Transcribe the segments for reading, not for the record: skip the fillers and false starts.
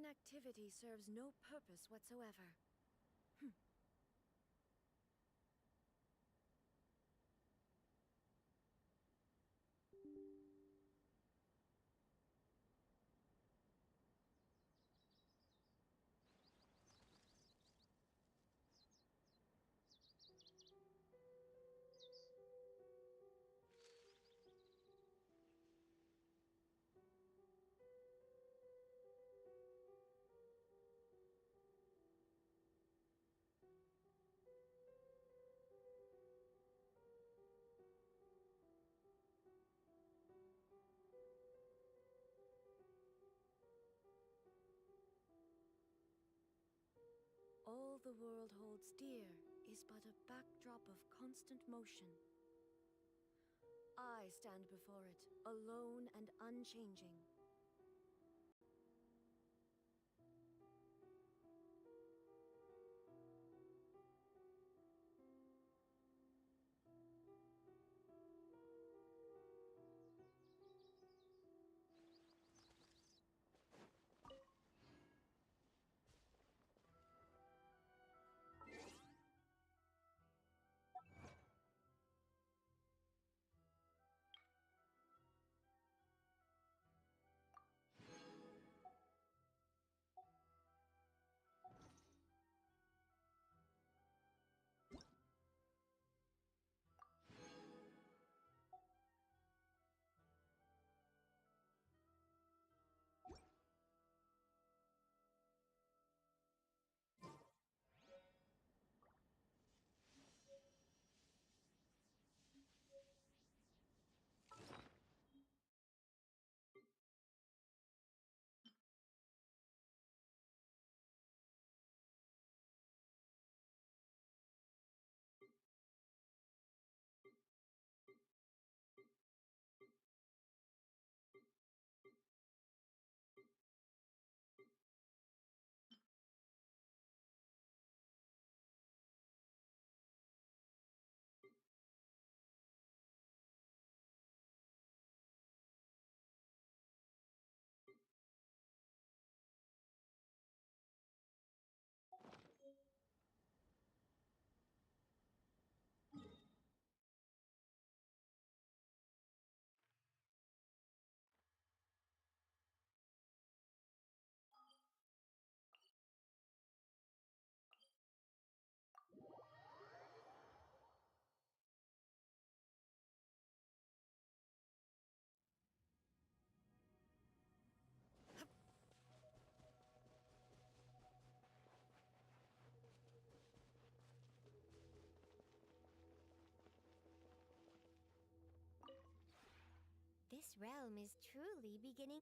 inactivity serves no purpose whatsoever. All the world holds dear is but a backdrop of constant motion. I stand before it, alone and unchanging. This realm is truly beginning.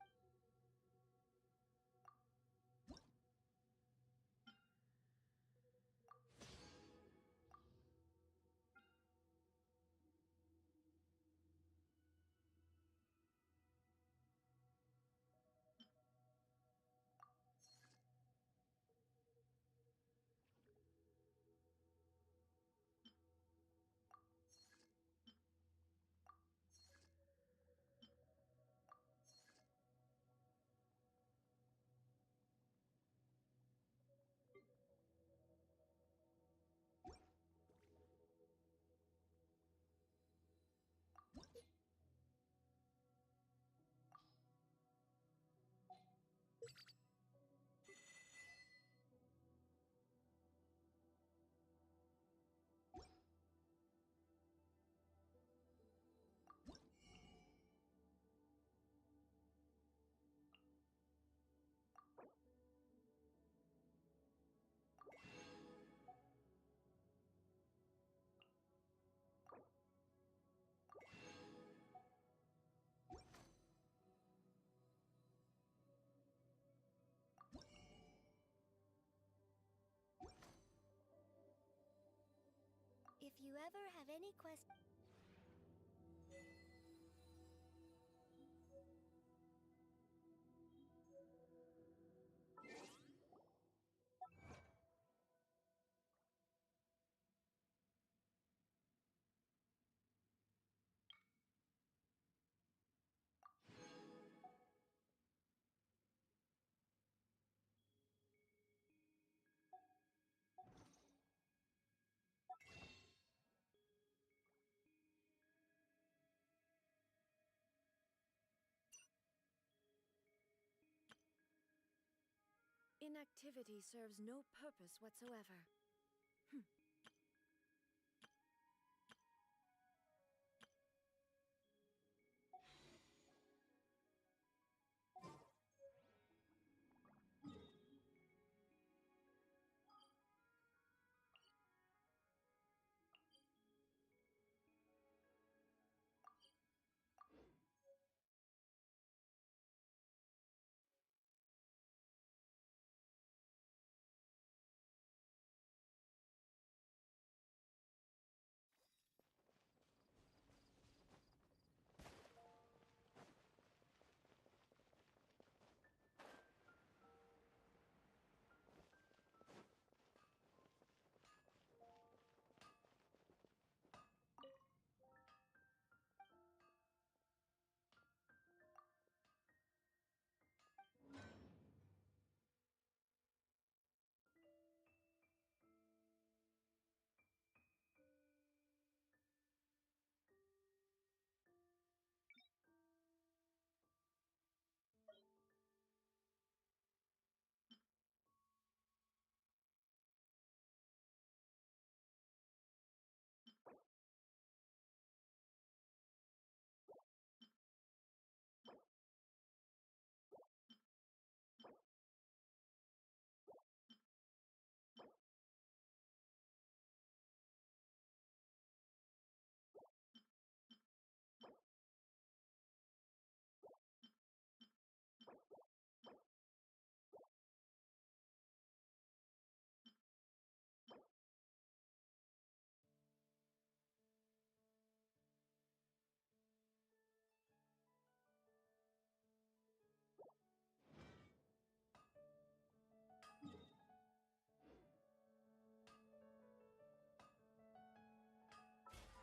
If you ever have any questions. inactivity serves no purpose whatsoever.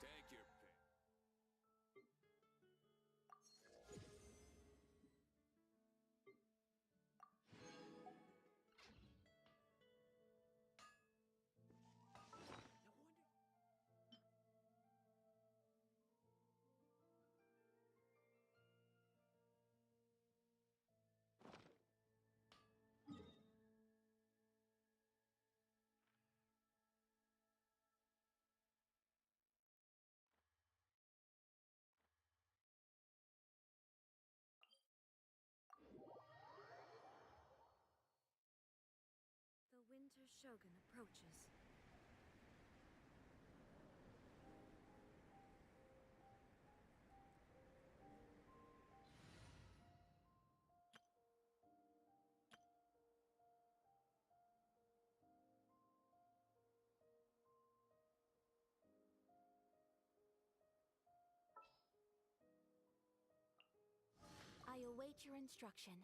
Take your pick. The Winter Shogun approaches. I await your instruction.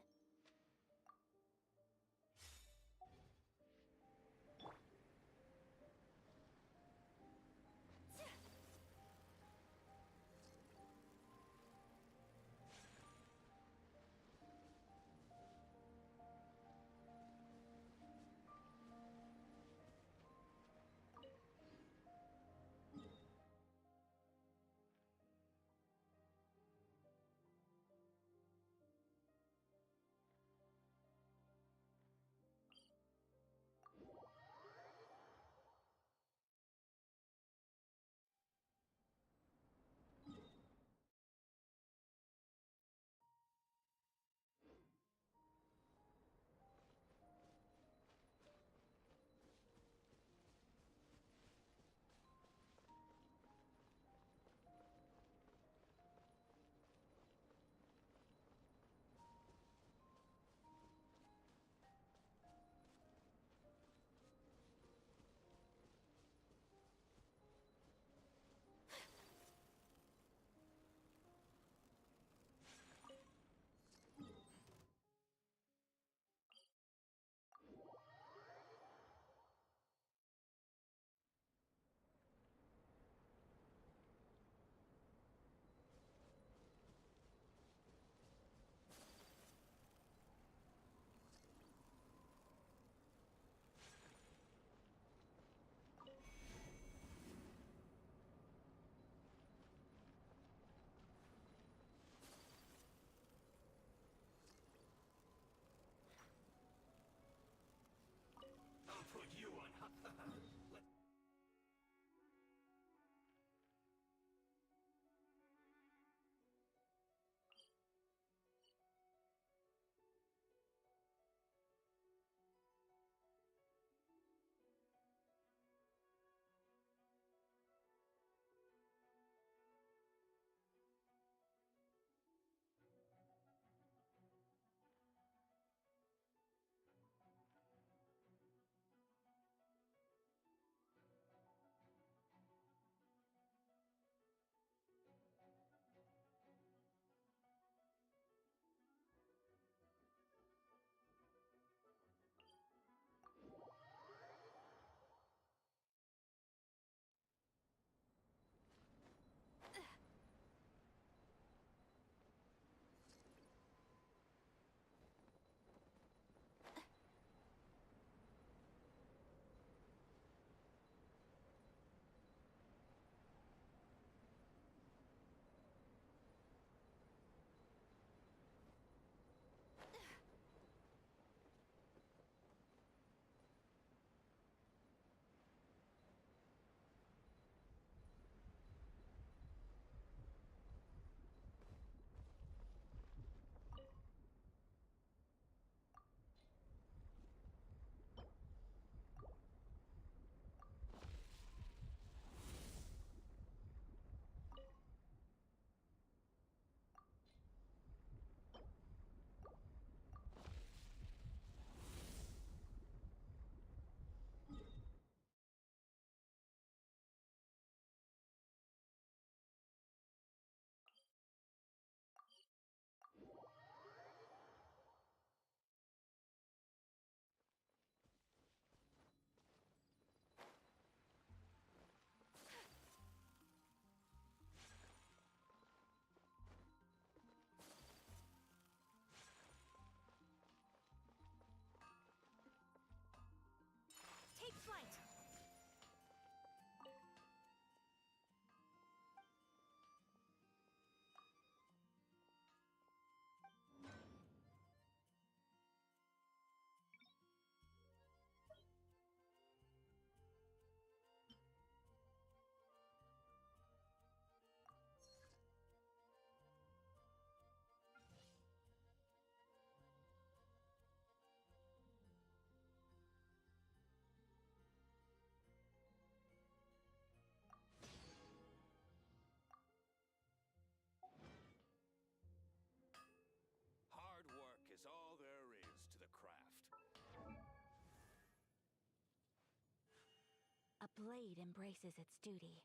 A blade embraces its duty,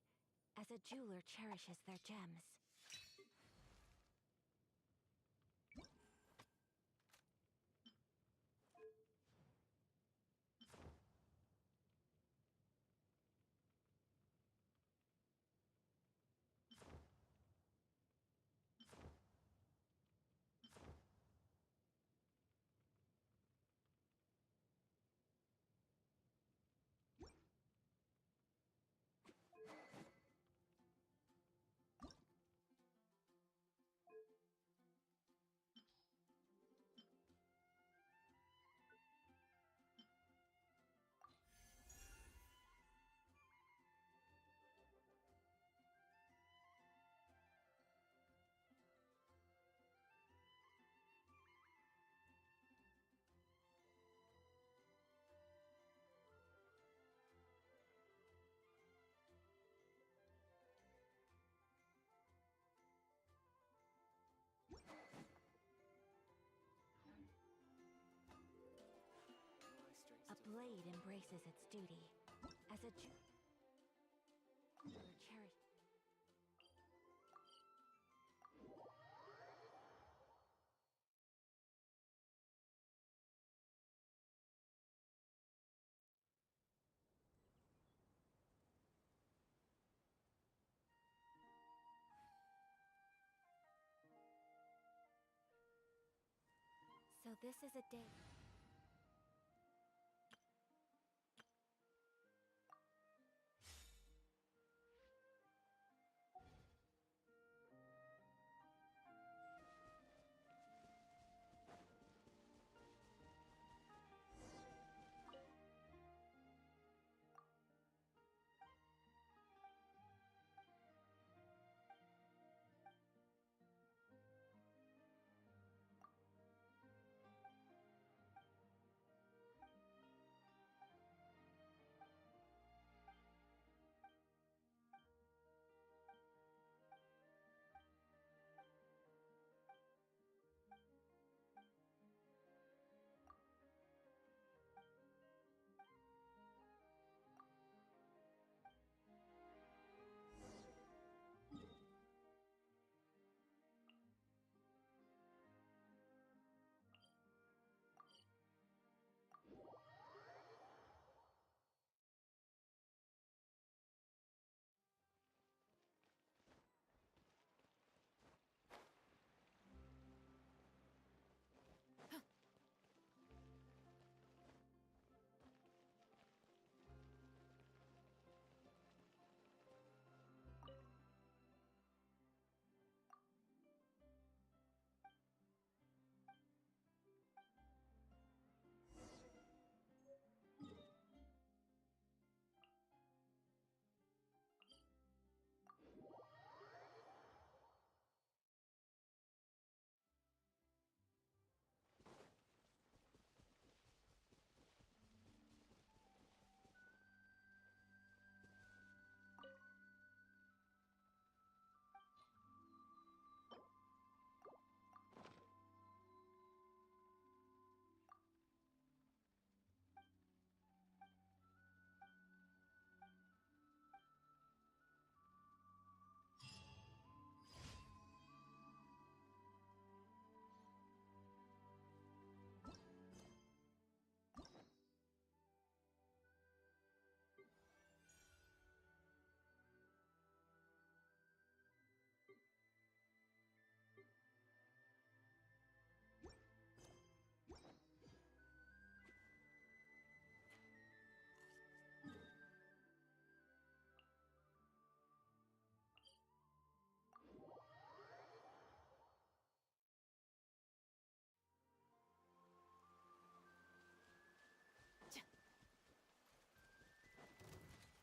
as a jeweler cherishes their gems. A blade embraces its duty, as a jeweler cherishes. So this is a day.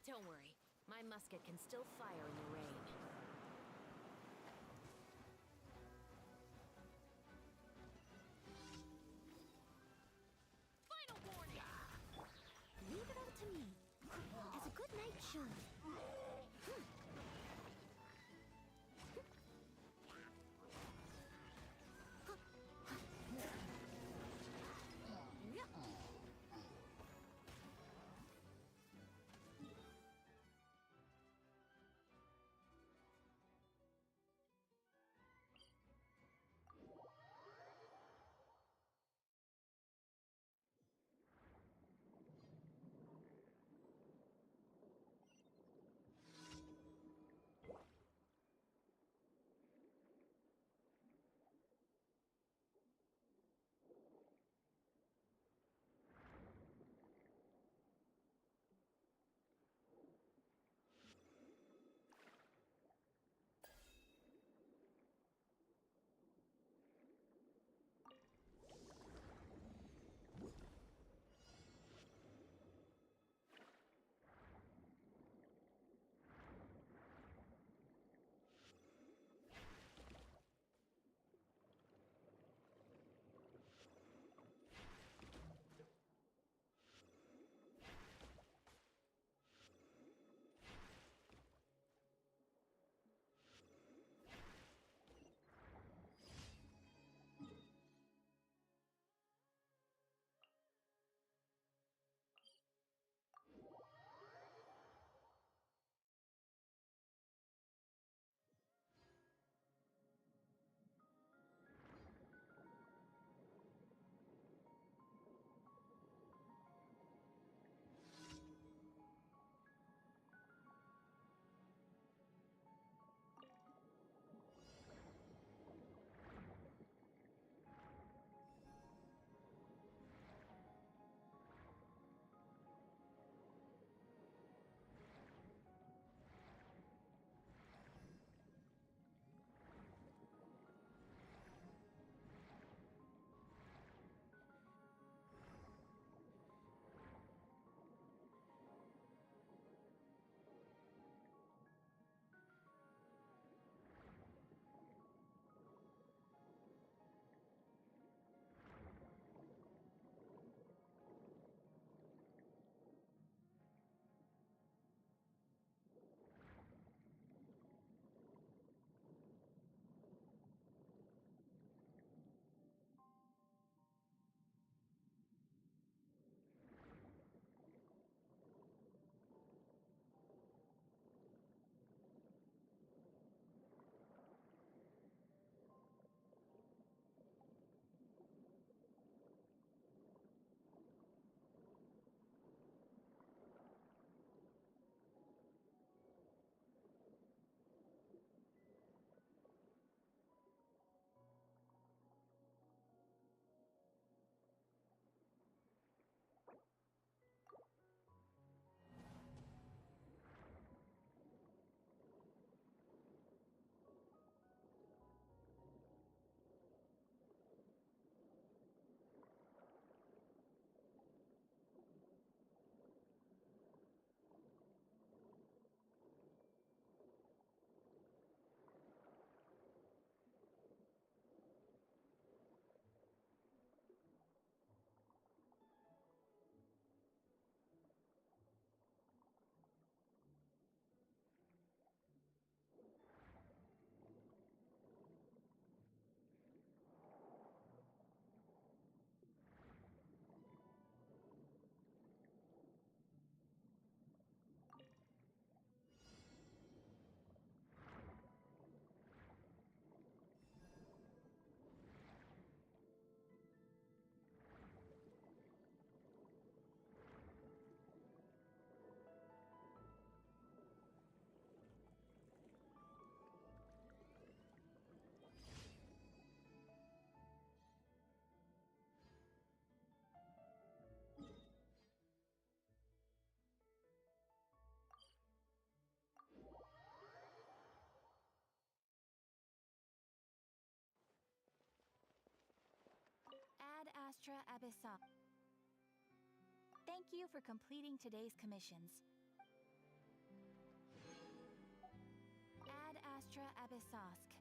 Don't worry, my musket can still fire in the rain. Final warning! Leave it all to me, as a good knight should. Astra Abyssa. Thank you for completing today's commissions. Ad Astra Abyssosk.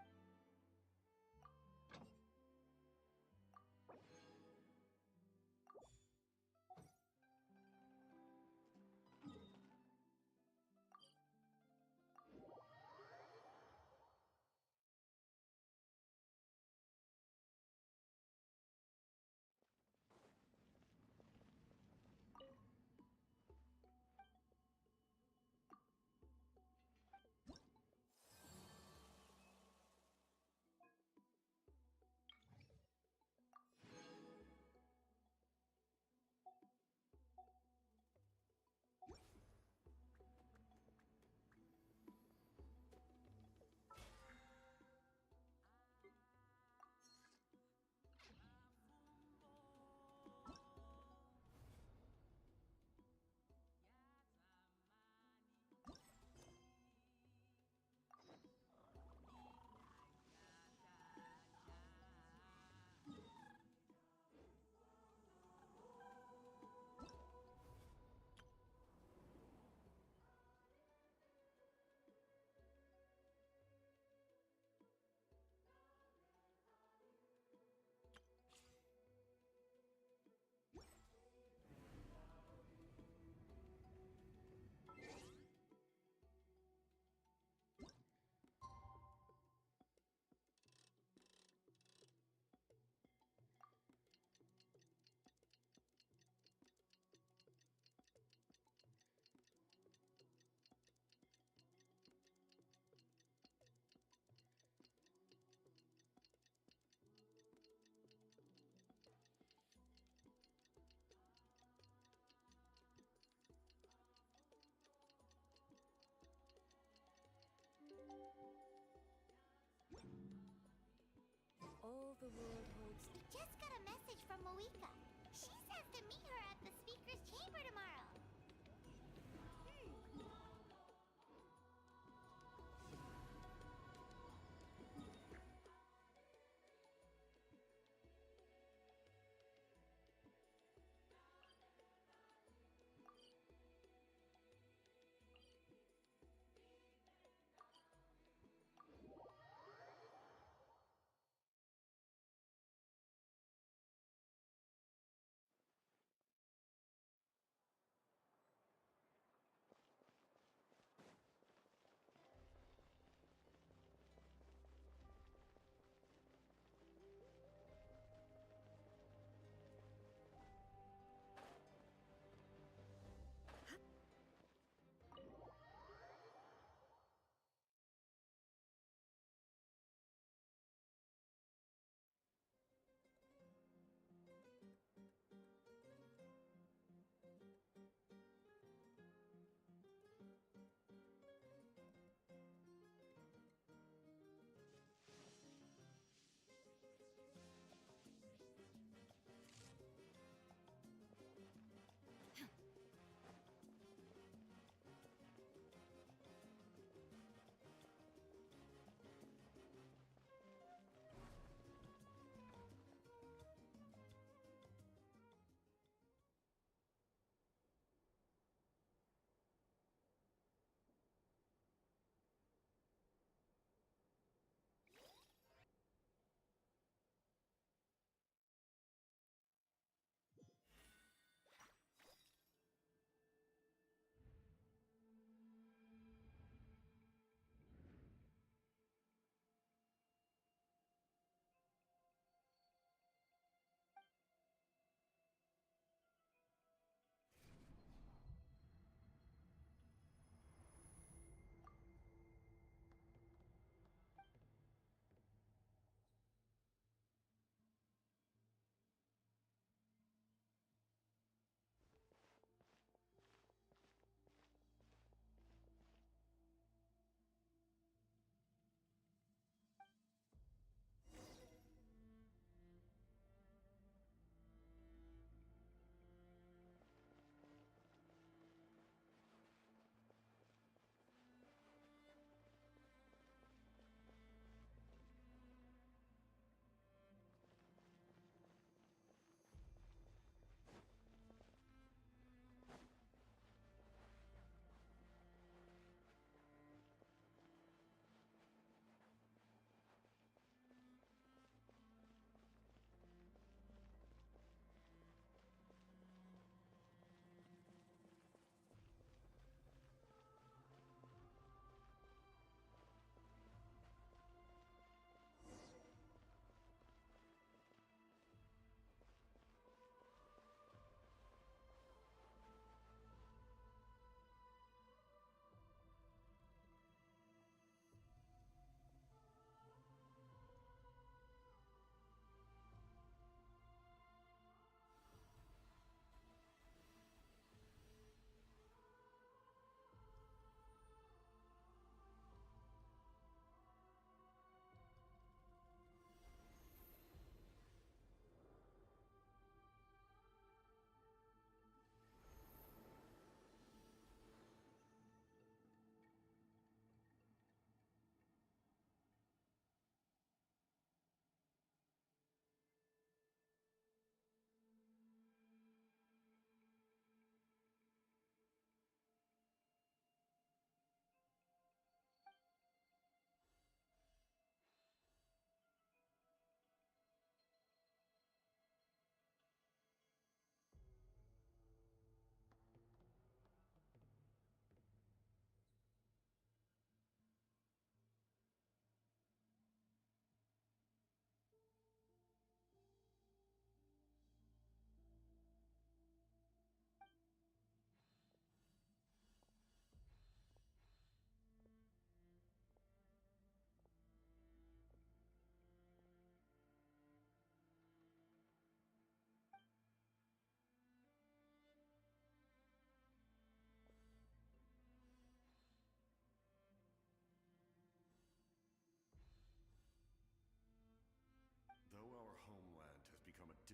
All the world holds. We just got a message from Moika. She says to meet her at the speaker's chamber tomorrow.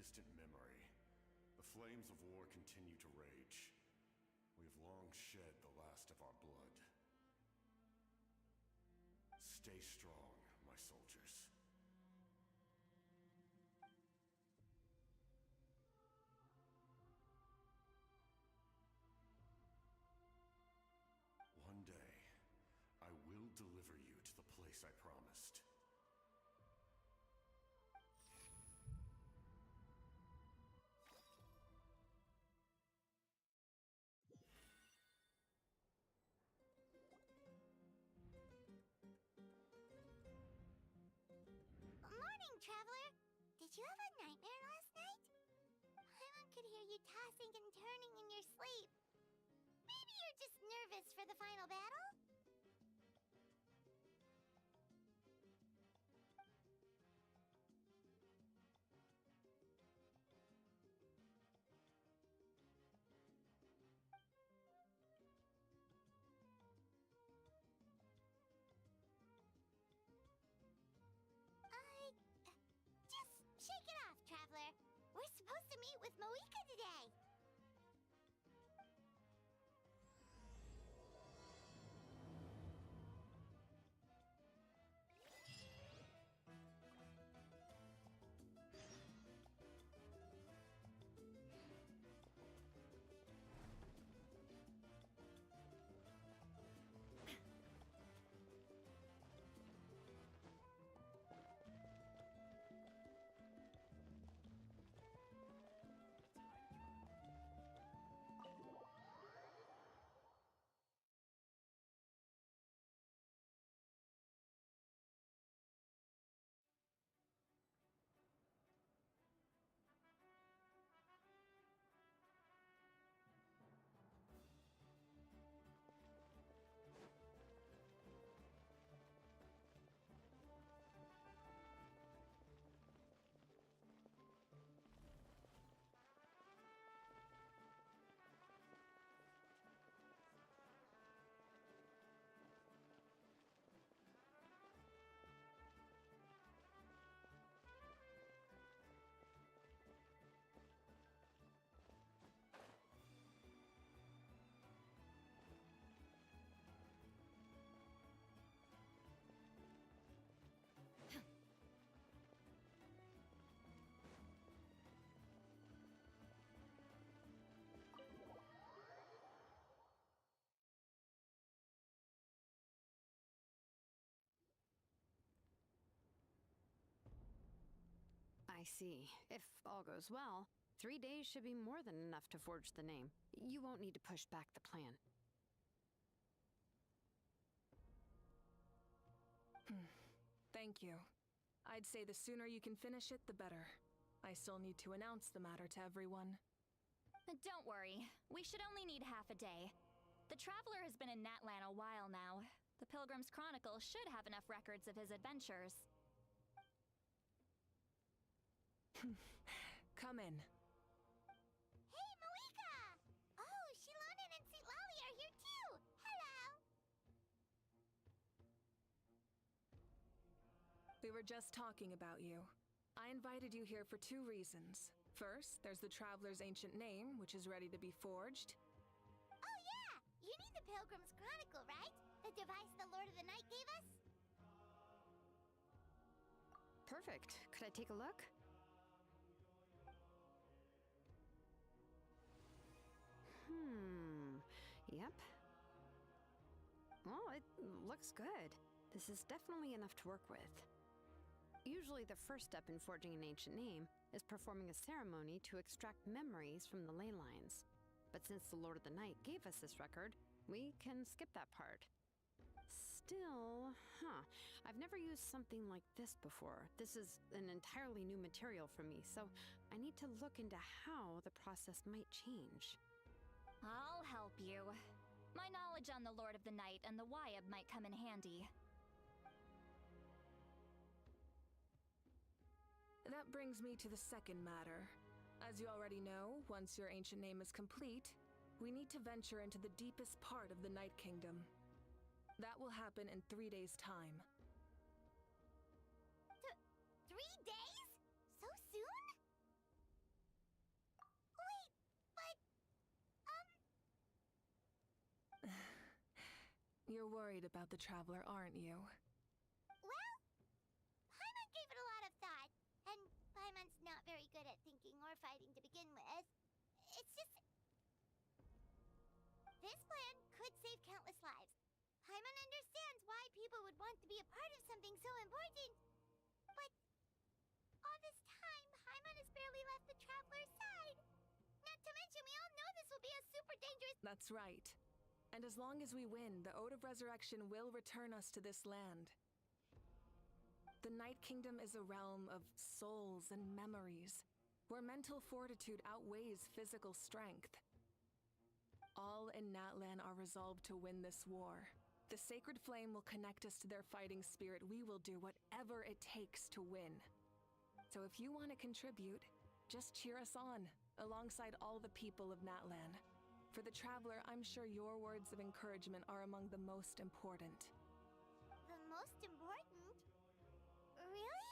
distant memory. The flames of war continue to rage. We have long shed the last of our blood. Stay strong, my soldiers. One day, I will deliver you to the place I promised. Morning, traveler. Did you have a nightmare last night? Paimon could hear you tossing and turning in your sleep. Maybe you're just nervous for the final battle? Just shake it off, traveler. We're supposed to meet with Moika today. I see. If all goes well, 3 days should be more than enough to forge the name. You won't need to push back the plan. Thank you. I'd say the sooner you can finish it, the better. I still need to announce the matter to everyone. Don't worry. We should only need half a day. The Traveler has been in Natlan a while now. The Pilgrim's Chronicle should have enough records of his adventures. Come in. Hey, Moika! Oh, Shilonen and Sitlali are here too! Hello! We were just talking about you. I invited you here for 2 reasons. First, there's the Traveler's ancient name, which is ready to be forged. Oh yeah! You need the Pilgrim's Chronicle, right? The device the Lord of the Night gave us? Perfect. Could I take a look? Yep. Well, it looks good. This is definitely enough to work with. Usually the first step in forging an ancient name is performing a ceremony to extract memories from the ley lines. But since the Lord of the Night gave us this record, we can skip that part. Still, I've never used something like this before. This is an entirely new material for me, so I need to look into how the process might change. I'll help you. My knowledge on the Lord of the Night and the Wyab might come in handy. That brings me to the second matter. As you already know, once your ancient name is complete, we need to venture into the deepest part of the Night Kingdom. That will happen in 3 days' time. 3 days? So soon? You're worried about the Traveler, aren't you? Well, Paimon gave it a lot of thought, and Paimon's not very good at thinking or fighting to begin with. It's just... This plan could save countless lives. Paimon understands why people would want to be a part of something so important. But all this time, Paimon has barely left the Traveler's side. Not to mention, we all know this will be a super dangerous... That's right. And as long as we win, the Ode of Resurrection will return us to this land. The Night Kingdom is a realm of souls and memories, where mental fortitude outweighs physical strength. All in Natlan are resolved to win this war. The sacred flame will connect us to their fighting spirit. We will do whatever it takes to win. So if you want to contribute, just cheer us on, alongside all the people of Natlan. For the Traveler, I'm sure your words of encouragement are among the most important. The most important? Really?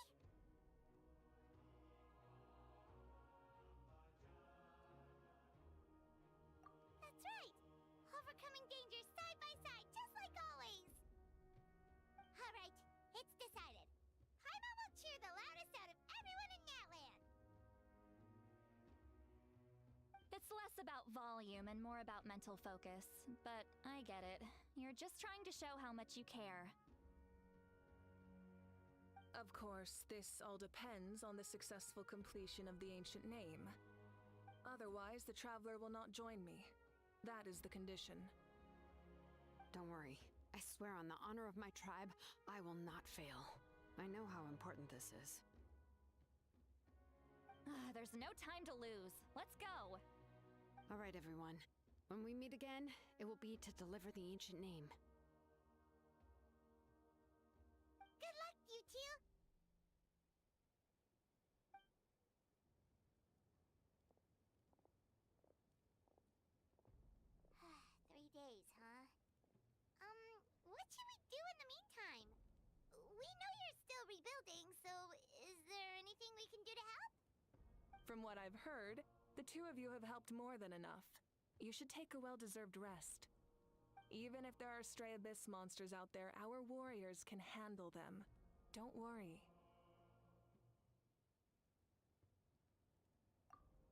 That's right! Overcoming dangers side by side, just like always! Alright, it's decided. Paimon will cheer the loudest out of everyone in Natlan! It's less about volume and more about mental focus, but I get it. You're just trying to show how much you care. Of course, this all depends on the successful completion of the ancient name. Otherwise, the Traveler will not join me. That is the condition. Don't worry. I swear on the honor of my tribe, I will not fail. I know how important this is. There's no time to lose. Let's go! All right, everyone. When we meet again, it will be to deliver the ancient name. Good luck, you two! 3 days, huh? What should we do in the meantime? We know you're still rebuilding, so is there anything we can do to help? From what I've heard, the two of you have helped more than enough. You should take a well-deserved rest. Even if there are stray abyss monsters out there, our warriors can handle them. Don't worry.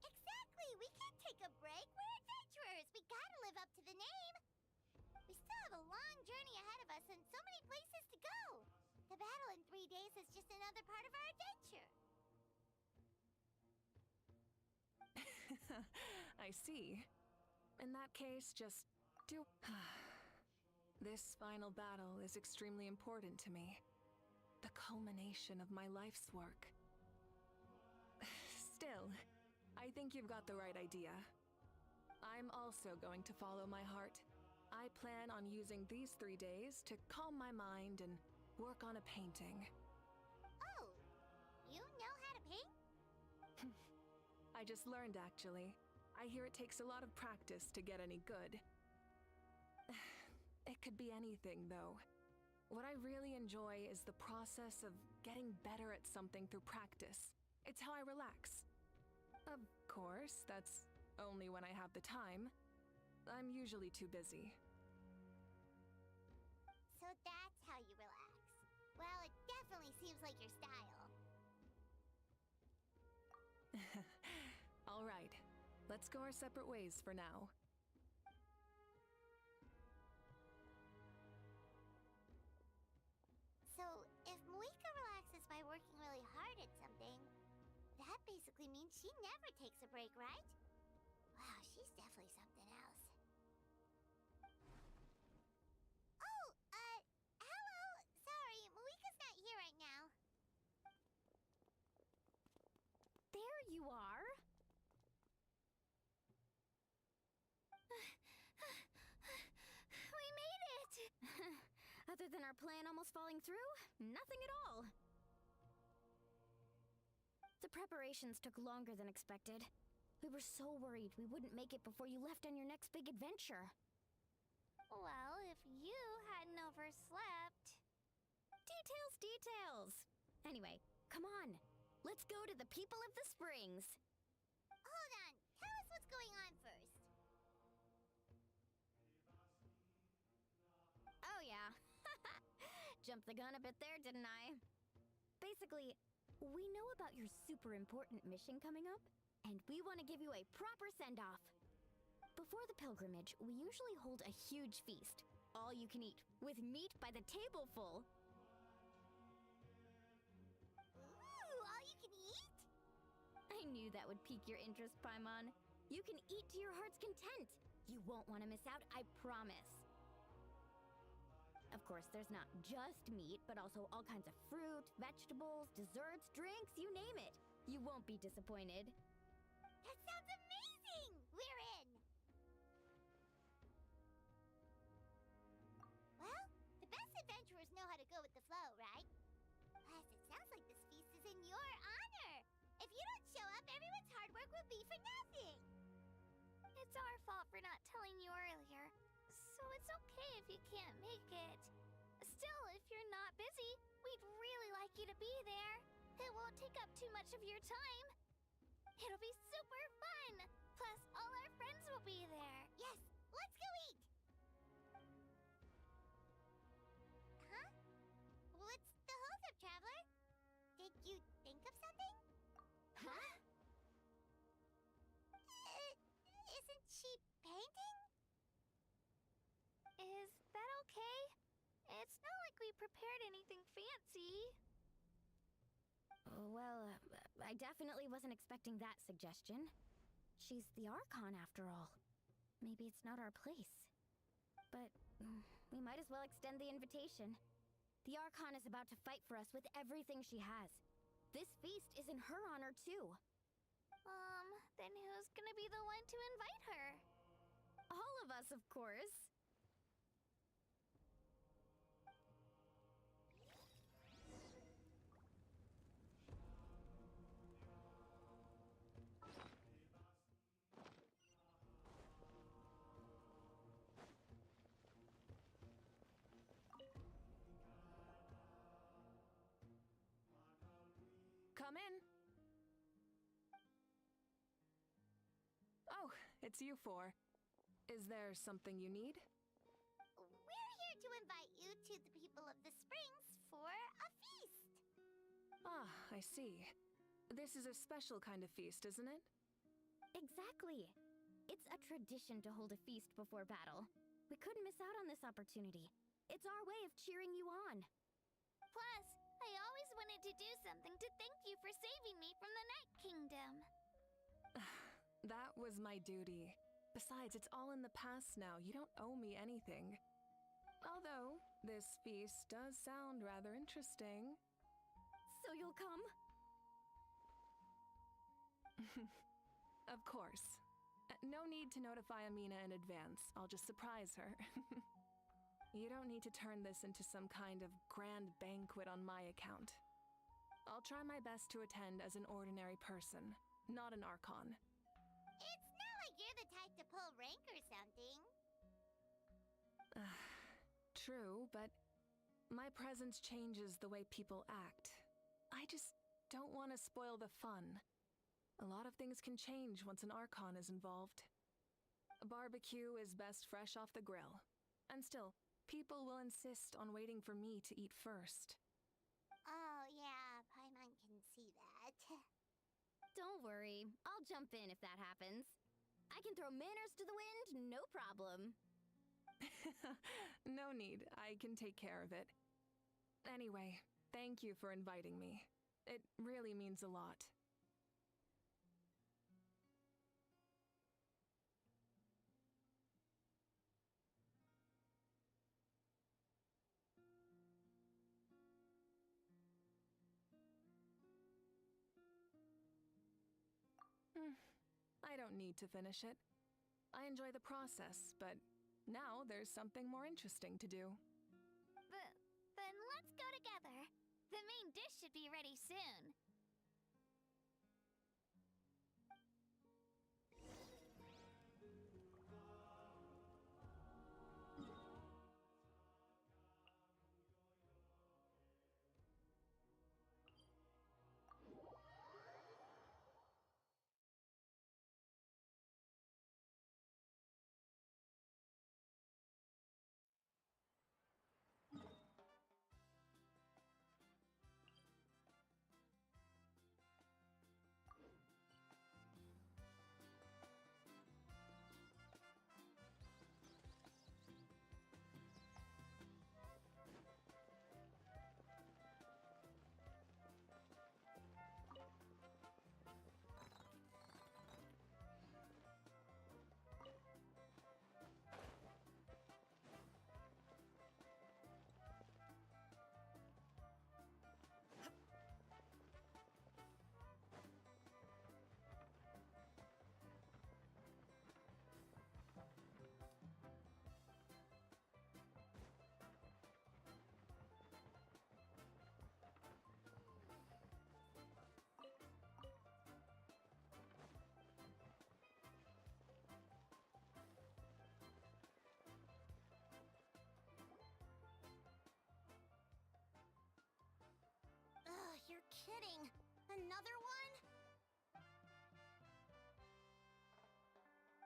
Exactly! We can't take a break. We're adventurers. We gotta live up to the name. We still have a long journey ahead of us and so many places to go. The battle in 3 days is just another part of our adventure. I see. In that case, just do... This final battle is extremely important to me. The culmination of my life's work. Still, I think you've got the right idea. I'm also going to follow my heart. I plan on using these 3 days to calm my mind and work on a painting. Oh, you know how to paint? I just learned, actually. I hear it takes a lot of practice to get any good. It could be anything, though. What I really enjoy is the process of getting better at something through practice. It's how I relax. Of course, that's only when I have the time. I'm usually too busy. So that's how you relax. Well, it definitely seems like your style. All right, let's go our separate ways for now. So, if Moika relaxes by working really hard at something, that basically means she never takes a break, right? Wow, she's definitely something else. Oh, hello! Sorry, Moika's not here right now. There you are! We made it! Other than our plan almost falling through, nothing at all. The preparations took longer than expected. We were so worried we wouldn't make it before you left on your next big adventure. Well, if you hadn't overslept... Details, details! Anyway, come on. Let's go to the people of the Springs. Hold on. Tell us what's going on first. Oh yeah, jumped the gun a bit there, didn't I? Basically, we know about your super important mission coming up, and we want to give you a proper send-off. Before the pilgrimage, we usually hold a huge feast, all you can eat, with meat by the tableful. Ooh, all you can eat? I knew that would pique your interest, Paimon. You can eat to your heart's content. You won't want to miss out, I promise. Of course, there's not just meat, but also all kinds of fruit, vegetables, desserts, drinks, you name it. You won't be disappointed. That sounds amazing! We're in! Well, the best adventurers know how to go with the flow, right? Plus, it sounds like this feast is in your honor. If you don't show up, everyone's hard work will be for nothing. It's our fault for not telling you earlier, so it's okay if you can't make it. Still, if you're not busy, we'd really like you to be there. It won't take up too much of your time. It'll be super fun! Plus, all our friends will be there. Yes, let's go eat! Huh? What's the holdup, Traveler? Did you think of something? Huh? Isn't she painting? Is that okay? It's not like we prepared anything fancy. Well, I definitely wasn't expecting that suggestion. She's the Archon, after all. Maybe it's not our place. But we might as well extend the invitation. The Archon is about to fight for us with everything she has. This feast is in her honor, too. Then who's gonna be the one to invite her? All of us, of course. Come in. Oh, it's you four. Is there something you need? We're here to invite you to the people of the Springs for a feast. Ah, I see. This is a special kind of feast, isn't it? Exactly. It's a tradition to hold a feast before battle. We couldn't miss out on this opportunity. It's our way of cheering you on. Plus, I always wanted to do something to thank you for saving me from the Night Kingdom. That was my duty. Besides, it's all in the past now. You don't owe me anything. Although, this feast does sound rather interesting. So you'll come? Of course. No need to notify Amina in advance. I'll just surprise her. You don't need to turn this into some kind of grand banquet on my account. I'll try my best to attend as an ordinary person, not an Archon. It's not like you're the type to pull rank or something. True, but my presence changes the way people act. I just don't want to spoil the fun. A lot of things can change once an Archon is involved. A barbecue is best fresh off the grill. And still, people will insist on waiting for me to eat first. Oh, yeah, Paimon can see that. Don't worry. I'll jump in if that happens. I can throw manners to the wind, no problem. No need. I can take care of it. Anyway, thank you for inviting me. It really means a lot. I don't need to finish it. I enjoy the process, but now there's something more interesting to do. Then let's go together. The main dish should be ready soon. another one?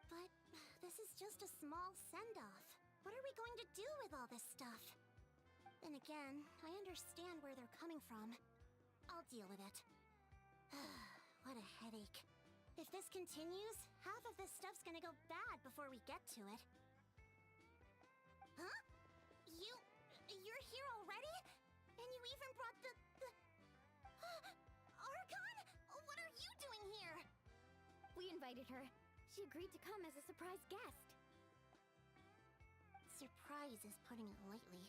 But this is just a small send-off. What are we going to do with all this stuff? Then again, I understand where they're coming from. I'll deal with it. What a headache. If this continues, half of this stuff's gonna go bad before we get to it. Huh? You're here already? And you even brought the... Archon? What are you doing here? We invited her. She agreed to come as a surprise guest. Surprise is putting it lightly.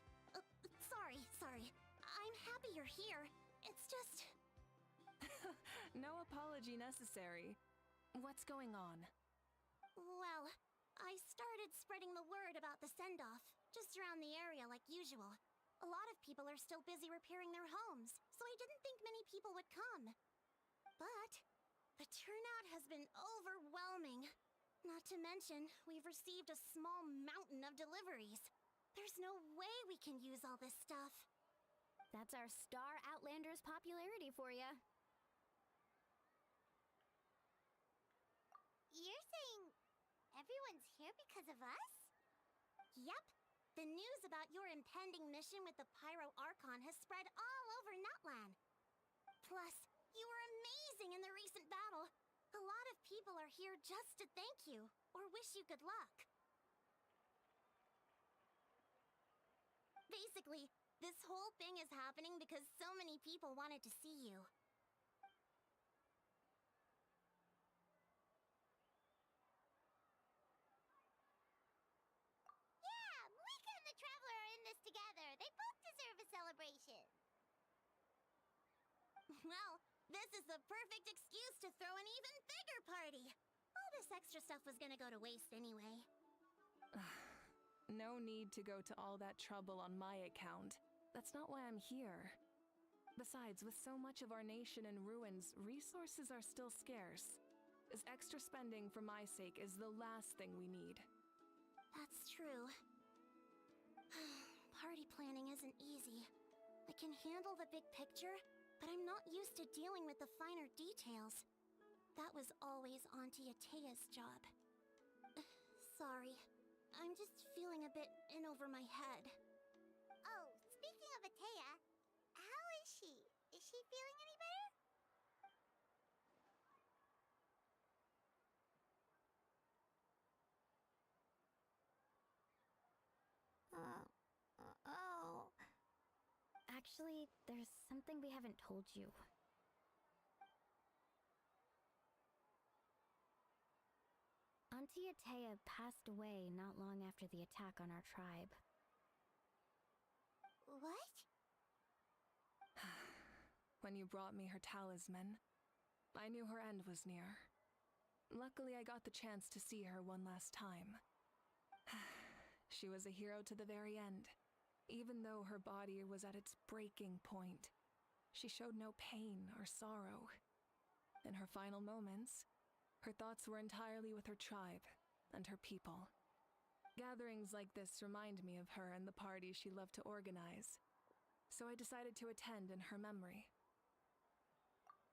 Sorry. I'm happy you're here. It's just... No apology necessary. What's going on? Well, I started spreading the word about the send-off, just around the area like usual. A lot of people are still busy repairing their homes, so I didn't think many people would come. But the turnout has been overwhelming. Not to mention, we've received a small mountain of deliveries. There's no way we can use all this stuff. That's our Star Outlander's popularity for ya. You're saying everyone's here because of us? Yep. The news about your impending mission with the Pyro Archon has spread all over Natlan. Plus, you were amazing in the recent battle. A lot of people are here just to thank you, or wish you good luck. Basically, this whole thing is happening because so many people wanted to see you. Yeah, Malika and the Traveler are in this together. They both deserve a celebration. Well, this is the perfect excuse to throw an even bigger party. All this extra stuff was gonna go to waste anyway. No need to go to all that trouble on my account. That's not why I'm here. Besides, with so much of our nation in ruins, resources are still scarce. This extra spending for my sake is the last thing we need. That's true. Party planning isn't easy. I can handle the big picture, but I'm not used to dealing with the finer details. That was always Auntie Atea's job. Sorry. I'm just feeling a bit in over my head. Oh, speaking of Atea, how is she? Is she feeling any better? Oh. Actually, there's something we haven't told you. Auntie Atea passed away not long after the attack on our tribe. What? When you brought me her talisman, I knew her end was near. Luckily, I got the chance to see her one last time. She was a hero to the very end. Even though her body was at its breaking point, she showed no pain or sorrow. In her final moments, her thoughts were entirely with her tribe and her people. Gatherings like this remind me of her and the parties she loved to organize, so I decided to attend in her memory.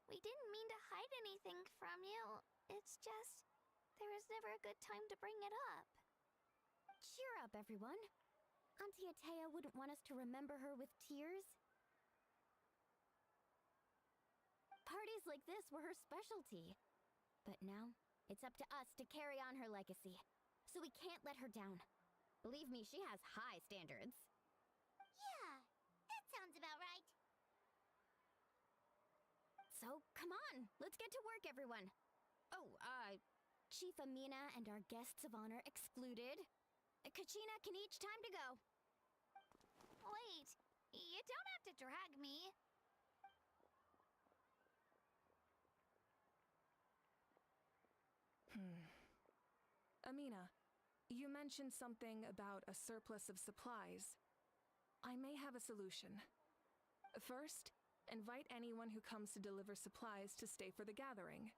We didn't mean to hide anything from you. It's just, there was never a good time to bring it up. Cheer up, everyone. Auntie Atea wouldn't want us to remember her with tears. Parties like this were her specialty. But now, it's up to us to carry on her legacy. So we can't let her down. Believe me, she has high standards. Yeah, that sounds about right. So, come on, let's get to work, everyone. Oh, Chief Amina and our guests of honor excluded. Kachina can each time to go. Wait, you don't have to drag me. Amina, you mentioned something about a surplus of supplies. I may have a solution. First, invite anyone who comes to deliver supplies to stay for the gathering.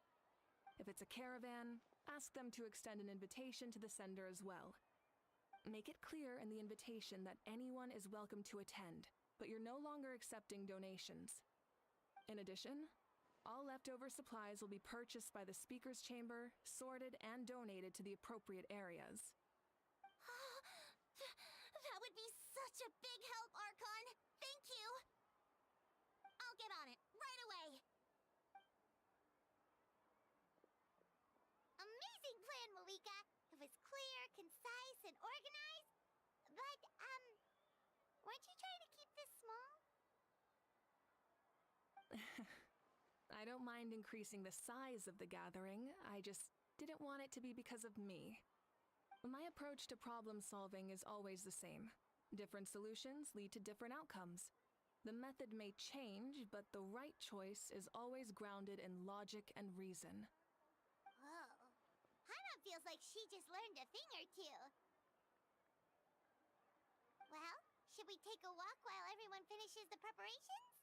If it's a caravan, ask them to extend an invitation to the sender as well. Make it clear in the invitation that anyone is welcome to attend, but you're no longer accepting donations. In addition, All leftover supplies will be purchased by the speaker's chamber, sorted, and donated to the appropriate areas. That would be such a big help, Archon! Thank you! I'll get on it, right away! Amazing plan, Malika! It was clear, concise, and organized. But, weren't you trying to keep this small? I don't mind increasing the size of the gathering, I just didn't want it to be because of me. My approach to problem solving is always the same. Different solutions lead to different outcomes. The method may change, but the right choice is always grounded in logic and reason. Whoa. Hana feels like she just learned a thing or two. Well, should we take a walk while everyone finishes the preparations?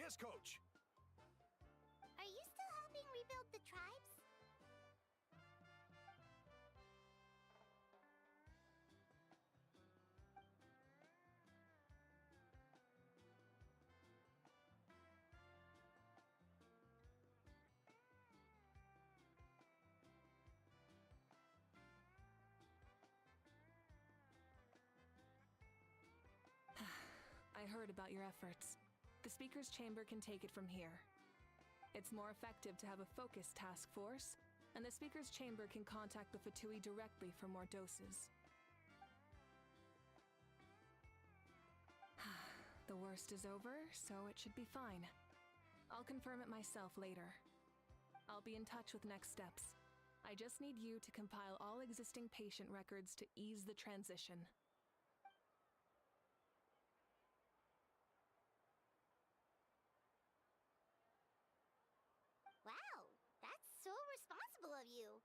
Yes, Coach. Are you still helping rebuild the tribes? I heard about your efforts. The Speaker's Chamber can take it from here. It's more effective to have a focused task force, and the Speaker's Chamber can contact the Fatui directly for more doses. The worst is over, so it should be fine. I'll confirm it myself later. I'll be in touch with next steps. I just need you to compile all existing patient records to ease the transition. Wow, that's so responsible of you.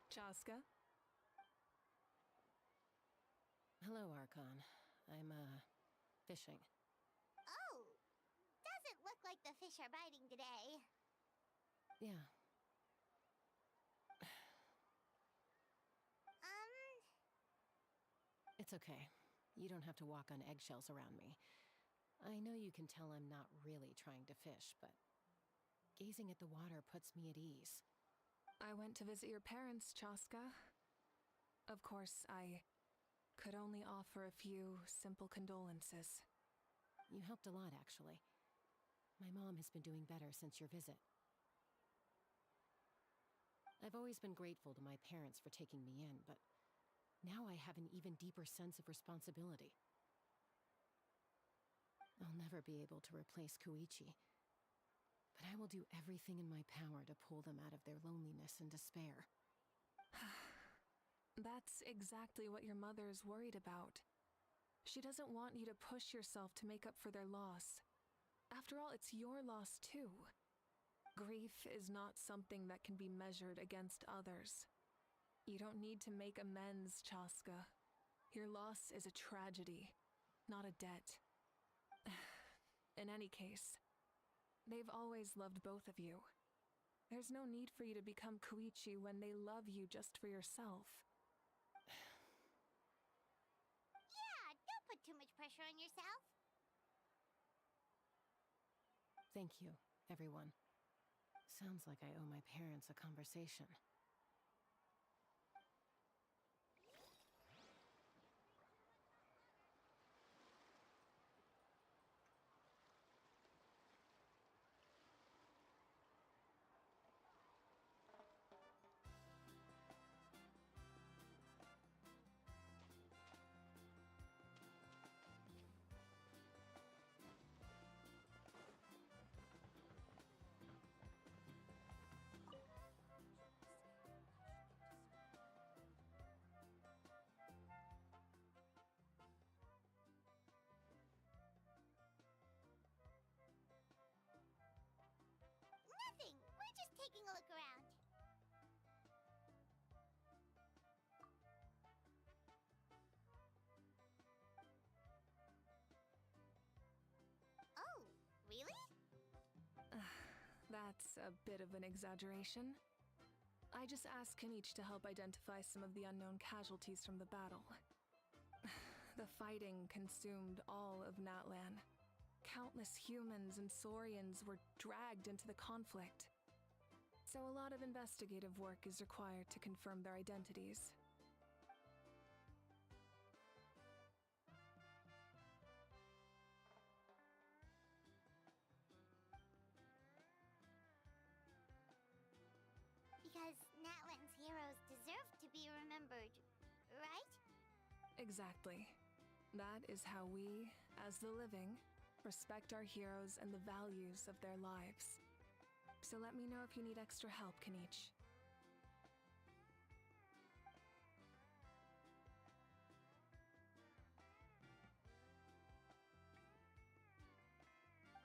Chaska? Hello, Archon. I'm, fishing. Oh, doesn't look like the fish are biting today. Yeah. It's okay. You don't have to walk on eggshells around me. I know you can tell I'm not really trying to fish, but gazing at the water puts me at ease. I went to visit your parents, Chaska. Of course, I could only offer a few simple condolences. You helped a lot, actually. My mom has been doing better since your visit. I've always been grateful to my parents for taking me in, but now I have an even deeper sense of responsibility. I'll never be able to replace Koichi, but I will do everything in my power to pull them out of their loneliness and despair. That's exactly what your mother is worried about. She doesn't want you to push yourself to make up for their loss. After all, it's your loss too. Grief is not something that can be measured against others. You don't need to make amends, Chaska. Your loss is a tragedy, not a debt. In any case, they've always loved both of you. There's no need for you to become Koichi when they love you just for yourself. Yeah, don't put too much pressure on yourself. Thank you, everyone. Sounds like I owe my parents a conversation. Nothing. We're just taking a look around. Oh, really? That's a bit of an exaggeration. I just asked Kenichi to help identify some of the unknown casualties from the battle. The fighting consumed all of Natlan. Countless humans and Saurians were dragged into the conflict. So a lot of investigative work is required to confirm their identities. Because Natlan's heroes deserve to be remembered, right? Exactly. That is how we, as the living, respect our heroes and the values of their lives. So let me know if you need extra help, Kaniche.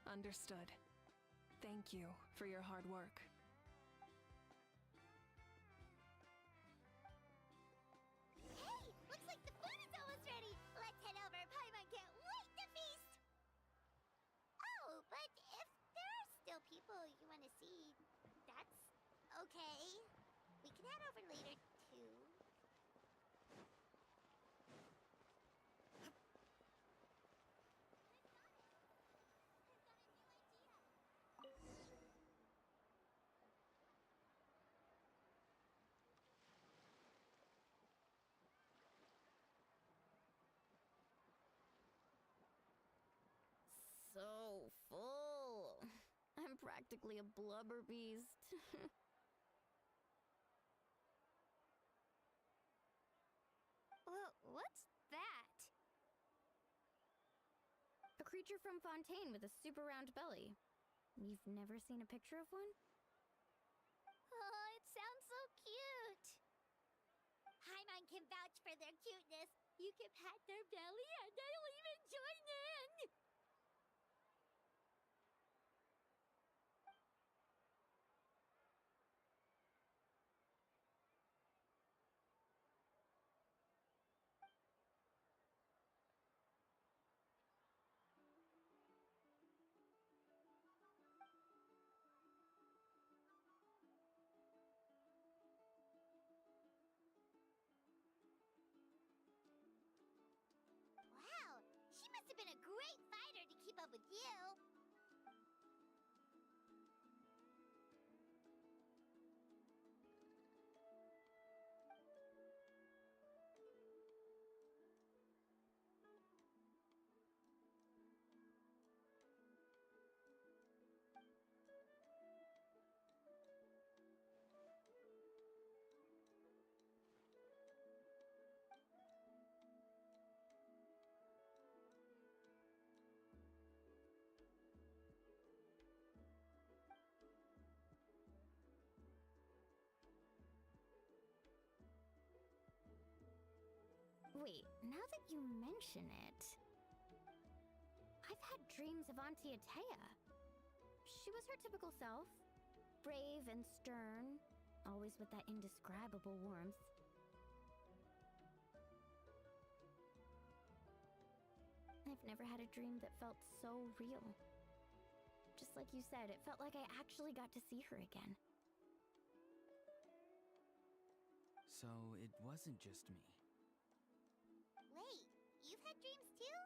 Understood. Thank you for your hard work. Hey, looks like the food is almost ready. Let's head over. Paimon can't wait to feast. Oh, but if there are still people you want to see, that's okay. We can head over later, too. So full. I'm practically a blubber beast. What's that? A creature from Fontaine with a super round belly. You've never seen a picture of one? Oh, it sounds so cute. Paimon can vouch for their cuteness. You can pat their belly and they'll even join in. Wow, she must have been a great fighter to keep up with you. Wait, now that you mention it, I've had dreams of Auntie Atea. She was her typical self, brave and stern, always with that indescribable warmth. I've never had a dream that felt so real. Just like you said, it felt like I actually got to see her again. So it wasn't just me. Wait, you've had dreams too?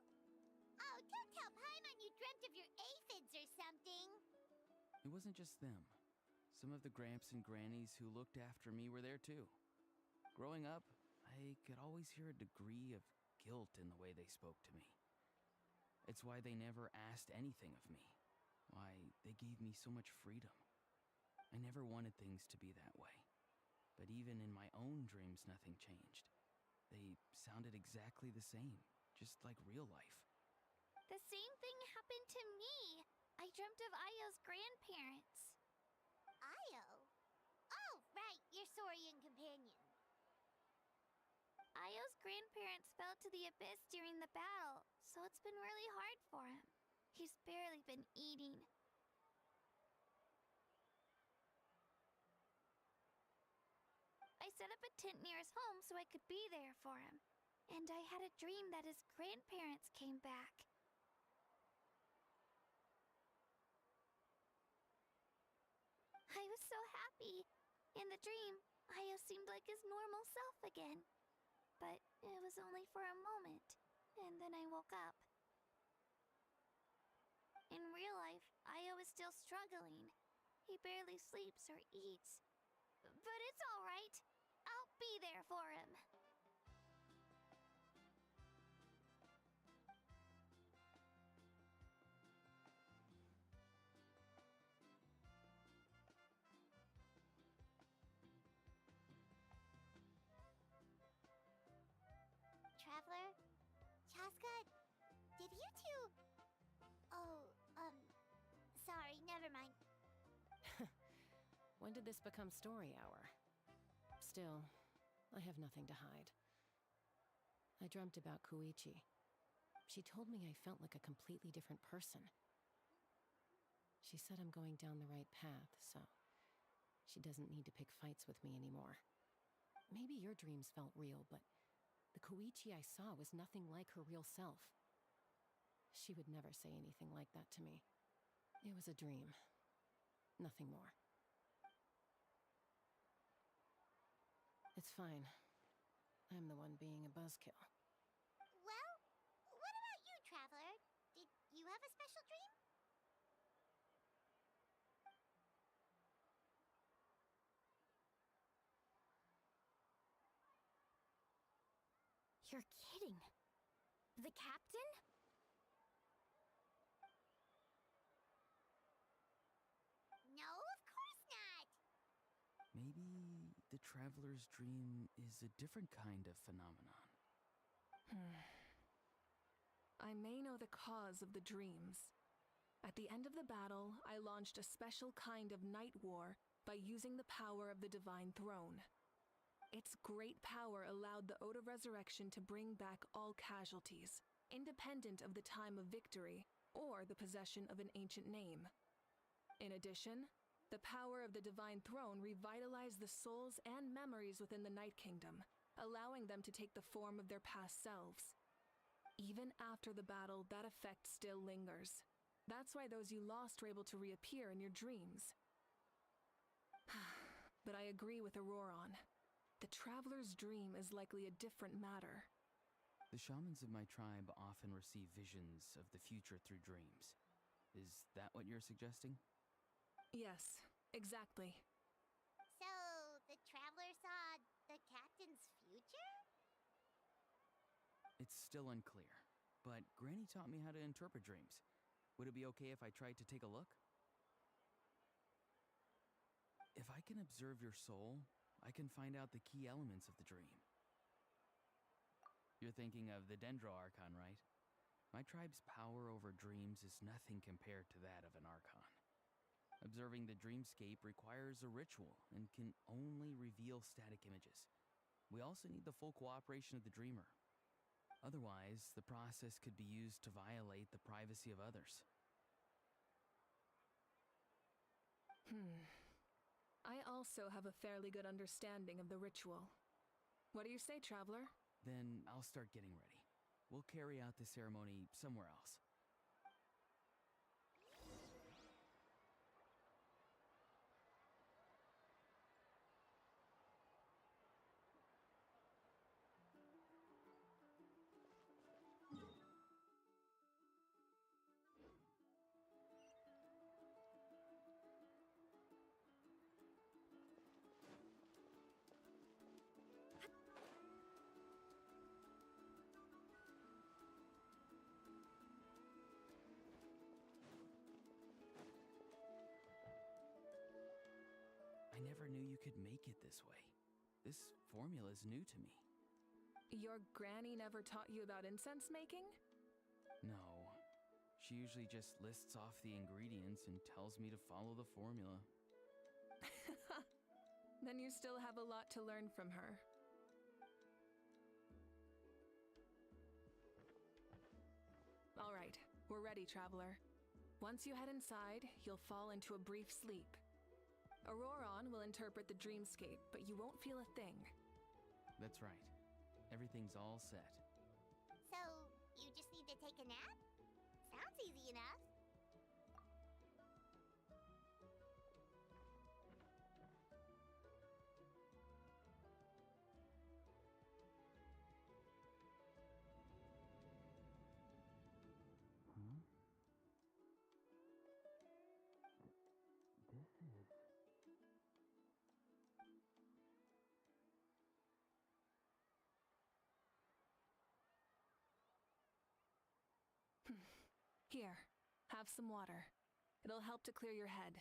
Oh, don't tell Paimon you dreamt of your aphids or something. It wasn't just them. Some of the Gramps and Grannies who looked after me were there too. Growing up, I could always hear a degree of guilt in the way they spoke to me. It's why they never asked anything of me. Why they gave me so much freedom. I never wanted things to be that way. But even in my own dreams, nothing changed. They sounded exactly the same, just like real life. The same thing happened to me. I dreamt of Ayo's grandparents. Ayo? Oh, right, your Saurian companion. Ayo's grandparents fell to the abyss during the battle, so it's been really hard for him. He's barely been eating. I set up a tent near his home so I could be there for him. And I had a dream that his grandparents came back. I was so happy. In the dream, Ayo seemed like his normal self again. But it was only for a moment. and then I woke up. In real life, Io is still struggling. He barely sleeps or eats. But it's alright. I'll be there for him. Traveler? Chaska? Did you two... Oh, sorry, never mind. When did this become story hour? Still, I have nothing to hide. I dreamt about Koichi. She told me I felt like a completely different person. She said I'm going down the right path, so she doesn't need to pick fights with me anymore. Maybe your dreams felt real, but the Koichi I saw was nothing like her real self. She would never say anything like that to me. It was a dream. Nothing more. It's fine. I'm the one being a buzzkill. Well, what about you, Traveler? Did you have a special dream? You're kidding. The captain? No, of course not! Maybe the traveler's dream is a different kind of phenomenon. I may know the cause of the dreams. At the end of the battle, I launched a special kind of night war by using the power of the Divine Throne. Its great power allowed the Ode of Resurrection to bring back all casualties, independent of the time of victory or the possession of an ancient name. In addition, the power of the Divine Throne revitalized the souls and memories within the Night Kingdom, allowing them to take the form of their past selves. Even after the battle, that effect still lingers. That's why those you lost were able to reappear in your dreams. But I agree with Auroron. The traveler's dream is likely a different matter. The shamans of my tribe often receive visions of the future through dreams. Is that what you're suggesting? Yes, exactly. So, the Traveler saw the captain's future? It's still unclear, but Granny taught me how to interpret dreams. Would it be okay if I tried to take a look? If I can observe your soul, I can find out the key elements of the dream. You're thinking of the Dendro Archon, right? My tribe's power over dreams is nothing compared to that of an Archon. Observing the dreamscape requires a ritual and can only reveal static images. We also need the full cooperation of the dreamer. Otherwise, the process could be used to violate the privacy of others. I also have a fairly good understanding of the ritual. What do you say, Traveler? Then I'll start getting ready. We'll carry out the ceremony somewhere else. I never knew you could make it this way. This formula is new to me. Your granny never taught you about incense making? No. She usually just lists off the ingredients and tells me to follow the formula. Then you still have a lot to learn from her. All right, we're ready, Traveler. Once you head inside, you'll fall into a brief sleep. Auroron will interpret the dreamscape, but you won't feel a thing. That's right. Everything's all set. So, you just need to take a nap? Sounds easy enough. Here, have some water. It'll help to clear your head.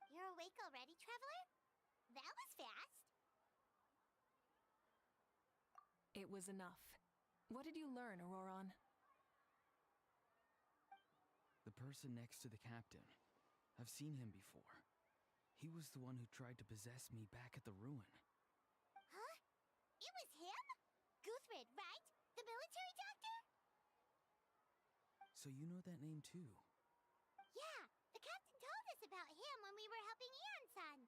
You're awake already, Traveler? That was fast. It was enough. What did you learn, Auroron? The person next to the captain. I've seen him before. He was the one who tried to possess me back at the ruin. Huh? It was him? Guthrid, right? The military doctor? So you know that name too? Yeah, the captain told us about him when we were helping Ian-san.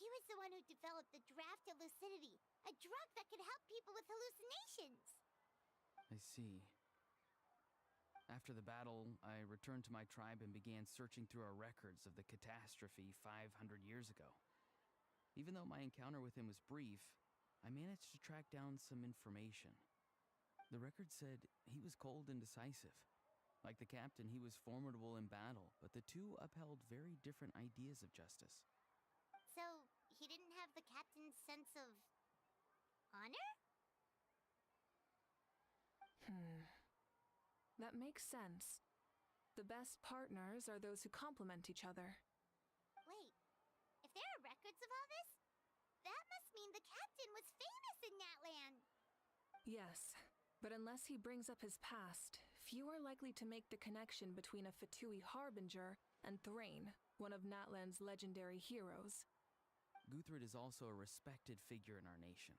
He was the one who developed the draft of lucidity, a drug that could help people with hallucinations. I see. After the battle, I returned to my tribe and began searching through our records of the catastrophe 500 years ago. Even though my encounter with him was brief, I managed to track down some information. The record said he was cold and decisive. Like the captain, he was formidable in battle, but the two upheld very different ideas of justice. So, he didn't have the captain's sense of honor? That makes sense. The best partners are those who complement each other. Wait, if there are records of all this, that must mean the captain was famous in Natlan. Yes, but unless he brings up his past, few are likely to make the connection between a Fatui harbinger and Thrain, one of Natlan's legendary heroes. Guthrid is also a respected figure in our nation.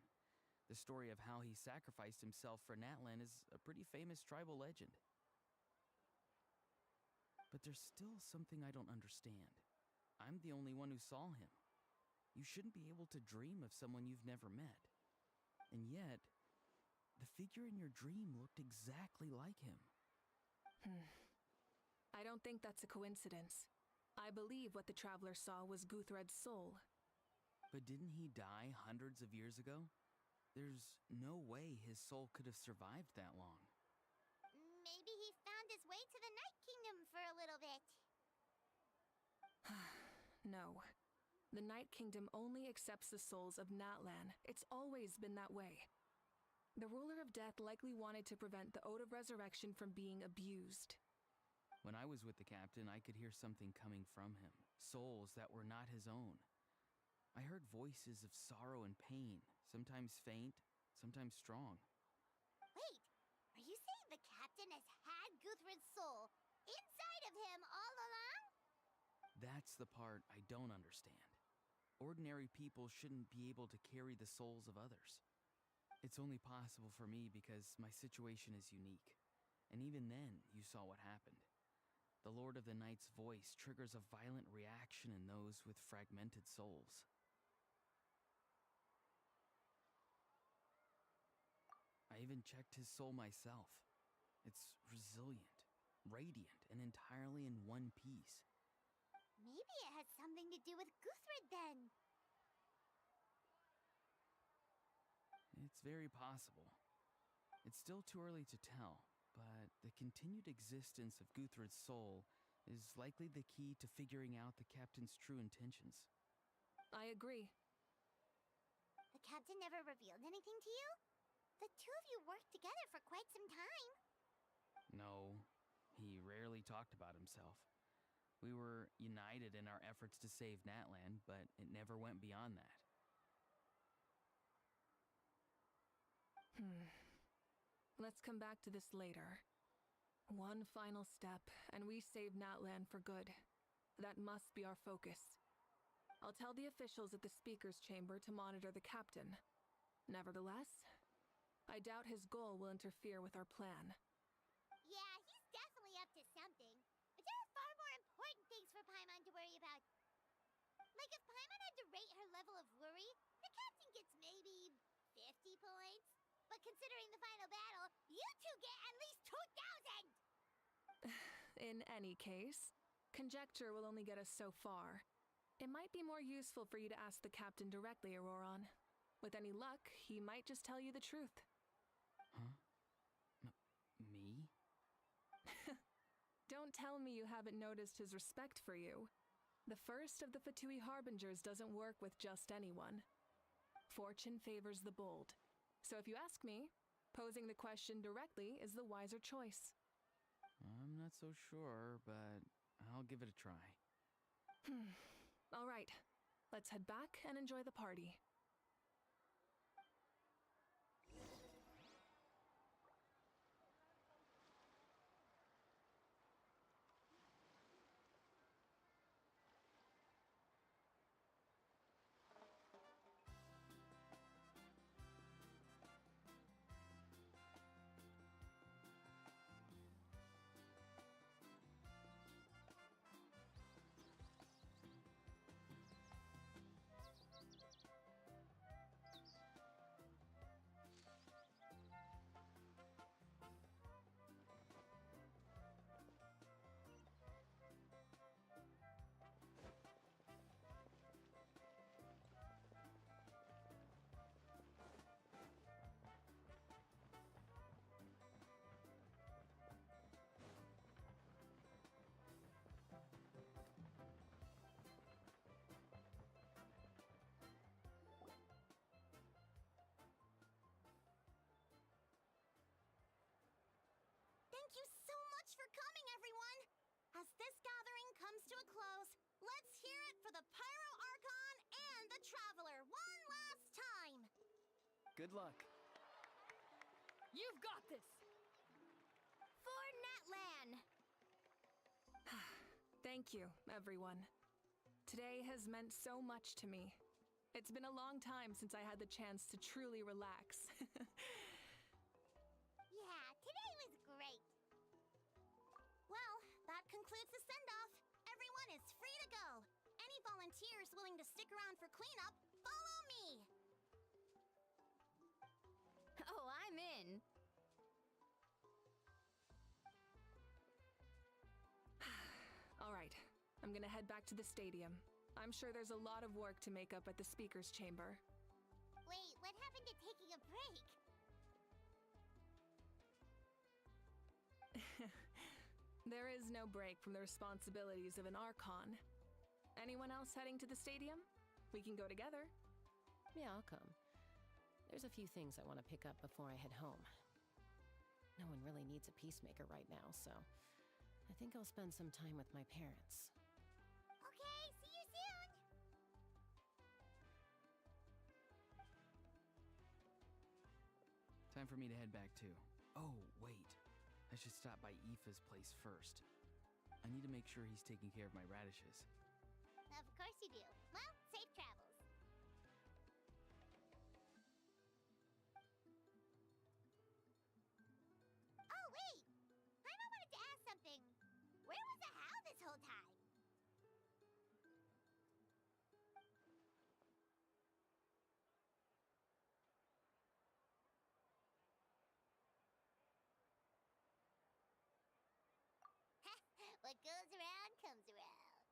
The story of how he sacrificed himself for Natlan is a pretty famous tribal legend. But there's still something I don't understand. I'm the only one who saw him. You shouldn't be able to dream of someone you've never met. And yet, the figure in your dream looked exactly like him. I don't think that's a coincidence. I believe what the traveler saw was Guthred's soul. But didn't he die hundreds of years ago? There's no way his soul could have survived that long. Maybe he found his way to the Night Kingdom for a little bit. No. The Night Kingdom only accepts the souls of Natlan. It's always been that way. The ruler of death likely wanted to prevent the Ode of Resurrection from being abused. When I was with the captain, I could hear something coming from him, souls that were not his own. I heard voices of sorrow and pain, sometimes faint, sometimes strong. Wait, are you saying the captain has had Guthrid's soul inside of him all along? That's the part I don't understand. Ordinary people shouldn't be able to carry the souls of others. It's only possible for me because my situation is unique. And even then, you saw what happened. The Lord of the Night's voice triggers a violent reaction in those with fragmented souls. I even checked his soul myself. It's resilient, radiant, and entirely in one piece. Maybe it has something to do with Guthrid then. It's very possible. It's still too early to tell, but the continued existence of Guthrid's soul is likely the key to figuring out the captain's true intentions. I agree. The captain never revealed anything to you? The two of you worked together for quite some time. No, he rarely talked about himself. We were united in our efforts to save Natlan, but it never went beyond that. Let's come back to this later. One final step, and we save Natlan for good. That must be our focus. I'll tell the officials at the speaker's chamber to monitor the captain. Nevertheless, I doubt his goal will interfere with our plan. Yeah, he's definitely up to something. But there are far more important things for Paimon to worry about. Like if Paimon had to rate her level of worry, the captain gets maybe 50 points. But considering the final battle, you two get at least 2,000! In any case, conjecture will only get us so far. It might be more useful for you to ask the captain directly, Auroron. With any luck, he might just tell you the truth. Huh? Me? Don't tell me you haven't noticed his respect for you. The first of the Fatui Harbingers doesn't work with just anyone. Fortune favors the bold. So if you ask me, Posing the question directly is the wiser choice. I'm not so sure, but I'll give it a try. All right, let's head back and enjoy the party. Thank you so much for coming, everyone! As this gathering comes to a close, let's hear it for the Pyro Archon and the Traveler one last time! Good luck. You've got this! For Natlan! Thank you, everyone. Today has meant so much to me. It's been a long time since I had the chance to truly relax. Yeah, today was great. Well, that concludes the send-off. Everyone is free to go. Any volunteers willing to stick around for cleanup, follow me! Oh, I'm in. All right, I'm gonna head back to the stadium. I'm sure there's a lot of work to make up at the speaker's chamber. Wait, what happened to taking a break? There is no break from the responsibilities of an Archon. Anyone else heading to the stadium? We can go together. Yeah, I'll come. There's a few things I want to pick up before I head home. No one really needs a peacemaker right now, so I think I'll spend some time with my parents. Okay, see you soon! Time for me to head back too. Oh, wait. I should stop by Aoife's place first. I need to make sure he's taking care of my radishes. Of course you do. Well, safe travels. Oh, wait! Paimon wanted to ask something. Where was the How this whole time? What goes around comes around.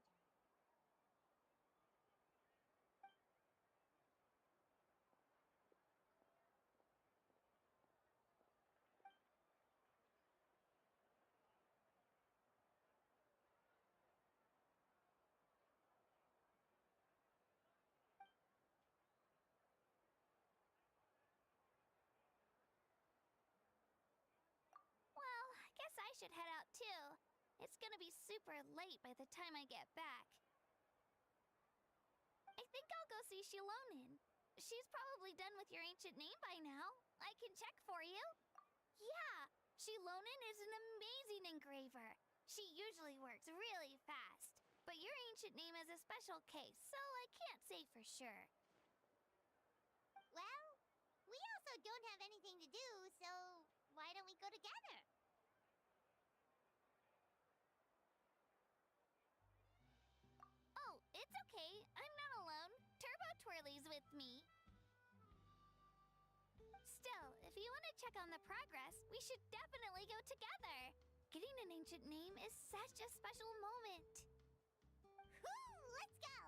Well, I guess I should head out too. It's gonna be super late by the time I get back. I think I'll go see Shilonin. She's probably done with your ancient name by now. I can check for you. Yeah, Shilonin is an amazing engraver. She usually works really fast. But your ancient name is a special case, so I can't say for sure. Well, we also don't have anything to do, so why don't we go together? Oh, it's okay. I'm not alone. Turbo Twirly's with me. Still, if you want to check on the progress, we should definitely go together. Getting an ancient name is such a special moment. Whoo! Let's go!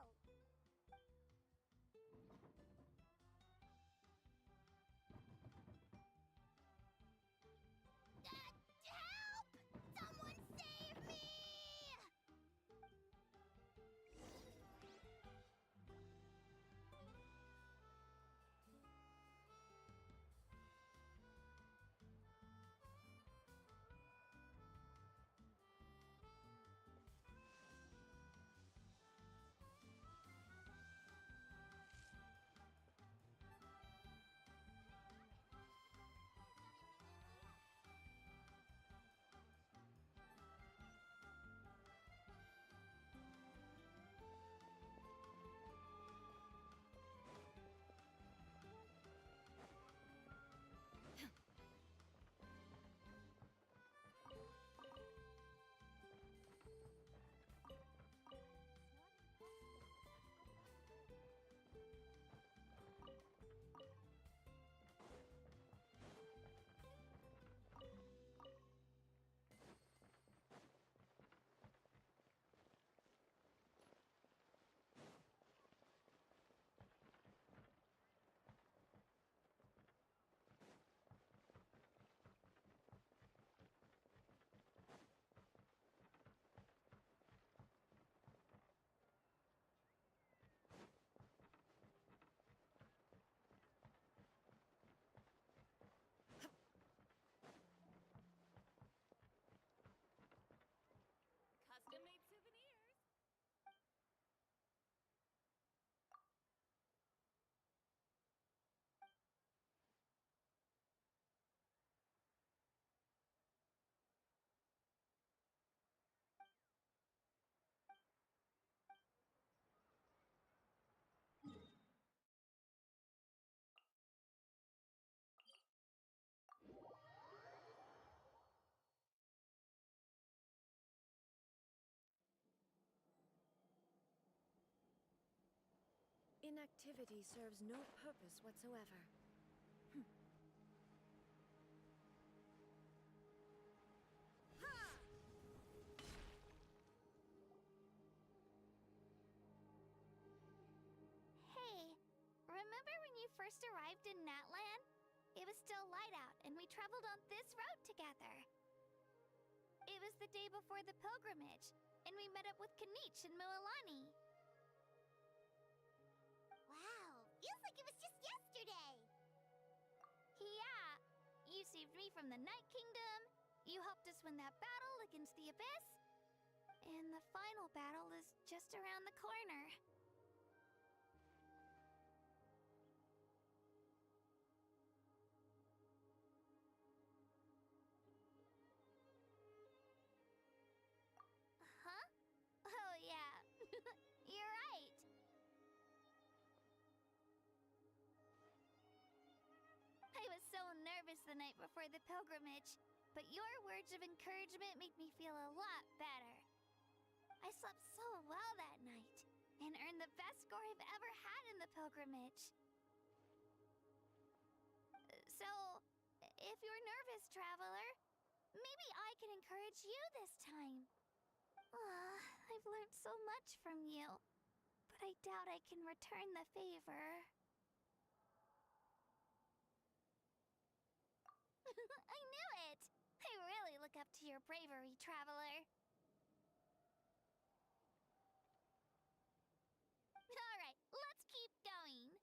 Help! Someone save me! inactivity serves no purpose whatsoever. Hey, remember when you first arrived in Natlan? It was still light out, and we traveled on this road together. It was the day before the pilgrimage, and we met up with Kanich and Mualani. Wow, feels like it was just yesterday. Yeah, you saved me from the Night Kingdom, you helped us win that battle against the Abyss, and the final battle is just around the corner. Huh? Oh yeah, you're right. I was so nervous the night before the pilgrimage, but your words of encouragement made me feel a lot better. I slept so well that night, and earned the best score I've ever had in the pilgrimage. So, if you're nervous, traveler, maybe I can encourage you this time. I've learned so much from you, but I doubt I can return the favor. I knew it! I really look up to your bravery, traveler. Alright, let's keep going.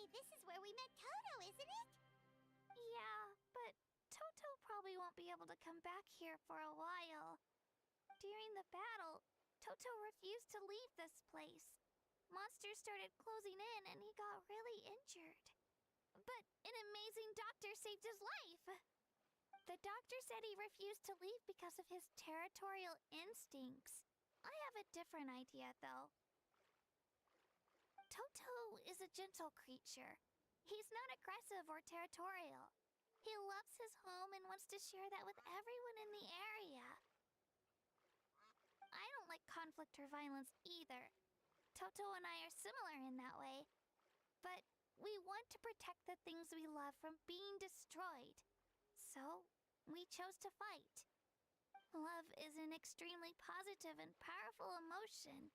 This is where we met Toto, isn't it? Yeah, but Toto probably won't be able to come back here for a while. During the battle, Toto refused to leave this place. Monsters started closing in and he got really injured. But an amazing doctor saved his life. The doctor said he refused to leave because of his territorial instincts. I have a different idea, though. Toto is a gentle creature. He's not aggressive or territorial. He loves his home and wants to share that with everyone in the area. I don't like conflict or violence either. Toto and I are similar in that way. But we want to protect the things we love from being destroyed. So, we chose to fight. Love is an extremely positive and powerful emotion,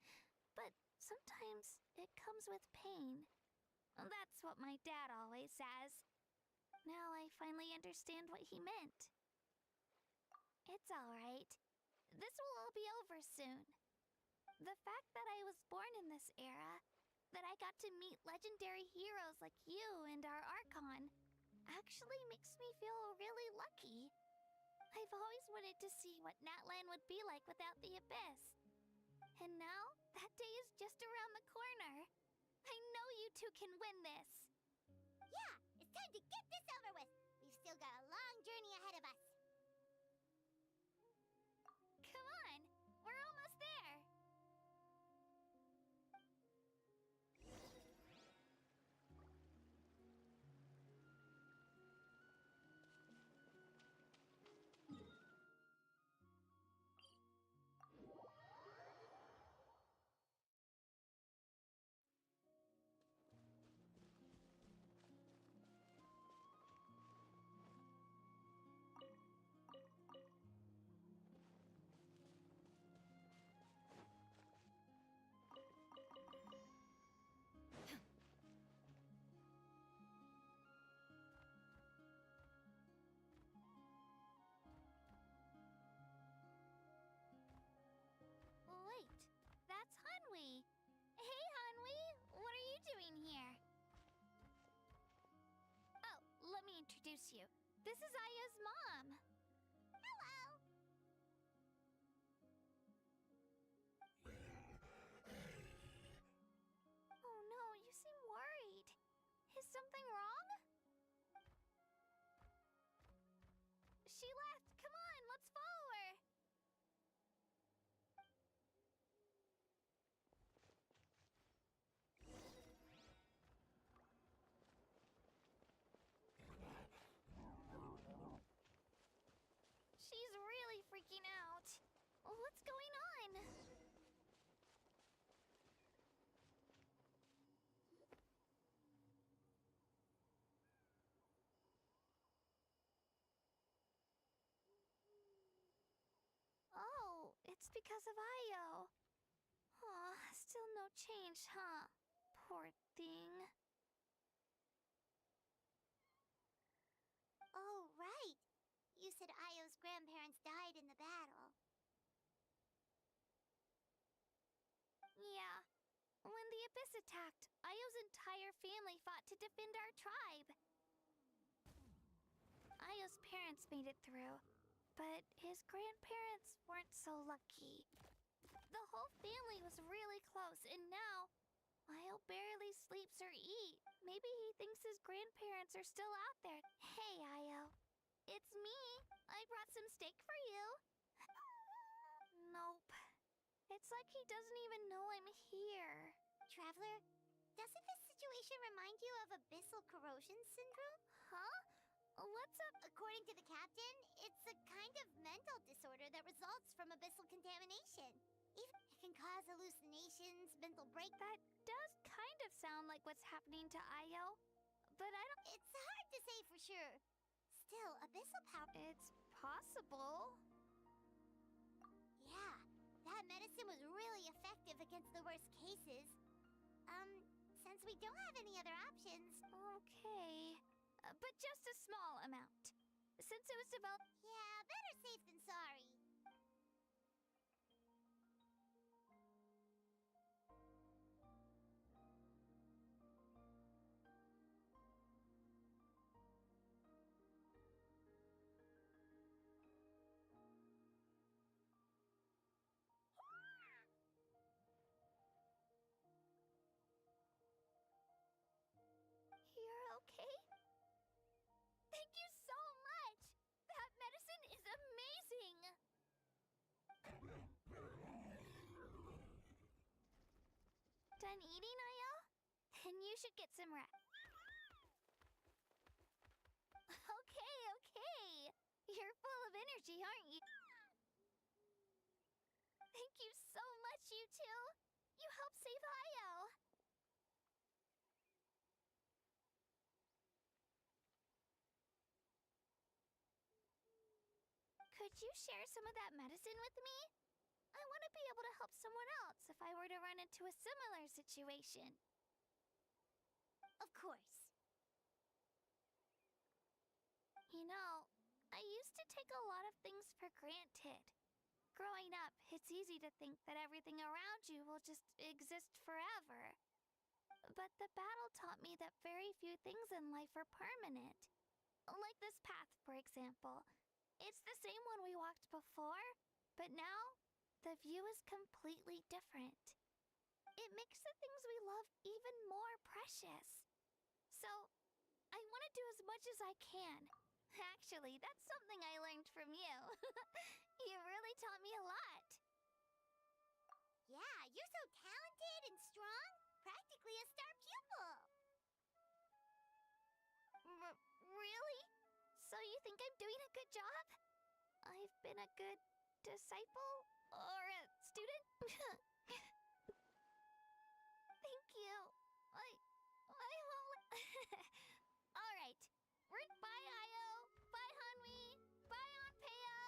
but sometimes it comes with pain. That's what my dad always says. Now I finally understand what he meant. It's alright. This will all be over soon. The fact that I was born in this era, that I got to meet legendary heroes like you and our Archon, actually makes me feel really lucky. I've always wanted to see what Natlan would be like without the Abyss. And now, that day is just around the corner. I know you two can win this. Yeah, it's time to get this over with. We've still got a long journey ahead of us. Come on, we're almost there. Wait, that's Hanwi. Hey, Hanwi, what are you doing here? Oh, let me introduce you. This is Aya's mom. Hello. Oh no, you seem worried. Is something wrong? She left. Come on, let's follow her. She's really freaking out. What's going on? Oh, it's because of Io. Aw, still no change, huh? Poor thing. Oh, right. You said Io's grandparents died in the battle. Yeah. When the Abyss attacked, Io's entire family fought to defend our tribe. Io's parents made it through, but his grandparents weren't so lucky. The whole family was really close, and now Io barely sleeps or eat. Maybe he thinks his grandparents are still out there. Hey, Io. It's me. I brought some steak for you. Nope. It's like he doesn't even know I'm here. Traveler, doesn't this situation remind you of abyssal corrosion syndrome? Huh? What's up? According to the captain, it's a kind of mental disorder that results from abyssal contamination. Even it can cause hallucinations, mental break. That does kind of sound like what's happening to Io, but I don't... It's hard to say for sure. Still, abyssal power... It's possible. Yeah, that medicine was really effective against the worst cases. Since we don't have any other options... Okay. But just a small amount. Since it was developed... Yeah, better safe than sorry. You're okay? Thank you so much! That medicine is amazing! Done eating, Io? Then you should get some rest. Okay, okay. You're full of energy, aren't you? Thank you so much, you two. You helped save Io. Could you share some of that medicine with me? I want to be able to help someone else if I were to run into a similar situation. Of course. You know, I used to take a lot of things for granted. Growing up, it's easy to think that everything around you will just exist forever. But the battle taught me that very few things in life are permanent. Like this path, for example. It's the same one we walked before, but now the view is completely different. It makes the things we love even more precious. So, I want to do as much as I can. Actually, that's something I learned from you. You really taught me a lot. Yeah, you're so talented and strong. Practically a star pupil. Really? So you think I'm doing a good job? I've been a good disciple? Or a student? Thank you. I won't... Alright. Bye, Io. Bye, Hanwi. Bye, Aunt Peo.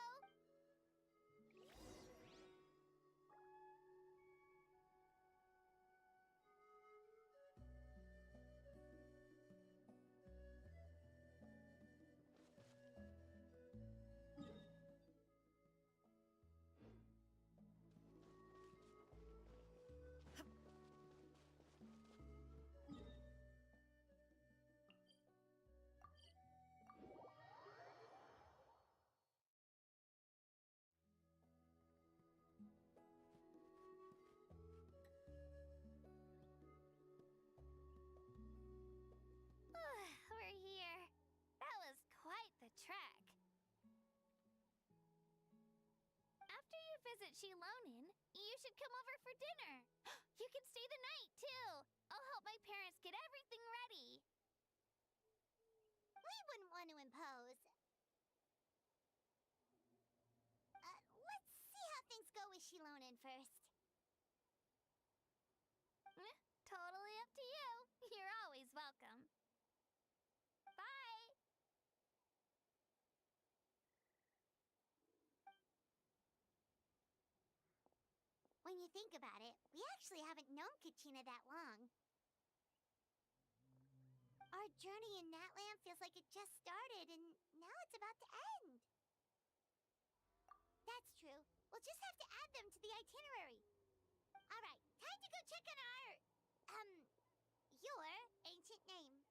We're here. That was quite the trek. After you visit Shilonin, you should come over for dinner. You can stay the night, too. I'll help my parents get everything ready. We wouldn't want to impose. Let's see how things go with Shilonin first. Totally up to you. You're always welcome. Bye! When you think about it, we actually haven't known Kachina that long. Our journey in Natlan feels like it just started, and now it's about to end. That's true. We'll just have to add them to the itinerary. Alright, time to go check on your ancient name.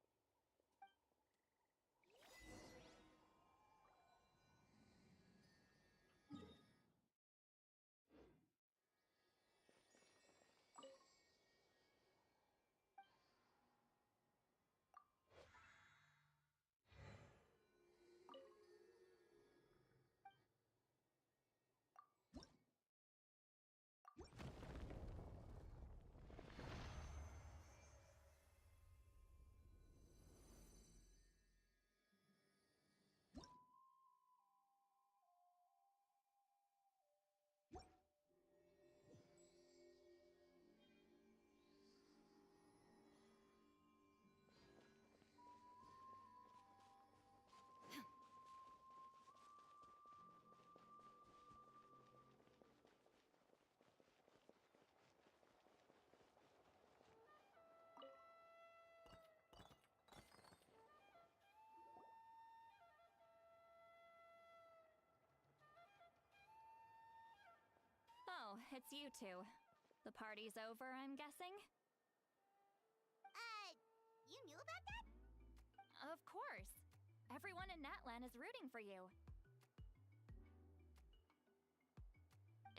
Oh, it's you two. The party's over, I'm guessing? You knew about that? Of course. Everyone in Natlan is rooting for you.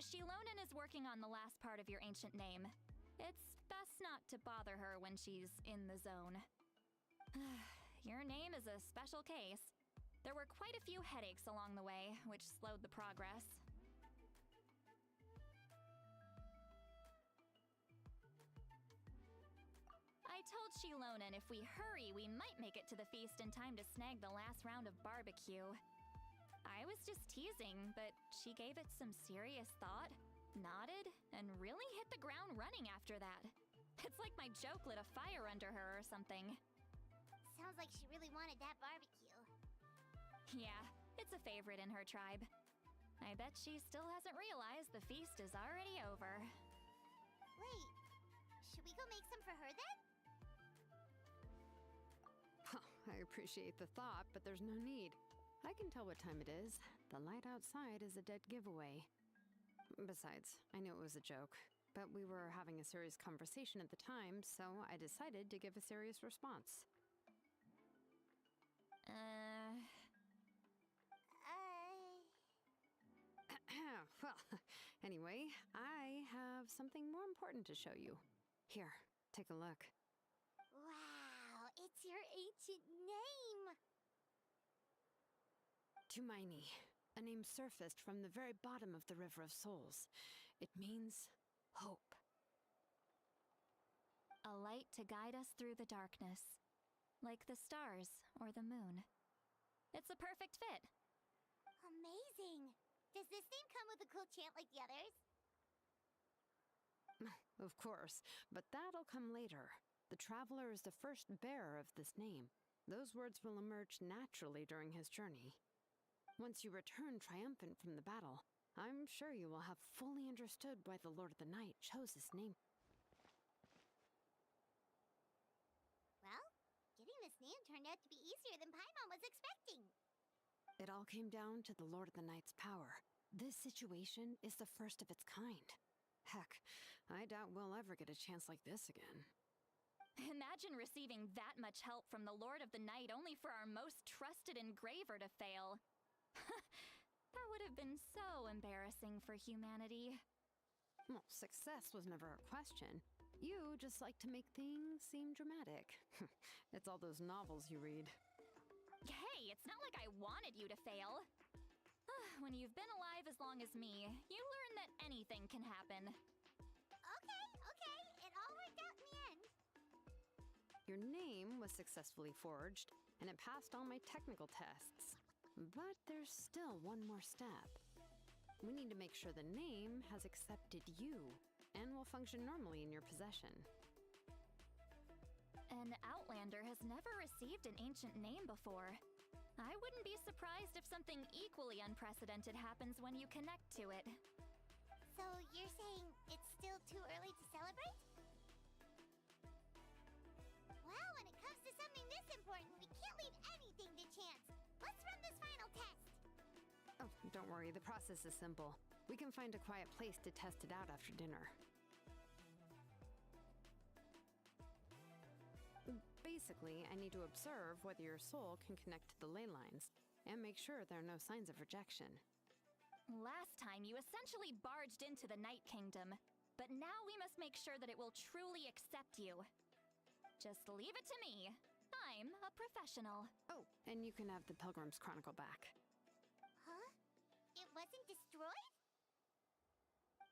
Shilonin is working on the last part of your ancient name. It's best not to bother her when she's in the zone. Your name is a special case. There were quite a few headaches along the way, which slowed the progress. I told Shilonin if we hurry, we might make it to the feast in time to snag the last round of barbecue. I was just teasing, but she gave it some serious thought, nodded, and really hit the ground running after that. It's like my joke lit a fire under her or something. Sounds like she really wanted that barbecue. Yeah, it's a favorite in her tribe. I bet she still hasn't realized the feast is already over. Wait, should we go make some for her then? I appreciate the thought, but there's no need. I can tell what time it is. The light outside is a dead giveaway. Besides, I knew it was a joke, but we were having a serious conversation at the time, so I decided to give a serious response. Anyway, I have something more important to show you. Here, take a look. Wow, it's your ancient name! Tumaini, a name surfaced from the very bottom of the River of Souls. It means hope. A light to guide us through the darkness, like the stars or the moon. It's a perfect fit. Amazing! Does this name come with a cool chant like the others? Of course, but that'll come later. The Traveler is the first bearer of this name. Those words will emerge naturally during his journey. Once you return triumphant from the battle, I'm sure you will have fully understood why the Lord of the Night chose this name. Well, getting this name turned out to be easier than Paimon was expecting. It all came down to the Lord of the Night's power. This situation is the first of its kind. Heck, I doubt we'll ever get a chance like this again. Imagine receiving that much help from the Lord of the Night only for our most trusted engraver to fail. That would have been so embarrassing for humanity. Well, success was never a question. You just like to make things seem dramatic. It's all those novels you read. Hey, it's not like I wanted you to fail. When you've been alive as long as me, you learn that anything can happen. Okay, it all worked out in the end. Your name was successfully forged, and it passed all my technical tests. But there's still one more step. We need to make sure the name has accepted you, and will function normally in your possession. An Outlander has never received an ancient name before. I wouldn't be surprised if something equally unprecedented happens when you connect to it. So you're saying it's still too early to celebrate? Well, when it comes to something this important, we can't leave anything to chance. Let's run this final test. Oh, don't worry, the process is simple. We can find a quiet place to test it out after dinner. Basically, I need to observe whether your soul can connect to the ley lines, and make sure there are no signs of rejection. Last time, you essentially barged into the Night Kingdom, but now we must make sure that it will truly accept you. Just leave it to me. I'm a professional. Oh, and you can have the Pilgrim's Chronicle back. Huh? It wasn't destroyed?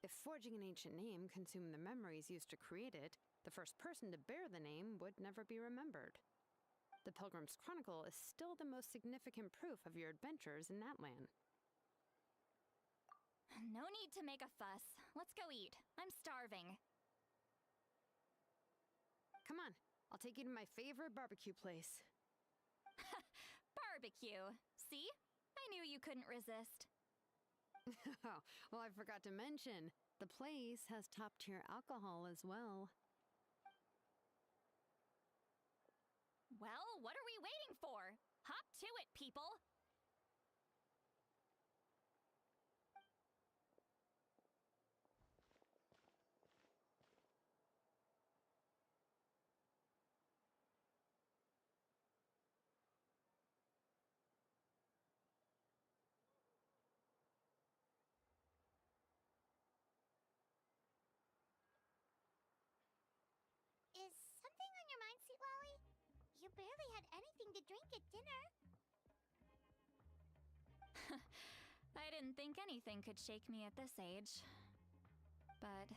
If forging an ancient name consumed the memories used to create it, the first person to bear the name would never be remembered. The Pilgrim's Chronicle is still the most significant proof of your adventures in Natlan. No need to make a fuss. Let's go eat. I'm starving. Come on, I'll take you to my favorite barbecue place. Barbecue. See? I knew you couldn't resist. Well, I forgot to mention, the place has top-tier alcohol as well. Well, what are we waiting for? Hop to it, people! Is something on your mind, Sweet Lolly? You barely had anything to drink at dinner. I didn't think anything could shake me at this age. But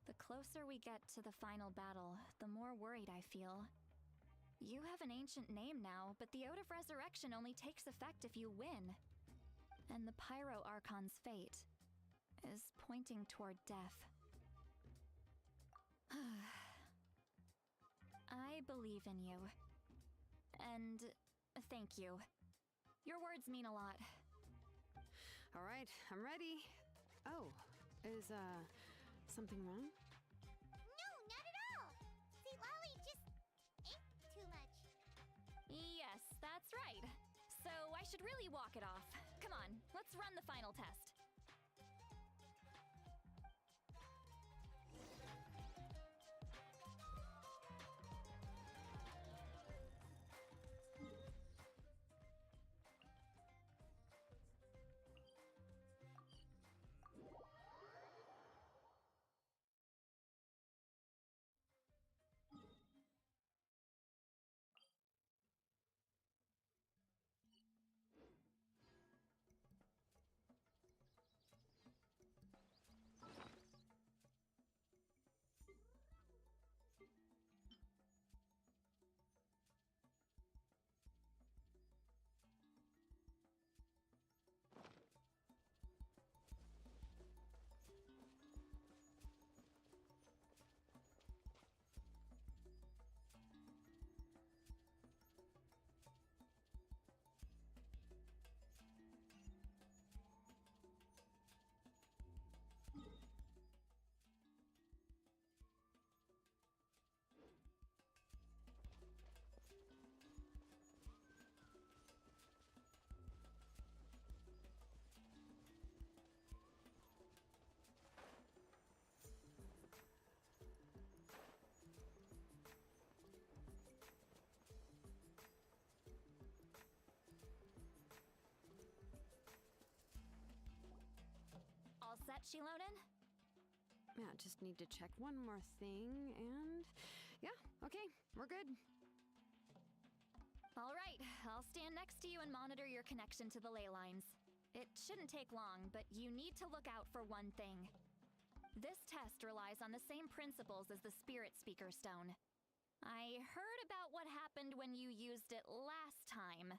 the closer we get to the final battle, the more worried I feel. You have an ancient name now, but the Ode of Resurrection only takes effect if you win. And the Pyro Archon's fate is pointing toward death. I believe in you. And thank you. Your words mean a lot. All right, I'm ready. Oh, is, something wrong? No, not at all. Sweet Lolly just ate too much. Yes, that's right. So I should really walk it off. Come on, let's run the final test. set, Shilonen? Yeah, just need to check one more thing, and... Yeah, okay, we're good. All right, I'll stand next to you and monitor your connection to the ley lines. It shouldn't take long, but you need to look out for one thing. This test relies on the same principles as the Spirit Speaker Stone. I heard about what happened when you used it last time.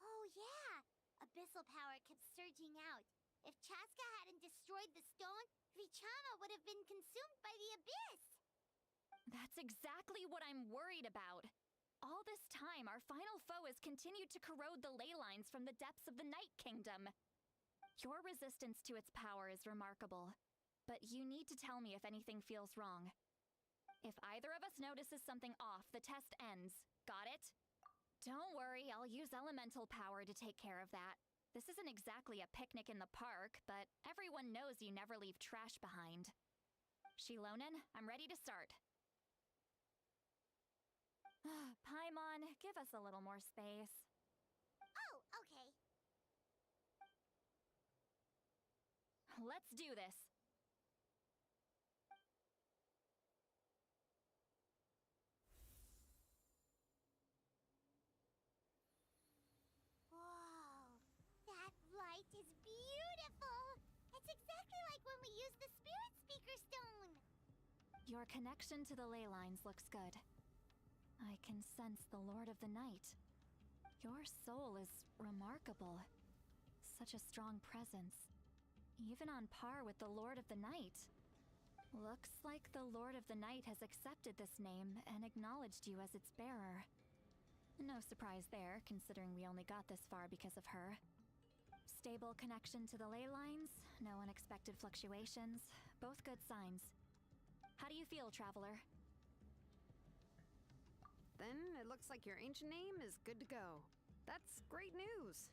Oh, yeah! Abyssal power kept surging out. If Chaska hadn't destroyed the stone, Vichama would have been consumed by the abyss! That's exactly what I'm worried about. All this time, our final foe has continued to corrode the ley lines from the depths of the Night Kingdom. Your resistance to its power is remarkable, but you need to tell me if anything feels wrong. If either of us notices something off, the test ends. Got it? Don't worry, I'll use elemental power to take care of that. This isn't exactly a picnic in the park, but everyone knows you never leave trash behind. Shilonen, I'm ready to start. Paimon, give us a little more space. Oh, okay. Let's do this. Whoa, that light is beautiful! It's exactly like when we used the Spirit Speaker Stone! Your connection to the ley lines looks good. I can sense the Lord of the Night. Your soul is remarkable. Such a strong presence. Even on par with the Lord of the Night. Looks like the Lord of the Night has accepted this name and acknowledged you as its bearer. No surprise there, considering we only got this far because of her. Stable connection to the ley lines, no unexpected fluctuations, both good signs. How do you feel, Traveler? Then it looks like your ancient name is good to go. That's great news.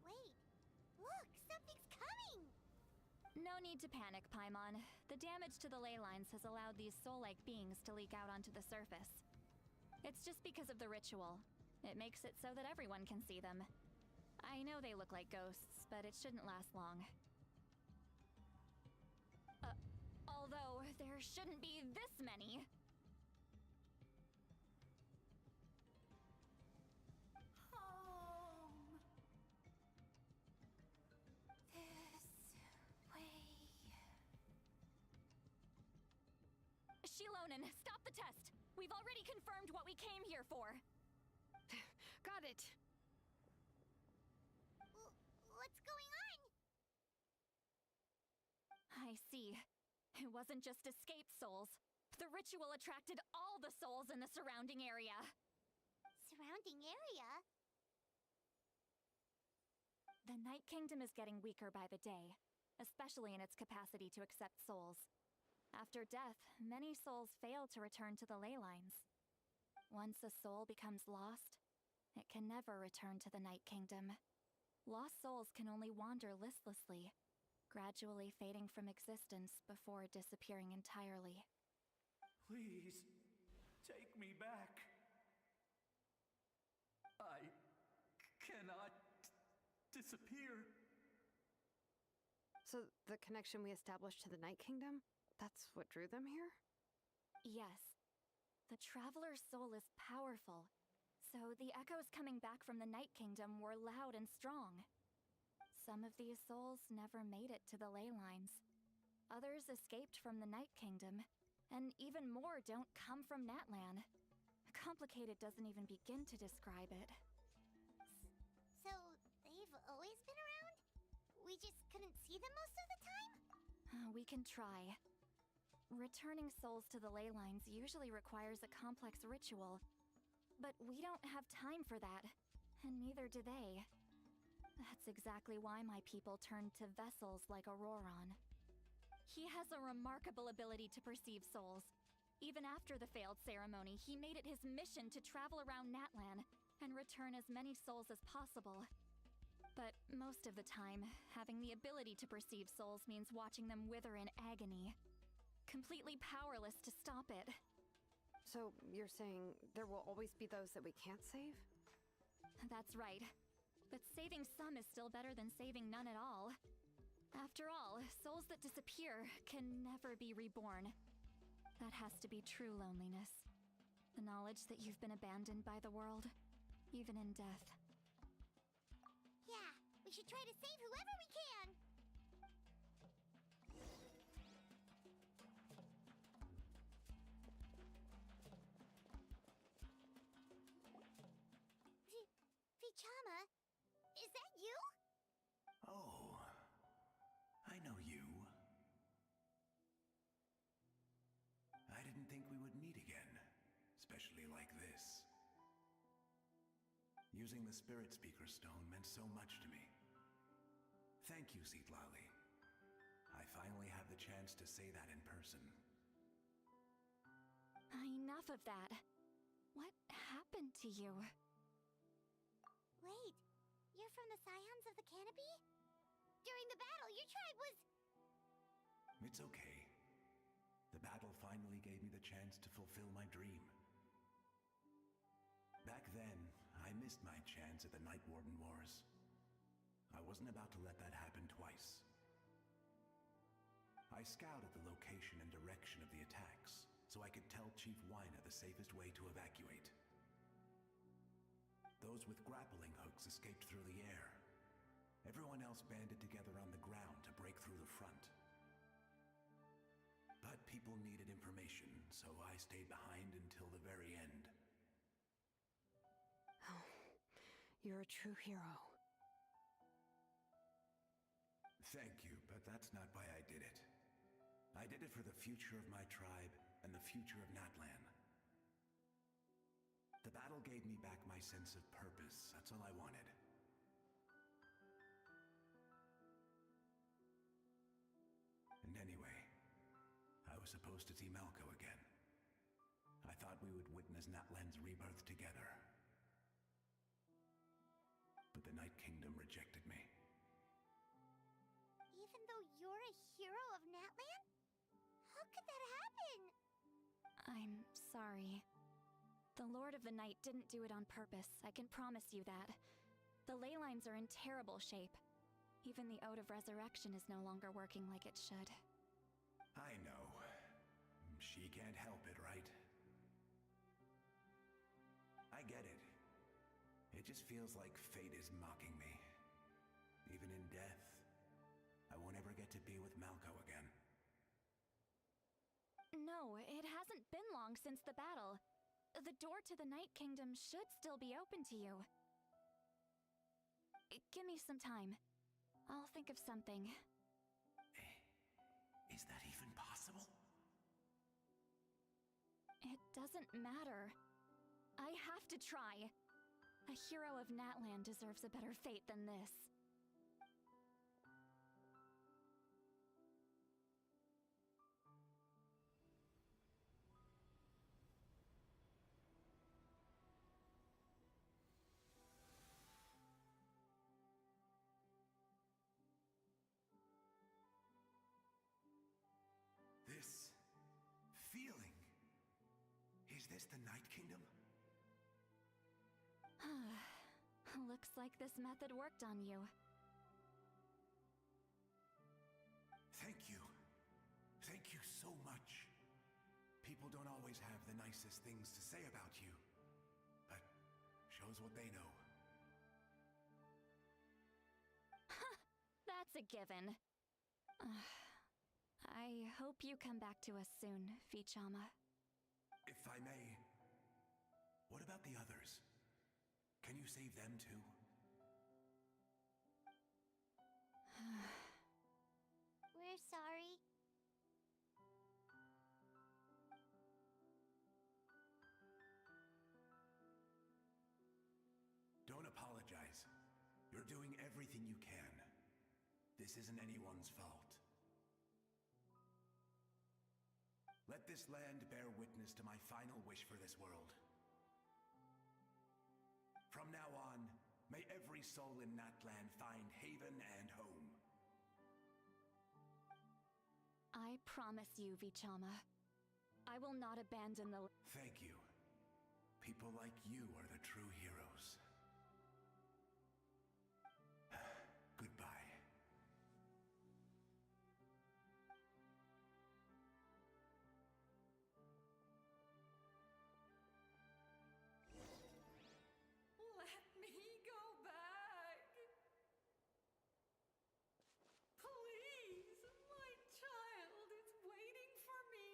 Wait, look, something's coming! No need to panic, Paimon. The damage to the ley lines has allowed these soul-like beings to leak out onto the surface. It's just because of the ritual. It makes it so that everyone can see them. I know they look like ghosts, but it shouldn't last long. Although, there shouldn't be this many. Home. This way. Shilonen, stop the test! We've already confirmed what we came here for. Got it. What's going on? I see. It wasn't just escaped souls. The ritual attracted all the souls in the surrounding area. Surrounding area? The Night Kingdom is getting weaker by the day, especially in its capacity to accept souls. After death, many souls fail to return to the ley lines. Once a soul becomes lost, it can never return to the Night Kingdom. Lost souls can only wander listlessly, gradually fading from existence before disappearing entirely. Please, take me back. I cannot disappear. So the connection we established to the Night Kingdom, that's what drew them here? Yes. The Traveler's soul is powerful, so the echoes coming back from the Night Kingdom were loud and strong. Some of these souls never made it to the ley lines. Others escaped from the Night Kingdom, and even more don't come from Natlan. Complicated doesn't even begin to describe it. So, they've always been around? We just couldn't see them most of the time? We can try. Returning souls to the ley lines usually requires a complex ritual, but we don't have time for that, and neither do they. That's exactly why my people turned to vessels like Auroron. He has a remarkable ability to perceive souls. Even after the failed ceremony, he made it his mission to travel around Natlan and return as many souls as possible. But most of the time, having the ability to perceive souls means watching them wither in agony. completely powerless to stop it. So you're saying there will always be those that we can't save? That's right. But saving some is still better than saving none at all. After all, souls that disappear can never be reborn. That has to be true loneliness. The knowledge that you've been abandoned by the world, even in death. Yeah, we should try to save whoever we can! Vichama, is that you? Oh, I know you. I didn't think we would meet again, especially like this. Using the Spirit Speaker Stone meant so much to me. Thank you, Zitlali. I finally have the chance to say that in person. Enough of that. What happened to you? Wait, you're from the Scions of the Canopy? During the battle, your tribe was... It's okay. The battle finally gave me the chance to fulfill my dream. Back then, I missed my chance at the Night Warden Wars. I wasn't about to let that happen twice. I scouted the location and direction of the attacks, so I could tell Chief Wyna the safest way to evacuate. Those with grappling hooks escaped through the air. Everyone else banded together on the ground to break through the front. But people needed information, so I stayed behind until the very end. Oh, you're a true hero. Thank you, but that's not why I did it. I did it for the future of my tribe and the future of Natlan. The battle gave me back my sense of purpose. That's all I wanted. And anyway, I was supposed to see Malco again. I thought we would witness Natlan's rebirth together. But the Night Kingdom rejected me. Even though you're a hero of Natlan? How could that happen? I'm sorry. The Lord of the Night didn't do it on purpose, I can promise you that. The ley lines are in terrible shape. Even the Ode of Resurrection is no longer working like it should. I know. She can't help it, right? I get it. It just feels like fate is mocking me. Even in death, I won't ever get to be with Malco again. No, it hasn't been long since the battle. The door to the Night Kingdom should still be open to you. Give me some time. I'll think of something. Is that even possible? It doesn't matter. I have to try. A hero of Natlan deserves a better fate than this. This feeling. Is this the Night Kingdom? Looks like this method worked on you. Thank you. Thank you so much. People don't always have the nicest things to say about you, but shows what they know. That's a given. I hope you come back to us soon, Vichama. If I may, what about the others? Can you save them too? We're sorry. Don't apologize. You're doing everything you can. This isn't anyone's fault. Let this land bear witness to my final wish for this world. From now on, may every soul in Natlan find haven and home. I promise you, Vichama, I will not abandon the... Thank you. People like you are the true heroes. Goodbye. Let me go back. Please, my child is waiting for me.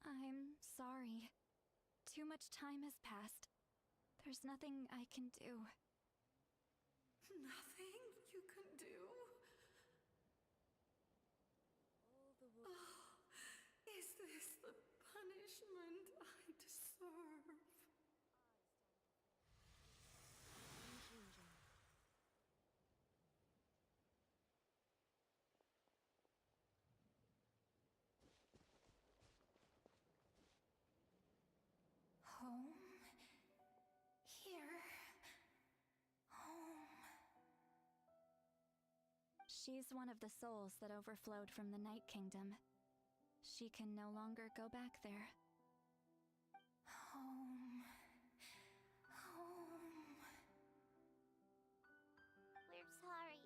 I'm sorry. Too much time has passed. There's nothing I can do. Nothing you can do? Oh, is this the punishment I deserve? Home? Here? Home? She's one of the souls that overflowed from the Night Kingdom. She can no longer go back there. Home. Home. We're sorry.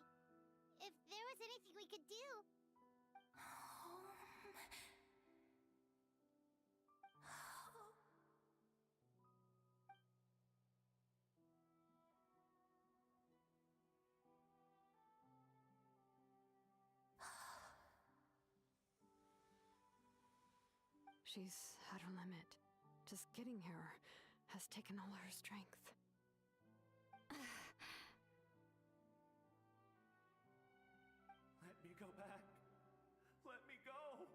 If there was anything we could do... Home. She's at her limit. Just getting here has taken all her strength. Let me go back. Let me go.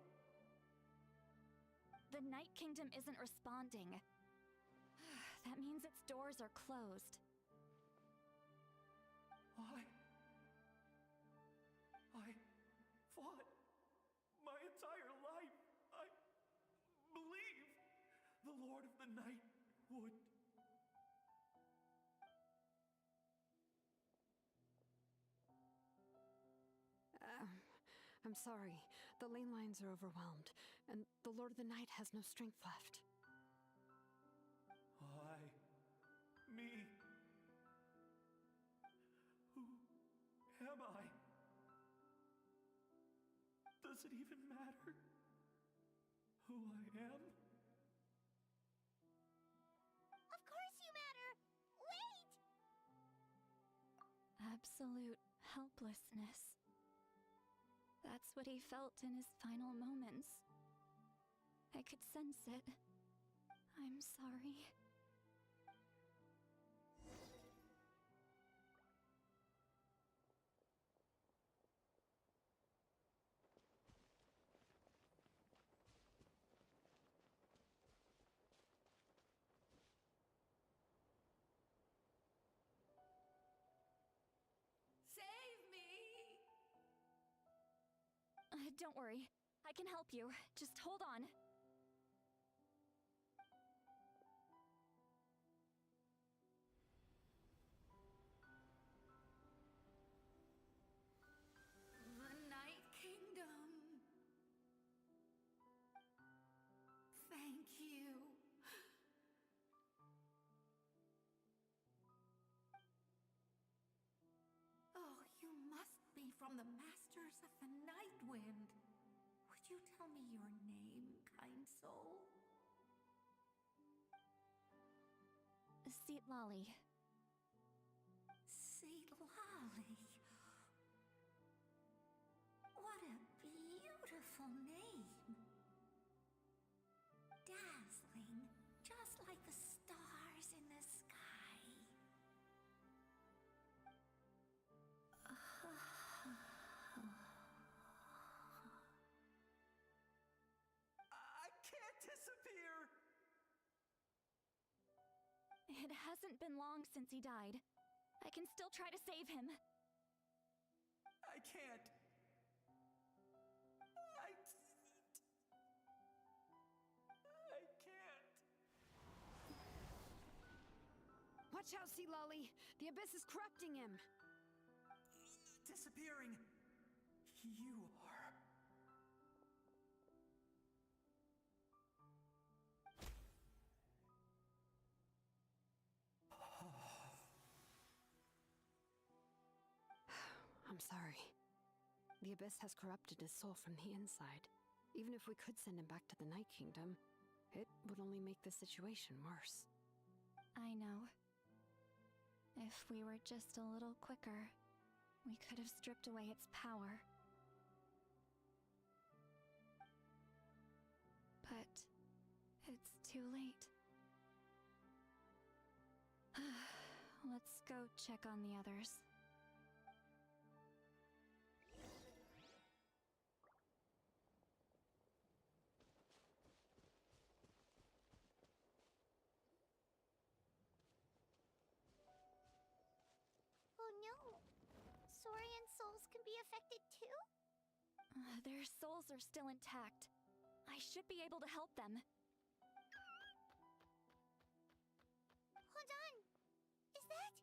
The Night Kingdom isn't responding. That means its doors are closed. Why? I fought my entire life. I believe the Lord of the Night would. I'm sorry. The lane lines are overwhelmed, and the Lord of the Night has no strength left. Why? Me? Who am I? Does it even matter who I am? Of course you matter! Wait! Absolute helplessness. That's what he felt in his final moments. I could sense it. I'm sorry. Save me! Don't worry. I can help you. Just hold on. The Night Kingdom. Thank you. Oh, you must be from the Masters of the Night Wind. Would you tell me your name, kind soul? Lolly. Lolly. What a beautiful name. Dazzling, just like the stars in the sky. I can't disappear! It hasn't been long since he died. I can still try to save him. I can't. I can't. Watch out, Sea Lolly! The abyss is corrupting him! disappearing. You are. I'm sorry. The Abyss has corrupted his soul from the inside. Even if we could send him back to the Night Kingdom, it would only make the situation worse. I know. If we were just a little quicker, we could have stripped away its power. But it's too late. Let's go check on the others. Oh no! Saurian souls can be affected too? Their souls are still intact. I should be able to help them. Hold on! Is that...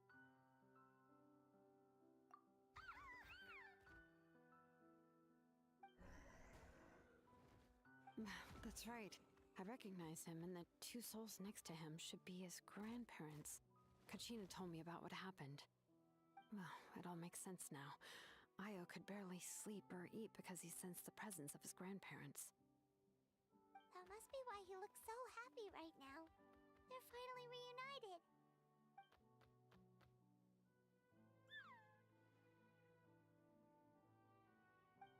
That's right. I recognize him, and the two souls next to him should be his grandparents. Kachina told me about what happened. Well, it all makes sense now. Io could barely sleep or eat because he sensed the presence of his grandparents. That must be why he looks so happy right now. They're finally reunited.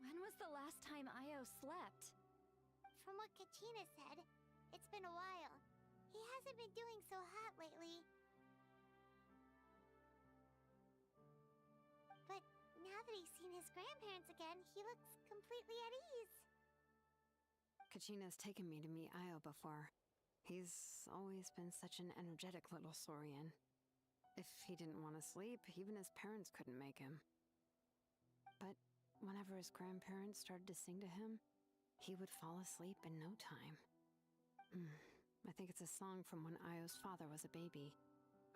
When was the last time Io slept? From what Kachina said, it's been a while. He hasn't been doing so hot lately. But now that he's seen his grandparents again, he looks completely at ease. Kachina's taken me to meet Io before. He's always been such an energetic little Saurian. If he didn't want to sleep, even his parents couldn't make him. But whenever his grandparents started to sing to him, he would fall asleep in no time. I think it's a song from when Io's father was a baby,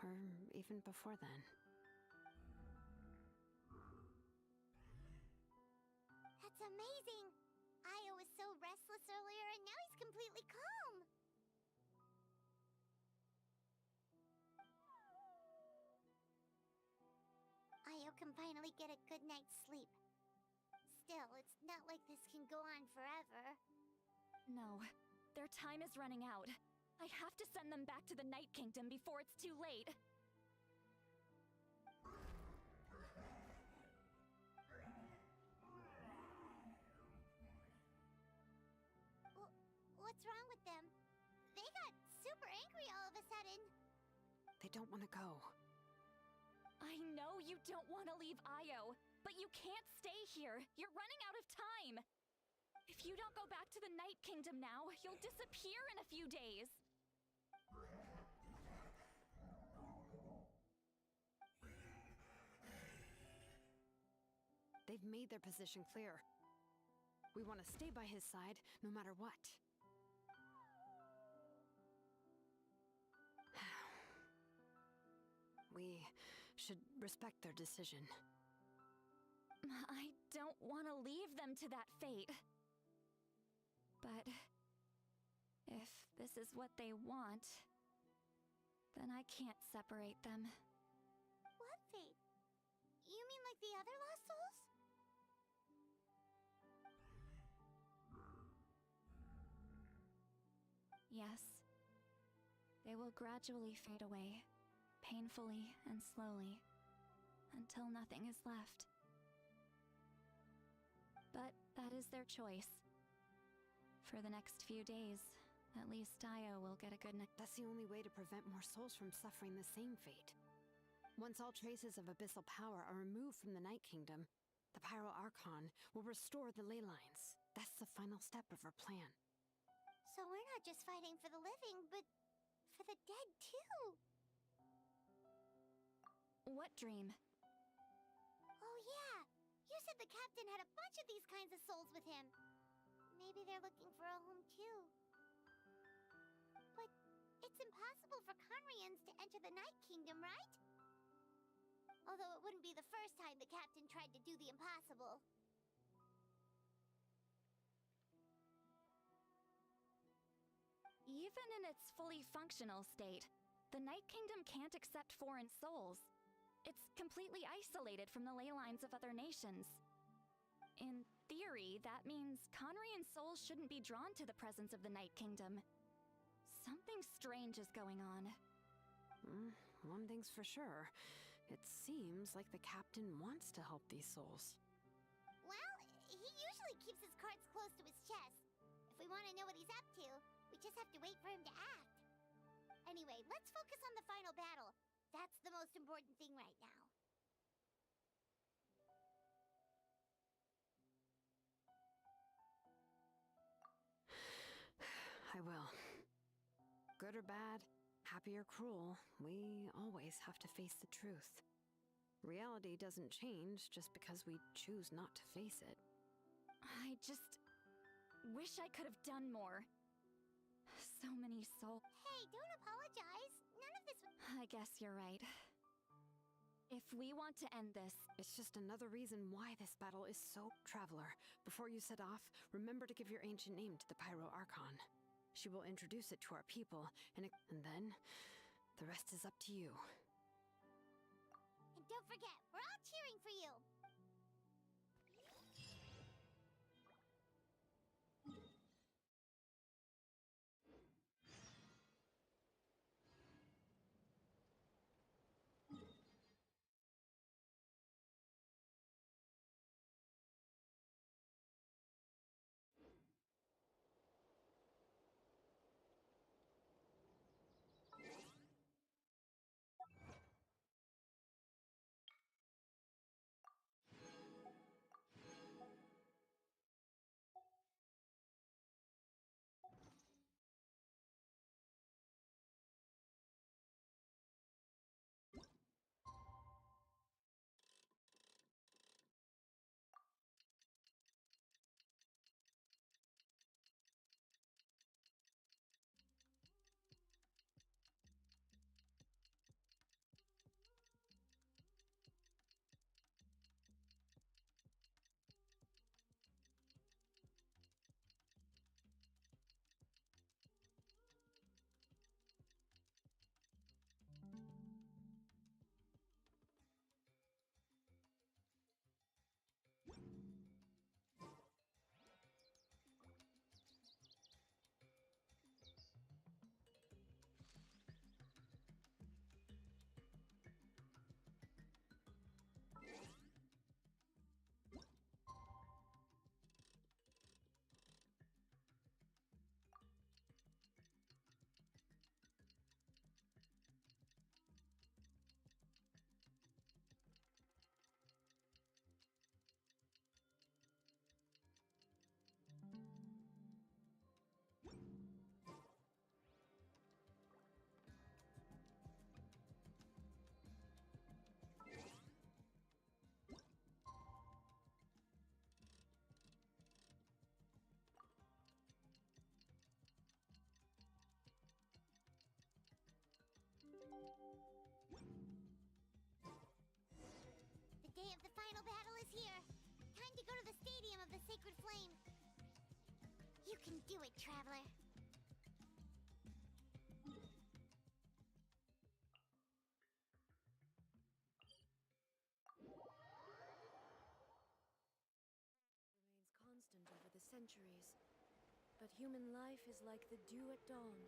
or even before then. That's amazing! Io was so restless earlier, and now he's completely calm. Io can finally get a good night's sleep. Still, it's not like this can go on forever. No, their time is running out. I have to send them back to the Night Kingdom before it's too late. What's wrong with them? They got super angry all of a sudden. They don't want to go. I know you don't want to leave Io, but you can't stay here. You're running out of time. If you don't go back to the Night Kingdom now, you'll disappear in a few days. They've made their position clear. We want to stay by his side, no matter what. We should respect their decision. I don't want to leave them to that fate. But if this is what they want, then I can't separate them. What fate? You mean like the other lost souls? Yes. They will gradually fade away, painfully and slowly, until nothing is left. But that is their choice. For the next few days, at least Io will get a good night. That's the only way to prevent more souls from suffering the same fate. Once all traces of abyssal power are removed from the Night Kingdom, the Pyro Archon will restore the ley lines. That's the final step of our plan. So we're not just fighting for the living, but for the dead too. What dream? Oh yeah, you said the captain had a bunch of these kinds of souls with him. Maybe they're looking for a home too. But it's impossible for Conrians to enter the Night Kingdom, right? Although it wouldn't be the first time the captain tried to do the impossible. Even in its fully functional state, the Night Kingdom can't accept foreign souls. It's completely isolated from the ley lines of other nations. In theory, that means Conrian souls shouldn't be drawn to the presence of the Night Kingdom. Something strange is going on. One thing's for sure. It seems like the captain wants to help these souls. Well, he usually keeps his cards close to his chest. If we want to know what he's up to, we just have to wait for him to act. Anyway, let's focus on the final battle. That's the most important thing right now. I will. Good or bad, happy or cruel, we always have to face the truth. Reality doesn't change just because we choose not to face it. I just wish I could have done more. So many souls. Hey, don't apologize. None of this was... I guess you're right. If we want to end this... It's just another reason why this battle is so... Traveler, before you set off, remember to give your ancient name to the Pyro Archon. She will introduce it to our people, and then the rest is up to you. And don't forget, we're all cheering for you! The day of the final battle is here. Time to go to the Stadium of the Sacred Flame. You can do it, Traveler. Remains constant over the centuries. But human life is like the dew at dawn,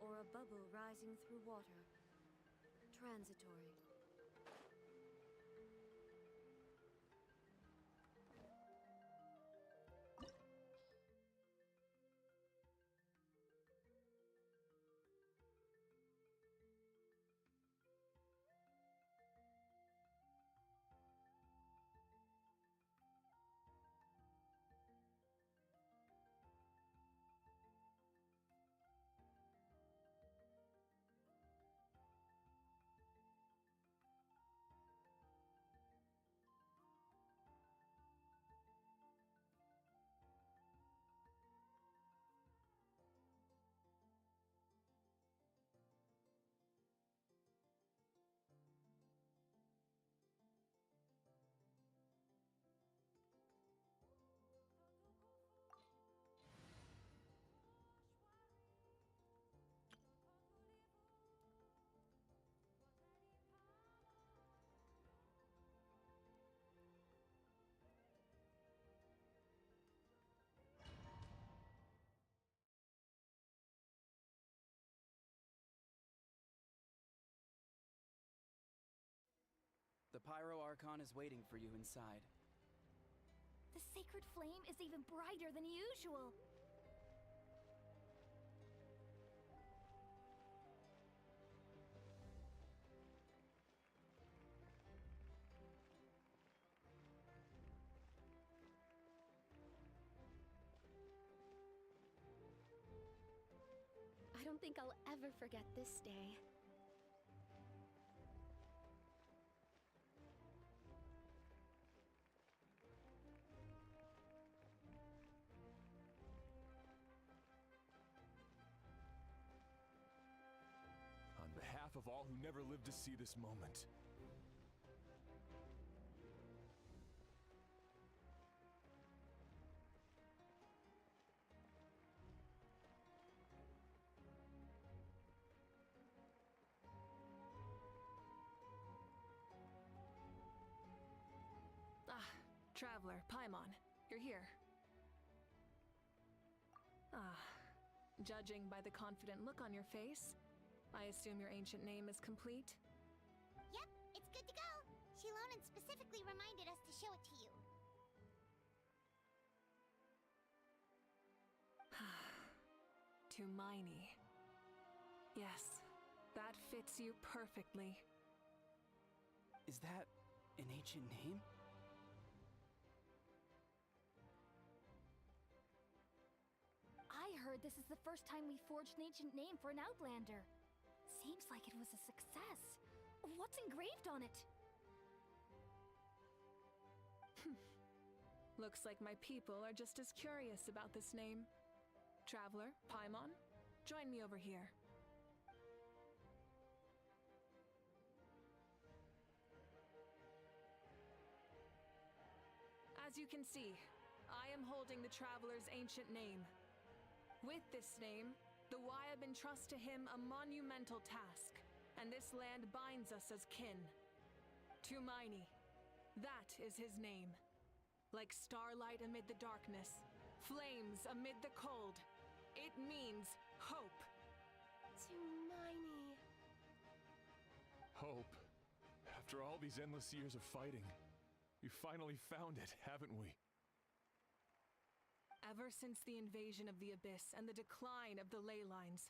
or a bubble rising through water. Transitory. Pyro Archon is waiting for you inside. The sacred flame is even brighter than usual. I don't think I'll ever forget this day. On behalf of all who never lived to see this moment. Traveler, Paimon, you're here. Judging by the confident look on your face, I assume your ancient name is complete? Yep, it's good to go. Shilonen specifically reminded us to show it to you. Tumaini. Yes, that fits you perfectly. Is that an ancient name? I heard this is the first time we forged an ancient name for an Outlander. Seems like it was a success. What's engraved on it? Looks like my people are just as curious about this name. Traveler, Paimon, join me over here. As you can see, I am holding the Traveler's ancient name. With this name, the Wayab entrust to him a monumental task, and this land binds us as kin. Tumaini, that is his name. Like starlight amid the darkness, flames amid the cold, it means hope. Tumaini. Hope. After all these endless years of fighting, we finally found it, haven't we? Ever since the invasion of the Abyss and the decline of the ley lines,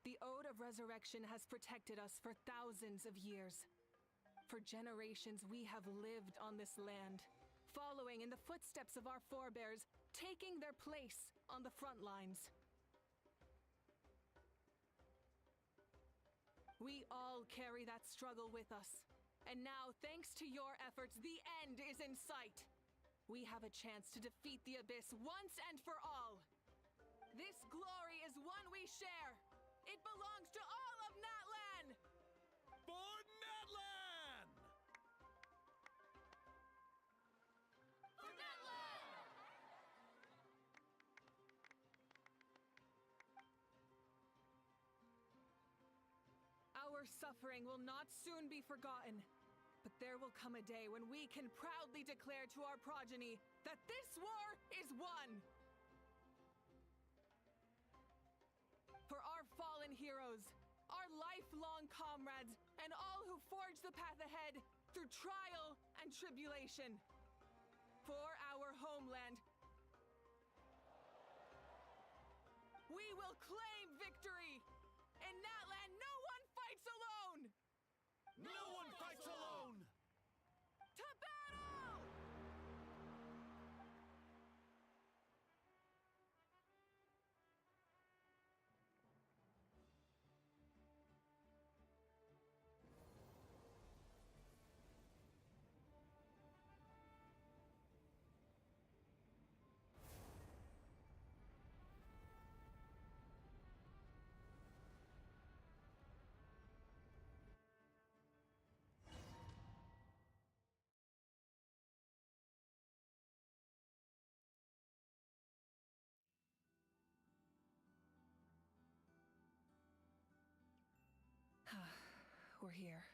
the Ode of Resurrection has protected us for thousands of years. For generations we have lived on this land, following in the footsteps of our forebears, taking their place on the front lines. We all carry that struggle with us. And now, thanks to your efforts, the end is in sight. We have a chance to defeat the Abyss once and for all. This glory is one we share. It belongs to all of Natlan! For Natlan! For Natlan! Our suffering will not soon be forgotten. But there will come a day when we can proudly declare to our progeny that this war is won! For our fallen heroes, our lifelong comrades, and all who forge the path ahead through trial and tribulation. For our homeland, we will claim victory! In Natlan, no one fights alone! No one fights alone! To battle! We're here.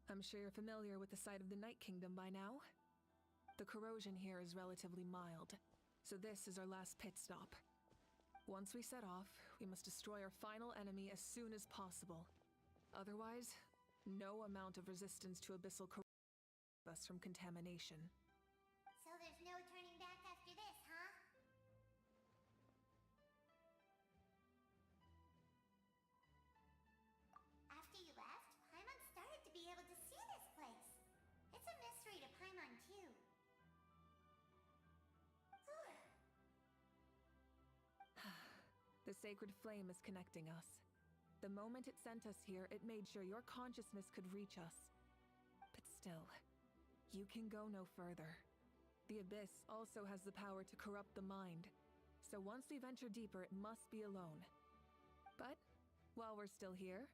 I'm sure you're familiar with the site of the Night Kingdom by now. The corrosion here is relatively mild, so this is our last pit stop. Once we set off, we must destroy our final enemy as soon as possible. Otherwise, no amount of resistance to abyssal corrosion us from contamination. So there's no turning back after this, huh? After you left, Paimon started to be able to see this place. It's a mystery to Paimon, too. The sacred flame is connecting us. The moment it sent us here, it made sure your consciousness could reach us. But still, you can go no further. The Abyss also has the power to corrupt the mind, so once we venture deeper, it must be alone. But, while we're still here,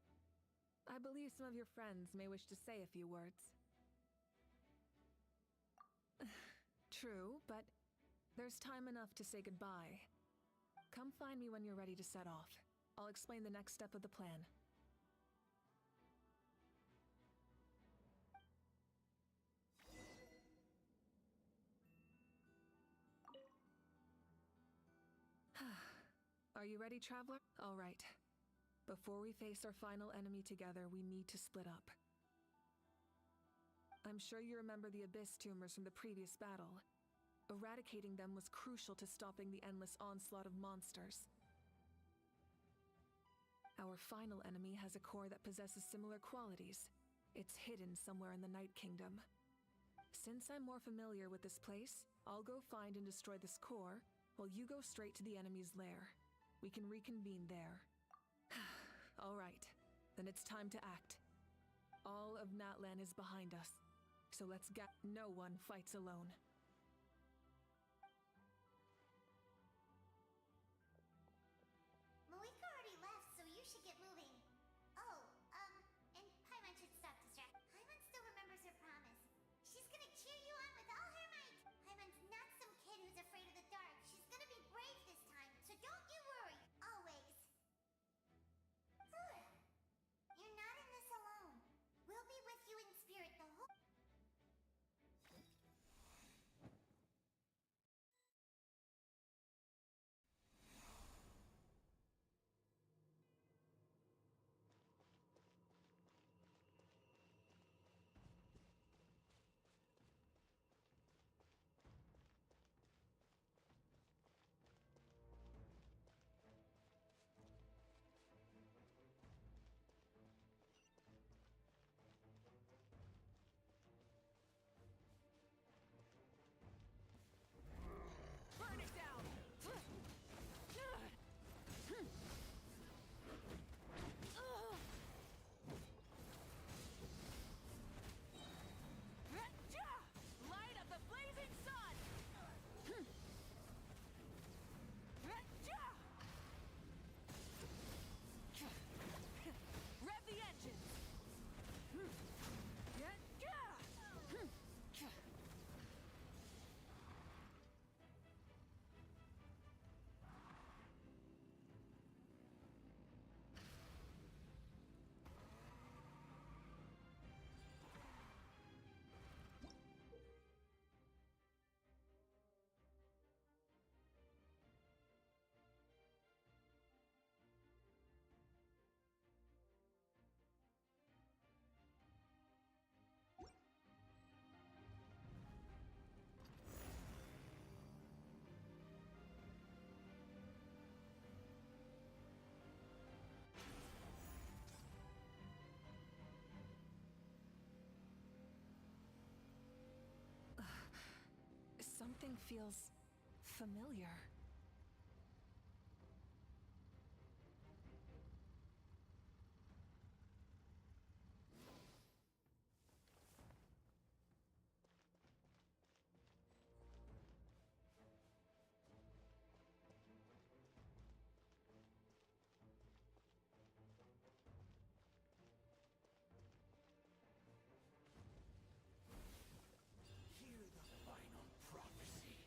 I believe some of your friends may wish to say a few words. True, but there's time enough to say goodbye. Come find me when you're ready to set off. I'll explain the next step of the plan. Are you ready, traveler? All right. Before we face our final enemy together, we need to split up. I'm sure you remember the Abyss tumors from the previous battle. Eradicating them was crucial to stopping the endless onslaught of monsters. Our final enemy has a core that possesses similar qualities. It's hidden somewhere in the Night Kingdom. Since I'm more familiar with this place, I'll go find and destroy this core, while you go straight to the enemy's lair. We can reconvene there. All right, then it's time to act. All of Natlan is behind us, so let's get— No one fights alone. Malika already left, so you should get moving. Oh, and Paimon should stop distracting. Paimon still remembers her promise. She's gonna cheer you on with all her might. Paimon's not some kid who's afraid of the dark. She's gonna be brave this time, so don't you worry. Always. You're not in this alone. We'll be with you in spirit the whole— Burn it down! Light up the blazing sun! Rev the engines! Something feels familiar. Hear the final prophecy.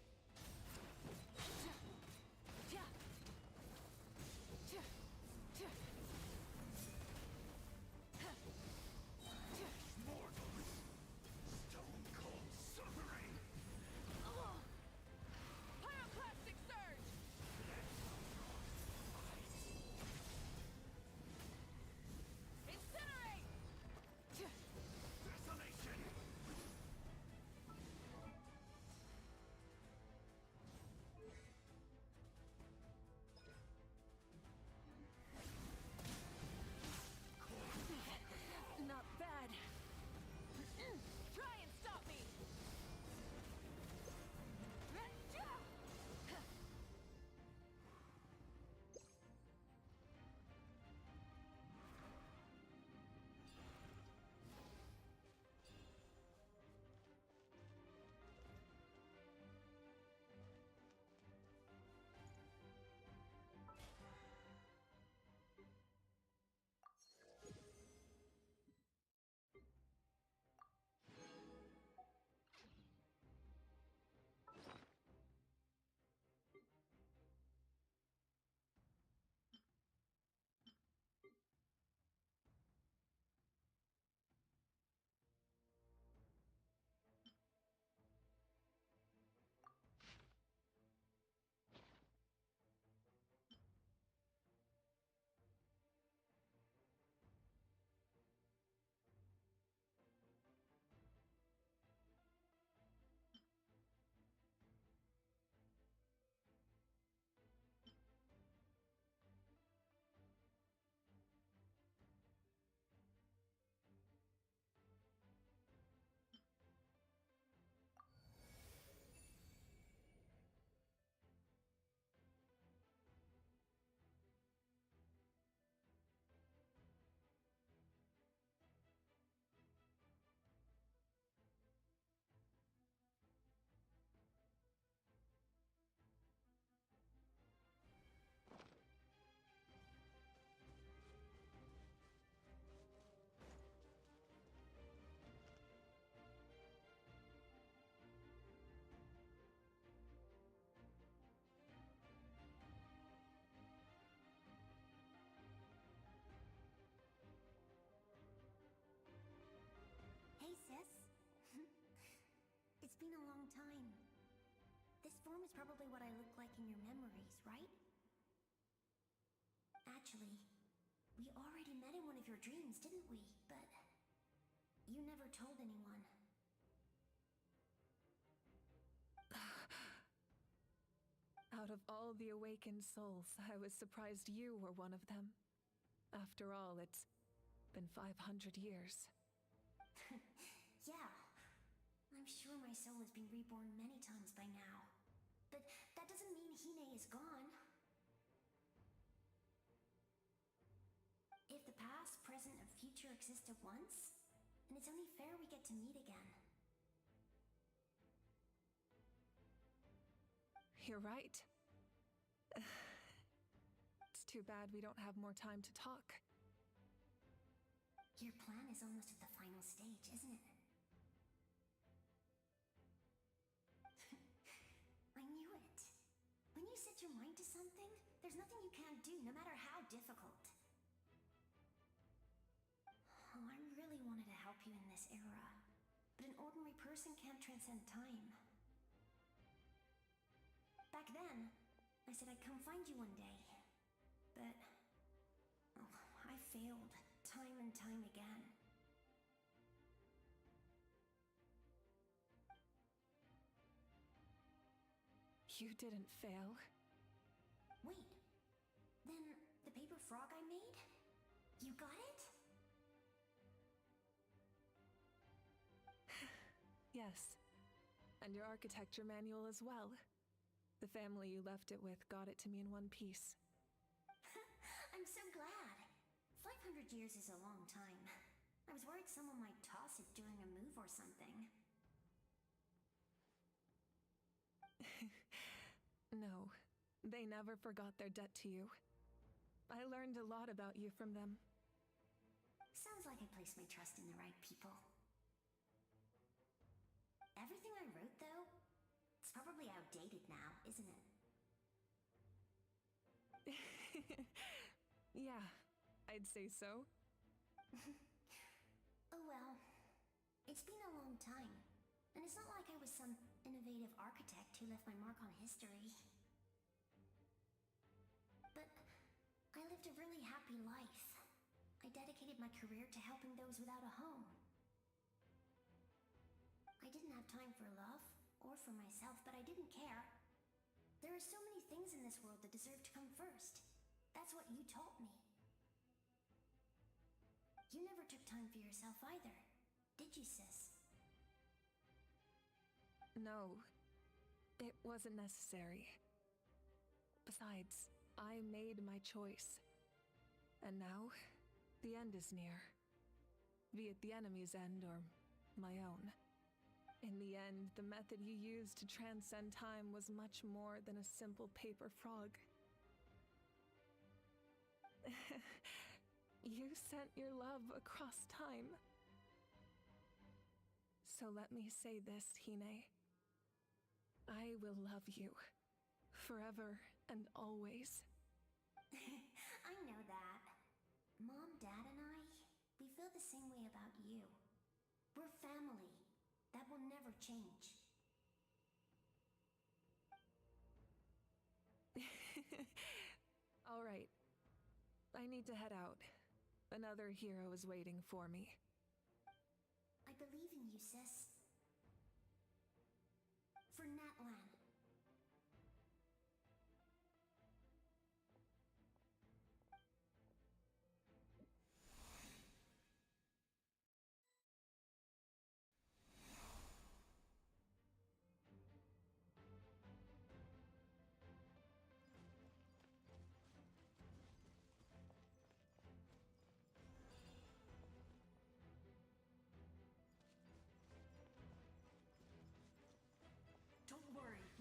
been a long time. This form is probably what I look like in your memories, right? Actually, we already met in one of your dreams, didn't we? But you never told anyone. Out of all the awakened souls, I was surprised you were one of them. After all, it's been 500 years. Yeah. I'm sure my soul has been reborn many times by now. But that doesn't mean Hine is gone. If the past, present, and future exist at once, then it's only fair we get to meet again. You're right. It's too bad we don't have more time to talk. Your plan is almost at the final stage, isn't it? I knew it. When you set your mind to something, there's nothing you can't do, no matter how difficult. Oh, I really wanted to help you in this era, but an ordinary person can't transcend time. Back then, I said I'd come find you one day, but I failed time and time again. You didn't fail. Wait, then the paper frog I made? You got it? Yes, and your architecture manual as well. The family you left it with got it to me in one piece. I'm so glad. 500 years is a long time. I was worried someone might toss it during a move or something. No, they never forgot their debt to you. I learned a lot about you from them. Sounds like I placed my trust in the right people. Everything I wrote, though, it's probably outdated now, isn't it? Yeah, I'd say so. Oh well, it's been a long time, and it's not like I was some innovative architect who left my mark on history. But I lived a really happy life. I dedicated my career to helping those without a home. I didn't have time for love, or for myself, but I didn't care. There are so many things in this world that deserve to come first. That's what you taught me. You never took time for yourself either, did you, sis? No, it wasn't necessary. Besides, I made my choice. And now, the end is near. Be it the enemy's end or my own. In the end, the method you used to transcend time was much more than a simple paper frog. You sent your love across time. So let me say this, Hine. I will love you. Forever and always. I know that. Mom, Dad, and I, we feel the same way about you. We're family. That will never change. All right. I need to head out. Another hero is waiting for me. I believe in you, sis. For Natlan. Don't worry.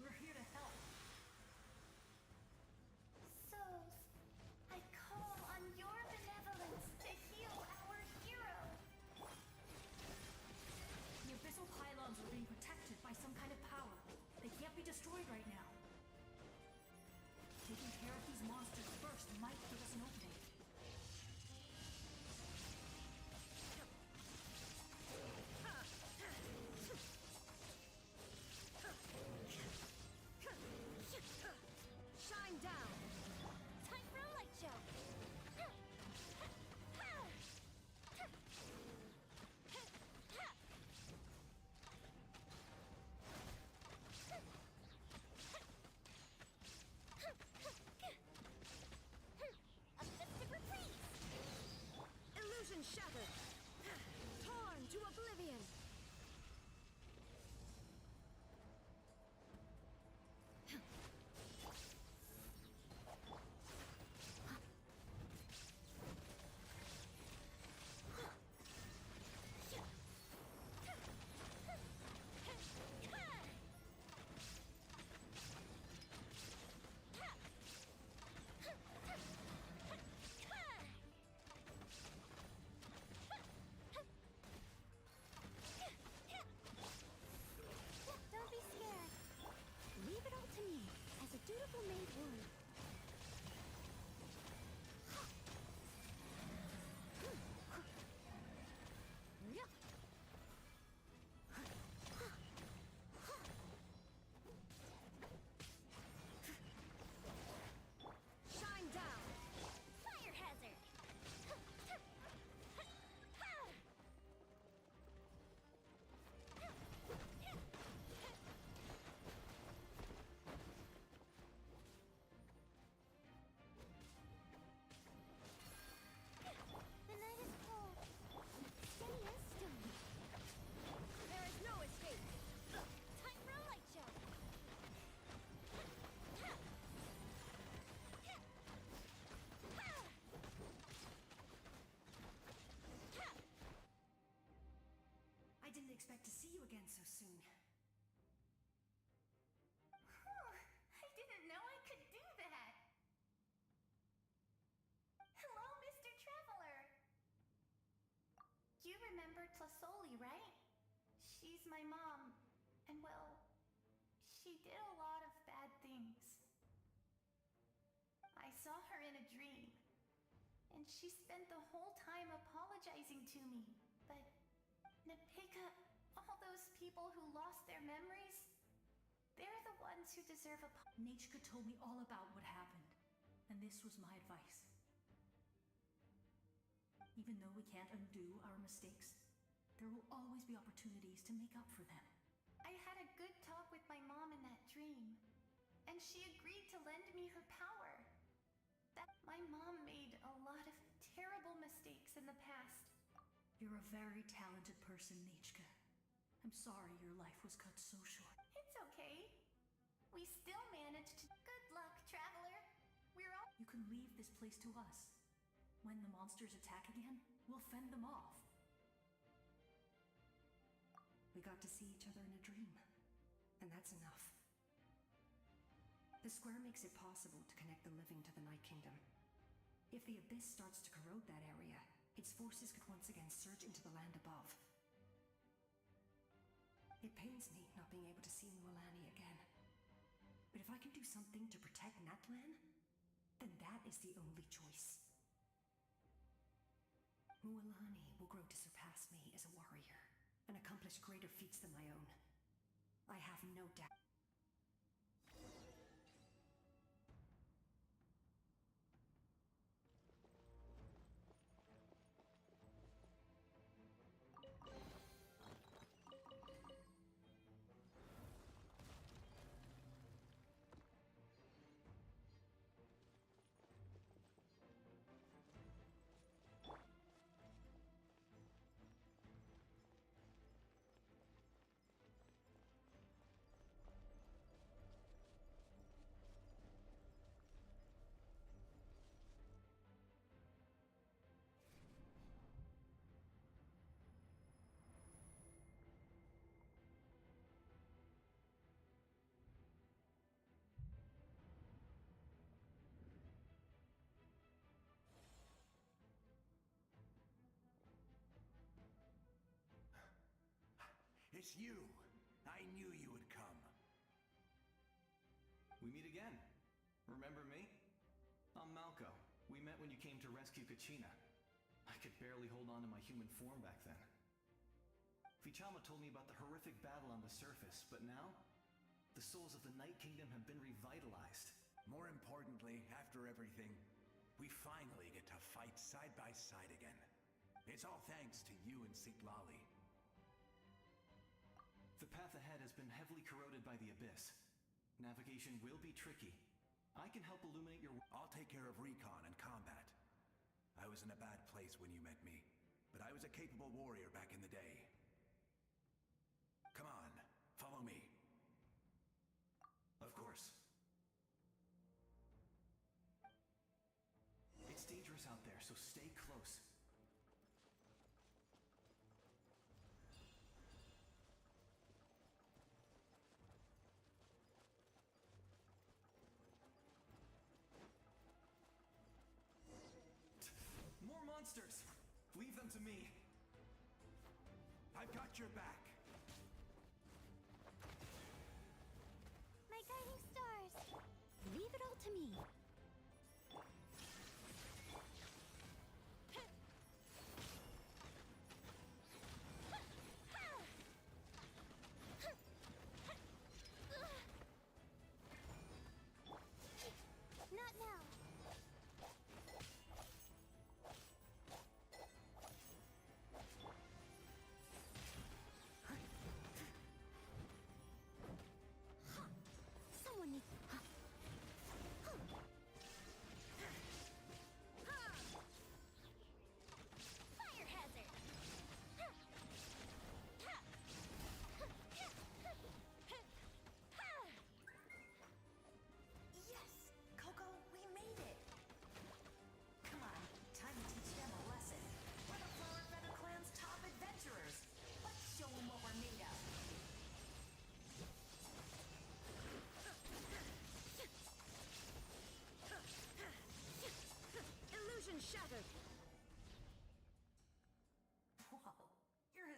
Plasoli, right? She's my mom, and well, she did a lot of bad things. I saw her in a dream, and she spent the whole time apologizing to me. But, Nepika, all those people who lost their memories, they're the ones who deserve a... Nichka told me all about what happened, and this was my advice. Even though we can't undo our mistakes, there will always be opportunities to make up for them. I had a good talk with my mom in that dream, and she agreed to lend me her power. That my mom made a lot of terrible mistakes in the past. You're a very talented person, Nichka. I'm sorry your life was cut so short. It's okay. We still managed to... Good luck, traveler. We're all... You can leave this place to us. When the monsters attack again, we'll fend them off. We got to see each other in a dream, and that's enough. The square makes it possible to connect the living to the Night Kingdom. If the abyss starts to corrode that area, its forces could once again surge into the land above. It pains me not being able to see Mualani again. But if I can do something to protect Natlan, then that is the only choice. Mualani will grow to surpass me as a warrior, and accomplish greater feats than my own. I have no doubt. It's you! I knew you would come. We meet again. Remember me? I'm Malco. We met when you came to rescue Kachina. I could barely hold on to my human form back then. Vichama told me about the horrific battle on the surface, but now, the souls of the Night Kingdom have been revitalized. More importantly, after everything, we finally get to fight side by side again. It's all thanks to you and Siklali. The path ahead has been heavily corroded by the abyss. Navigation will be tricky. I can help illuminate your... I'll take care of recon and combat. I was in a bad place when you met me, but I was a capable warrior back in the day. Come on, follow me. Of course. It's dangerous out there, so stay close. More monsters! Leave them to me. I've got your back. My guiding stars. Leave it all to me. Not now. Someone needs... Fire hazard. Yes! Coco, we made it! Come on, time to teach them a lesson. We're the Flower Feather Clan's top adventurers. Let's show them what we're made of. Illusion shattered! Whoa, you're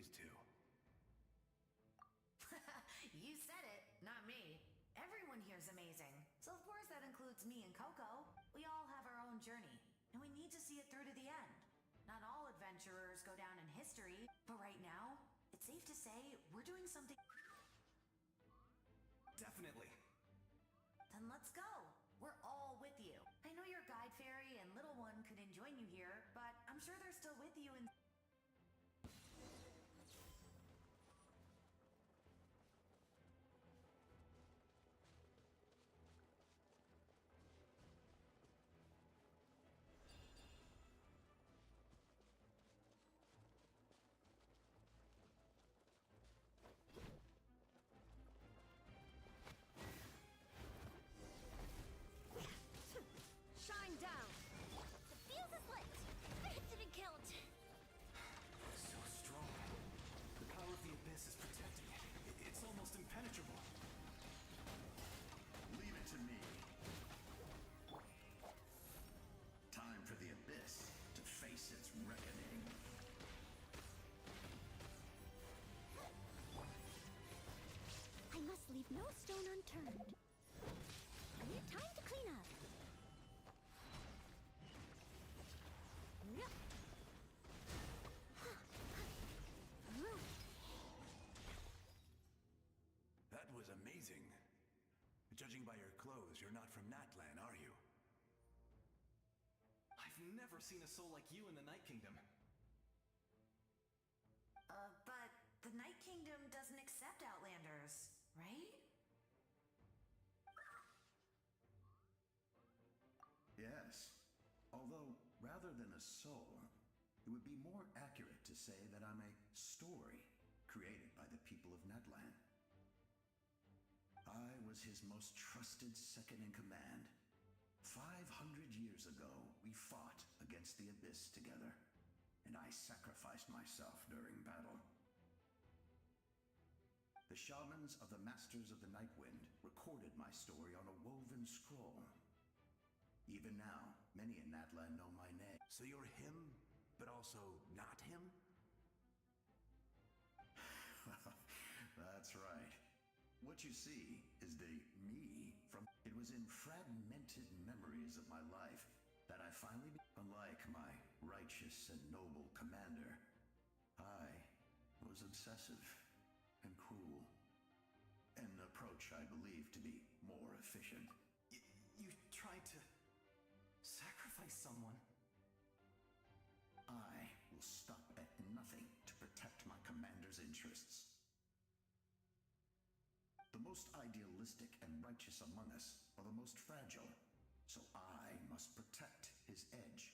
pleased to. You said it, not me. Everyone here's amazing. So of course that includes me and Coco. We all have our own journey, and we need to see it through to the end. Not all adventurers go down in history, but right now, it's safe to say we're doing something. Definitely. Then let's go. We're all with you. I know your guide fairy and little one couldn't join you here, but I'm sure they're still with you in. Shine down! The fuse is lit! It didn't count! So strong. The power of the abyss is protecting it. It's almost impenetrable. Leave it to me. Time for the abyss to face its reckoning. I must leave no stone unturned. Time to clean up. That was amazing. Judging by your clothes, you're not from Natlan, are you? I've never seen a soul like you in the Night Kingdom. But the Night Kingdom doesn't accept Outlanders, right? Yes. Although, rather than a soul, it would be more accurate to say that I'm a story created by the people of Natlan. I was his most trusted second-in-command. 500 years ago, we fought against the Abyss together, and I sacrificed myself during battle. The shamans of the Masters of the Nightwind recorded my story on a woven scroll. Even now, many in Natlan know my name. So you're him, but also not him? That's right. What you see is the me from... It was in fragmented memories of my life that I finally... Unlike my righteous and noble commander, I was obsessive and cruel. An approach I believe to be more efficient. You tried to sacrifice someone. I will stop at nothing to protect my commander's interests. The most idealistic and righteous among us are the most fragile, so I must protect his edge.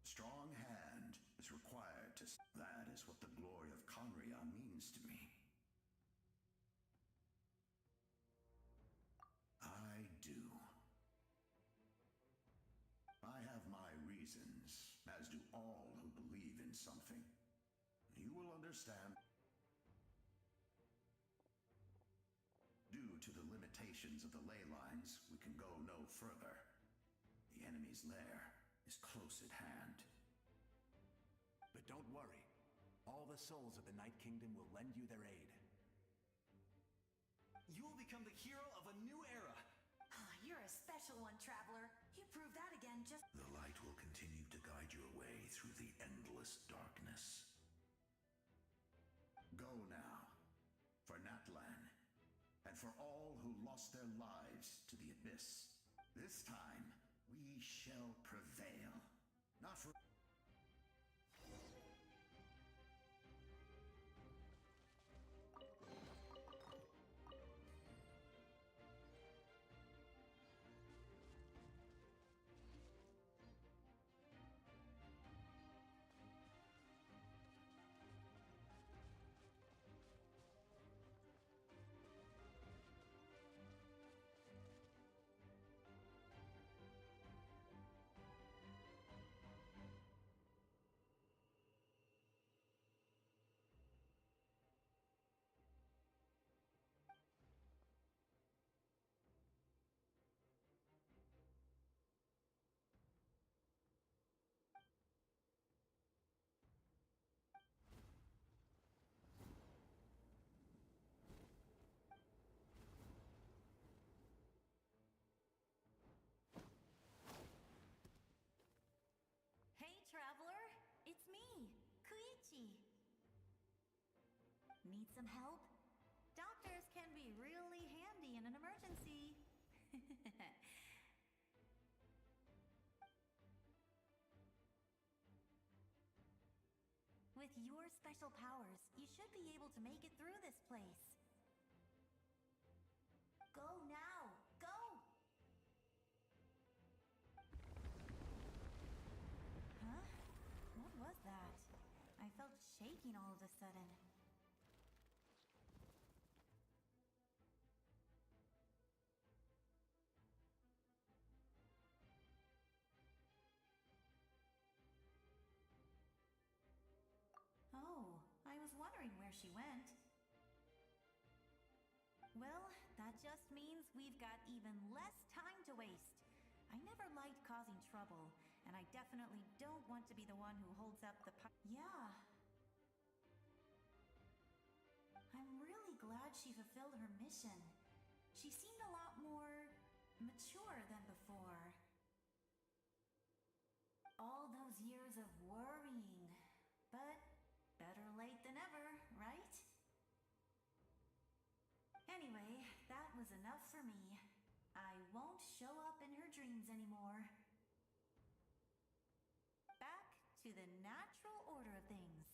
Strong hand is required to... That is what the glory of Conria means to me. I do. I have my reasons, as do all who believe in something. You will understand. Due to the limitations of the ley lines, we can go no further. The enemy's lair is close at hand. But don't worry. All the souls of the Night Kingdom will lend you their aid. You will become the hero of a new era. You're a special one, traveler. You proved that again just... The light will continue to guide your way through the endless darkness. Go now, for Natlan, and for all who lost their lives to the Abyss. This time, we shall prevail. Not for... Need some help? Doctors can be really handy in an emergency. With your special powers, you should be able to make it through this place. Go now! Go! Huh? What was that? I felt shaking all of a sudden. Oh, I was wondering where she went. Well, that just means we've got even less time to waste. I never liked causing trouble, and I definitely don't want to be the one who holds up the Yeah. I'm really glad she fulfilled her mission. She seemed a lot more mature than before. All those years of worrying, but better late than never, right? Anyway, that was enough for me. I won't show up in her dreams anymore. Back to the natural order of things.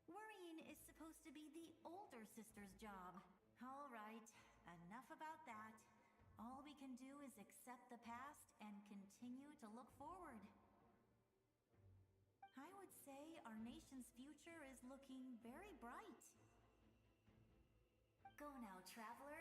Worrying is supposed to be the older sister's job. All right, enough about that. All we can do is accept the past and continue to look forward. I would say our nation's future is looking very bright. Go now, traveler.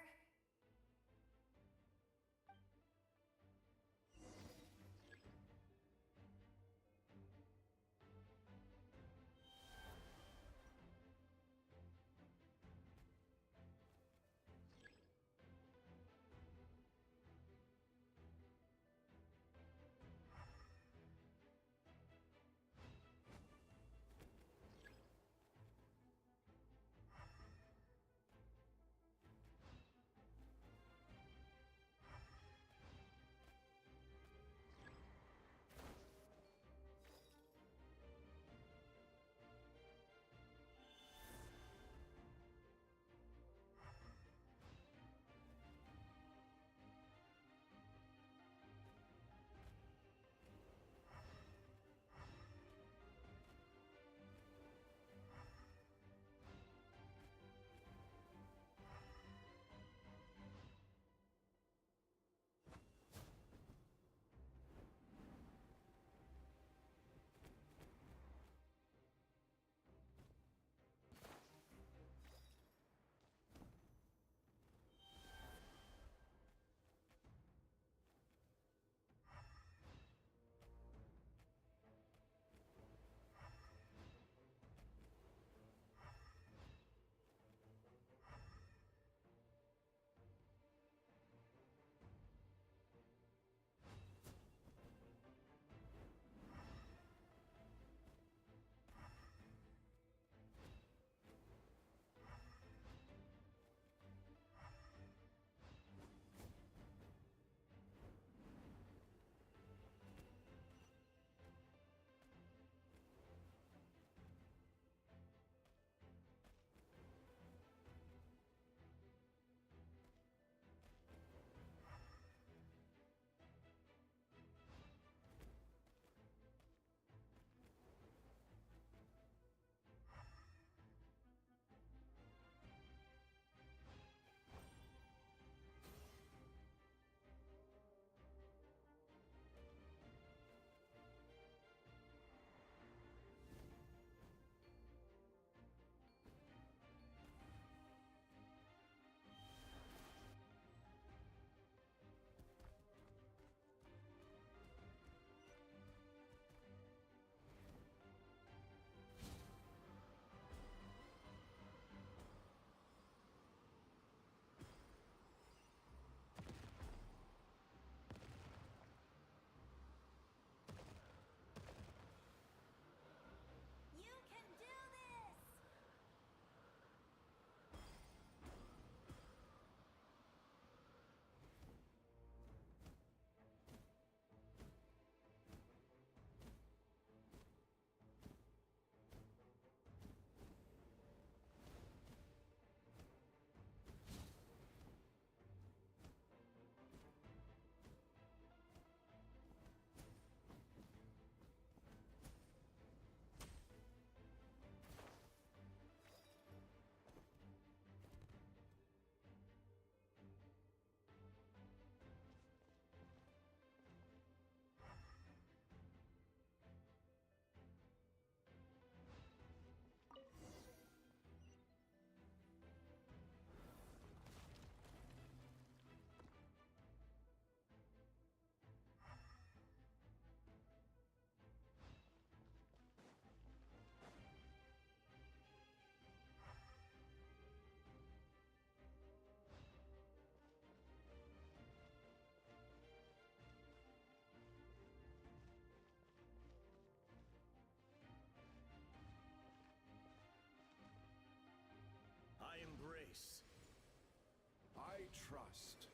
trust.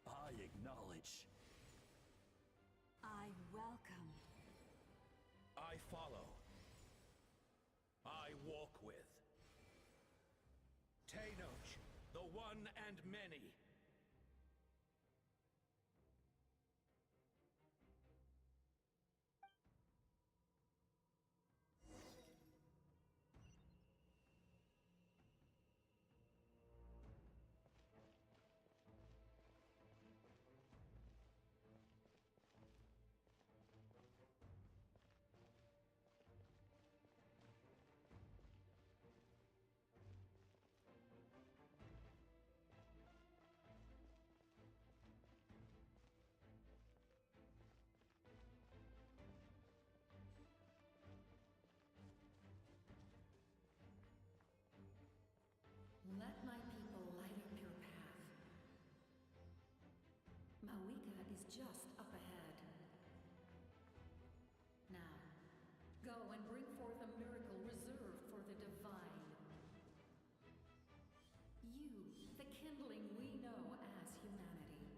I acknowledge. I welcome. I follow. I walk with. Tenoch, the one and many. Let my people light up your path. Mawika is just up ahead. Now, go and bring forth a miracle reserved for the divine. You, the kindling we know as humanity.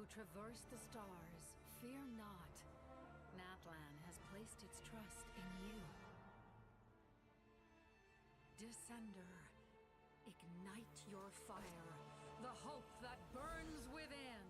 who traverse the stars, fear not. Natlan has placed its trust in you. Descender, ignite your fire, the hope that burns within.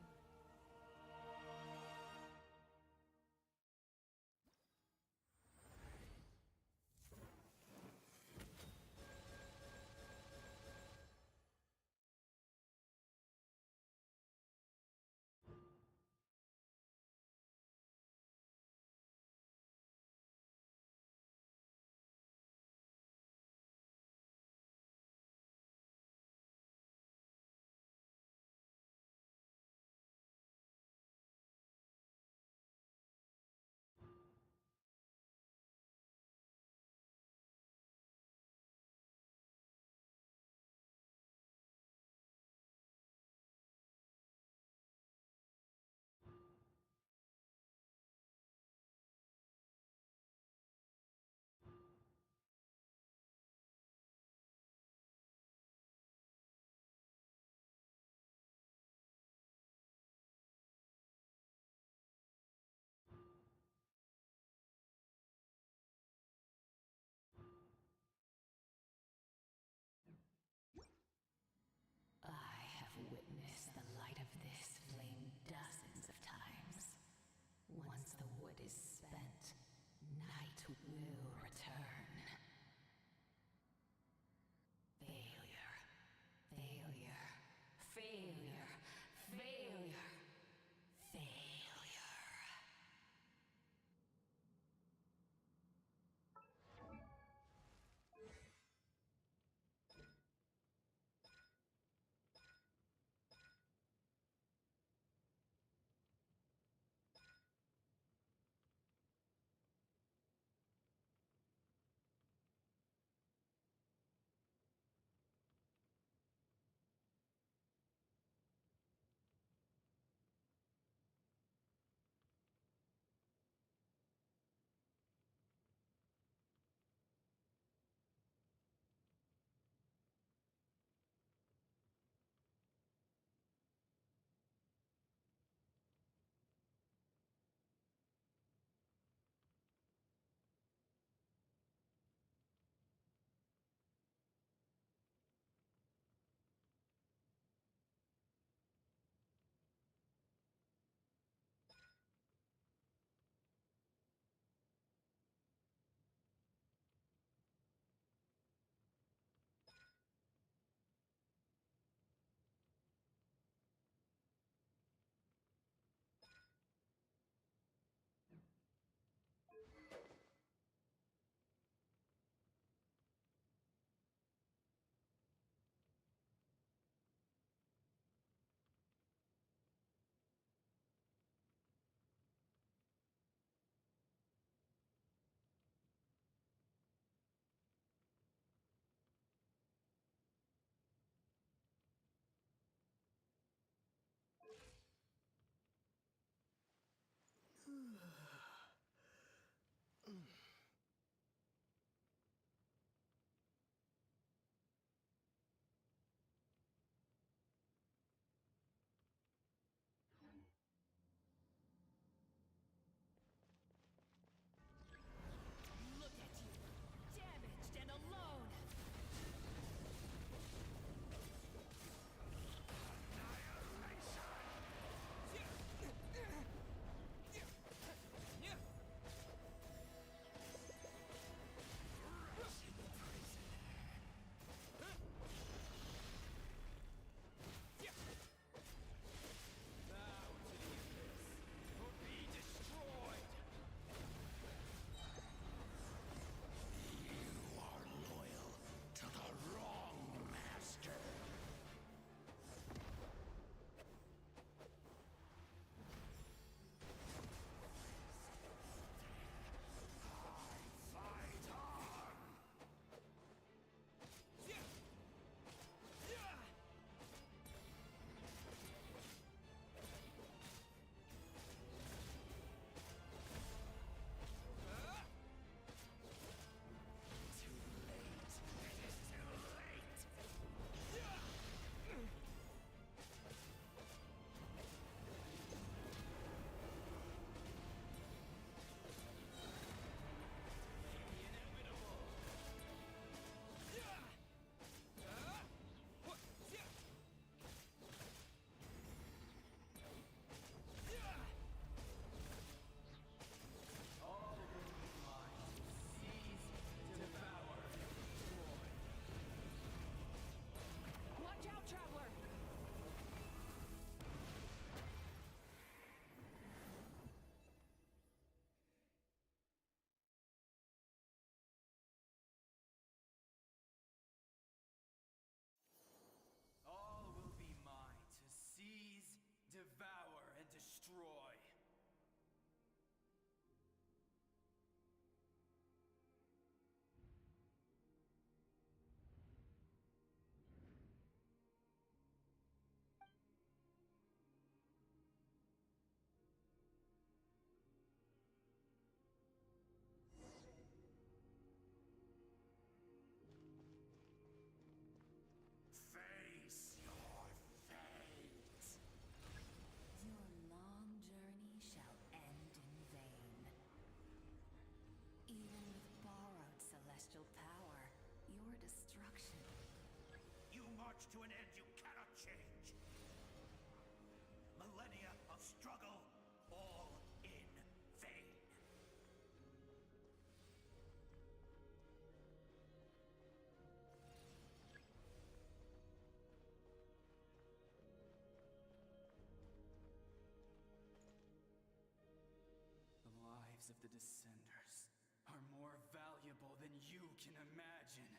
I have witnessed the light of this flame dozens of times. Once the wood is spent, night will return. Failure. Failure. Failure. Failure. Failure. you can imagine.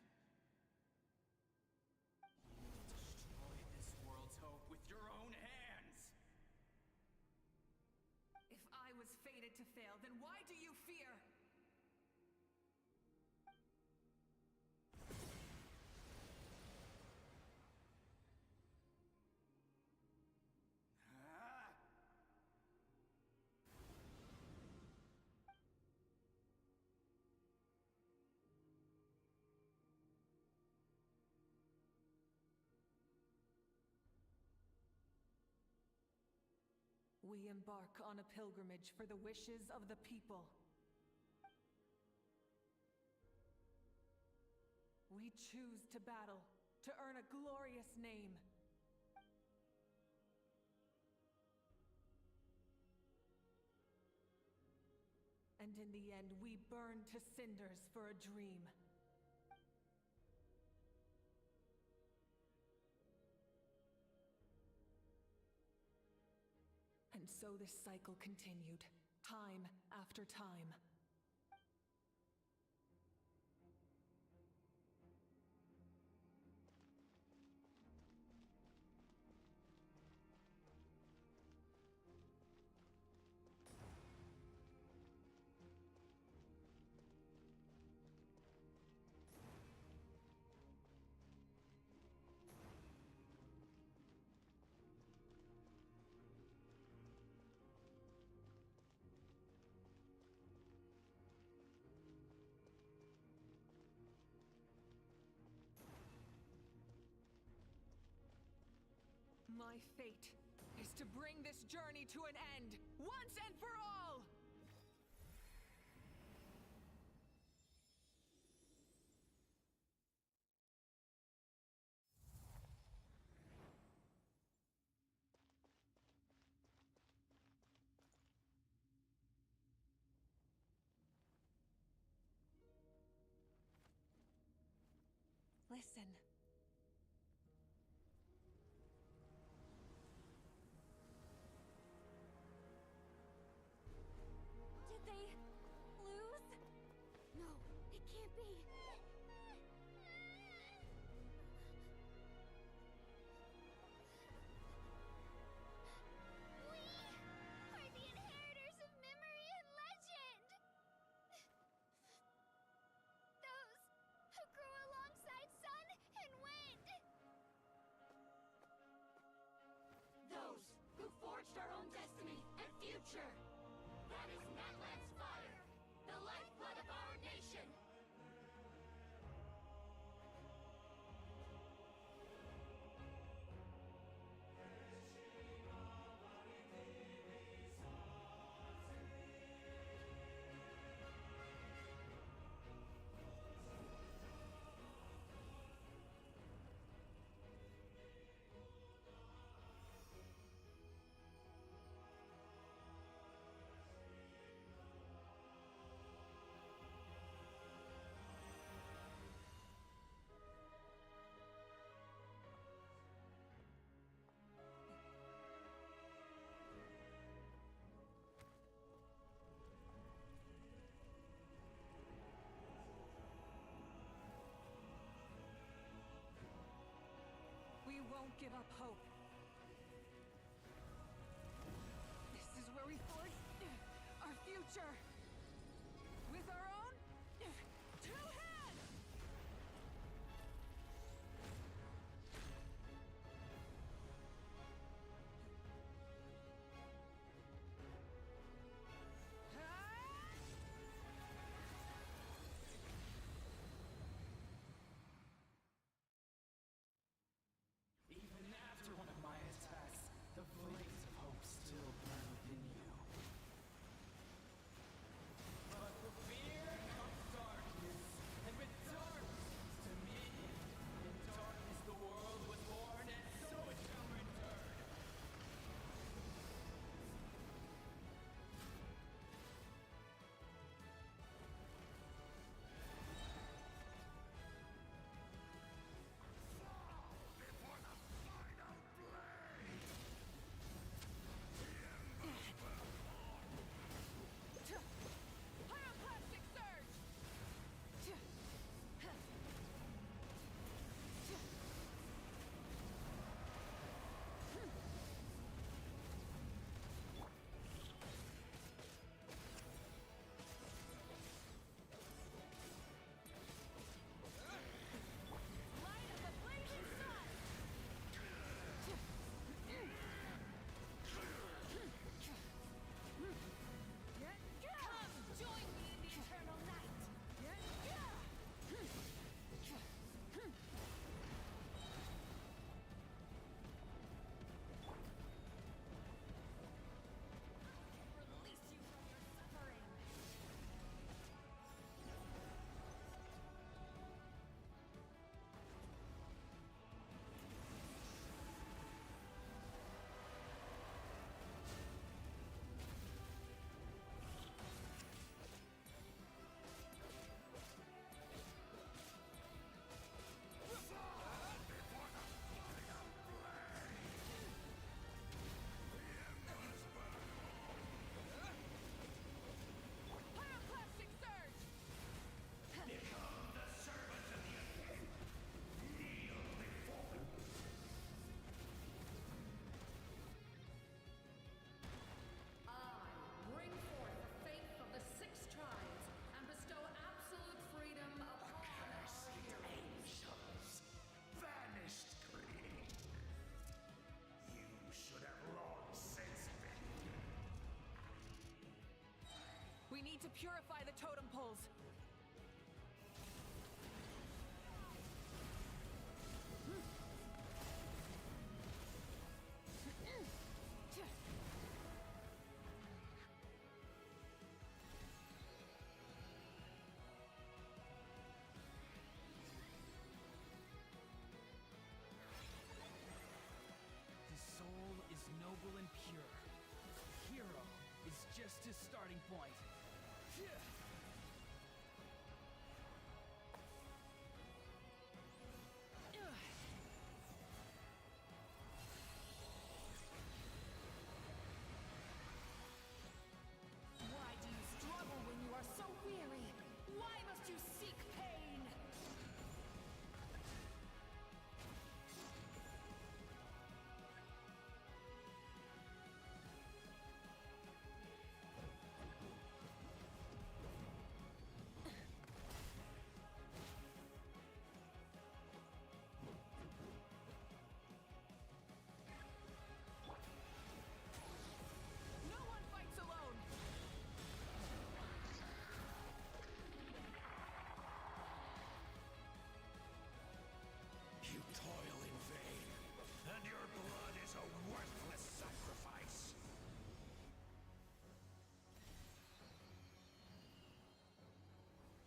Destroy this world's hope with your own hands! If I was fated to fail, then why do you fear? We embark on a pilgrimage for the wishes of the people. We choose to battle, to earn a glorious name. And in the end, we burn to cinders for a dream. And so this cycle continued, time after time. My fate is to bring this journey to an end, once and for all! Listen. Did they lose? No, it can't be. We are the inheritors of memory and legend. Those who grew alongside sun and wind. Those who forged our own destiny and future. That is Natlan's fire, the lifeblood of our nation. We won't give up hope. This is where we forge our future. With our own two hands! Even after one of my attacks, the flames of hope still burn within you. to purify the totem poles. The soul is noble and pure. Hero is just his starting point. Why do you struggle when you are so weary? Why must you seek pain? No one fights alone! You toil in vain, and your blood is a worthless sacrifice.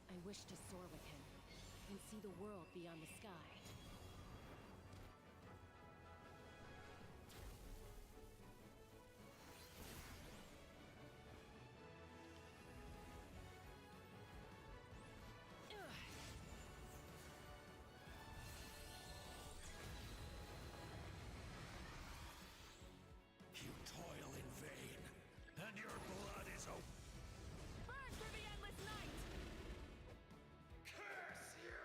I wish to soar with him and see the world beyond the sky. You toil in vain, and your blood is a... Burn through the endless night! Curse you!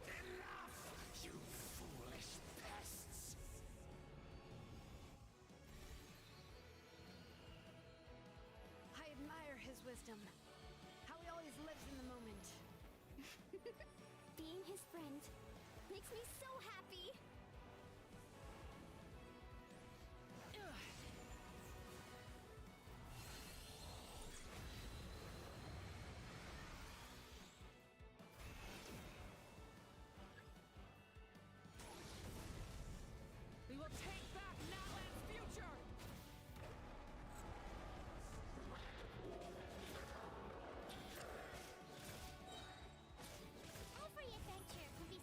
Enough, you foolish pests! I admire his wisdom. How he always lives in the moment. Being his friend makes me so happy. We will take back Natlan's future! Every adventure can be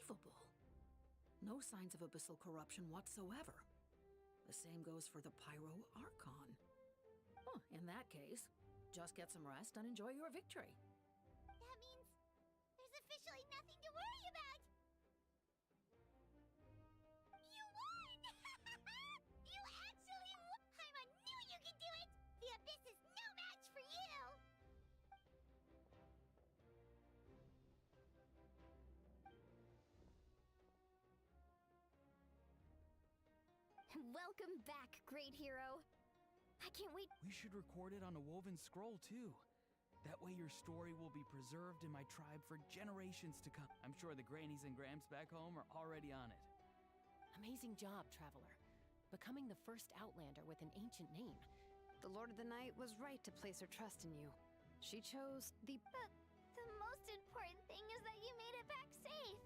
unbelievable. No signs of abyssal corruption whatsoever. The same goes for the Pyro Archon. Huh, in that case, just get some rest and enjoy your victory. That means there's officially nothing to worry about! You won! You actually won! Paimon knew you could do it! The Abyss is no match for you! Welcome back, great hero. I can't wait. We should record it on a woven scroll, too. That way your story will be preserved in my tribe for generations to come. I'm sure the grannies and gramps back home are already on it. Amazing job, Traveler. Becoming the first Outlander with an ancient name. The Lord of the Night was right to place her trust in you. She chose the... The most important thing is that you made it back safe.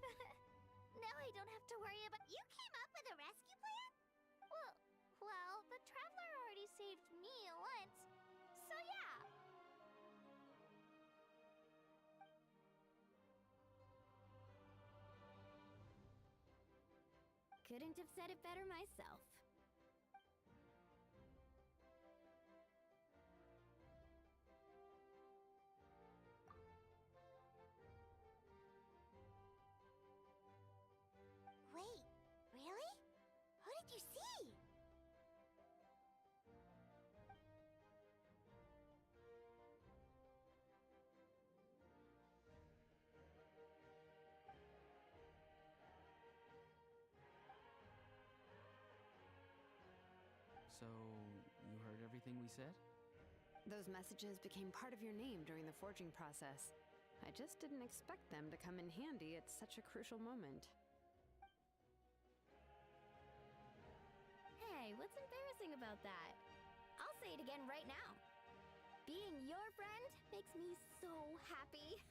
Now I don't have to worry about... You came up with a rescue plan? Well, the Traveler already saved me once, so yeah. Couldn't have said it better myself. Wait, really? Who did you see? So, you heard everything we said? Those messages became part of your name during the forging process. I just didn't expect them to come in handy at such a crucial moment. Hey, what's embarrassing about that? I'll say it again right now. Being your friend makes me so happy.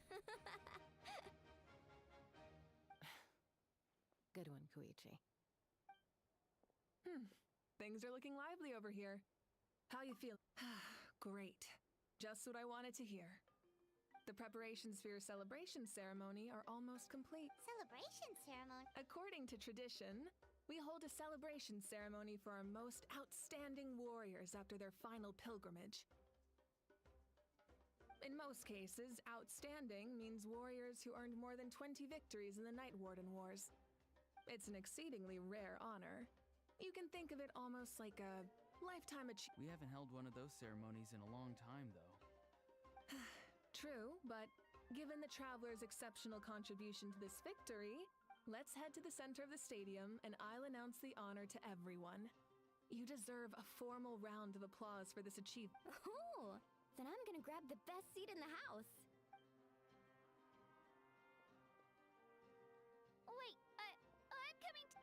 Good one, Koichi. Things are looking lively over here. How you feel? Great. Just what I wanted to hear. The preparations for your celebration ceremony are almost complete. Celebration ceremony? According to tradition, we hold a celebration ceremony for our most outstanding warriors after their final pilgrimage. In most cases, outstanding means warriors who earned more than 20 victories in the Night Warden Wars. It's an exceedingly rare honor. You can think of it almost like a lifetime achievement. We haven't held one of those ceremonies in a long time, though. True, but given the Traveler's exceptional contribution to this victory, let's head to the center of the stadium and I'll announce the honor to everyone. You deserve a formal round of applause for this achievement. Ooh, then I'm gonna grab the best seat in the house. Wait, I'm coming to...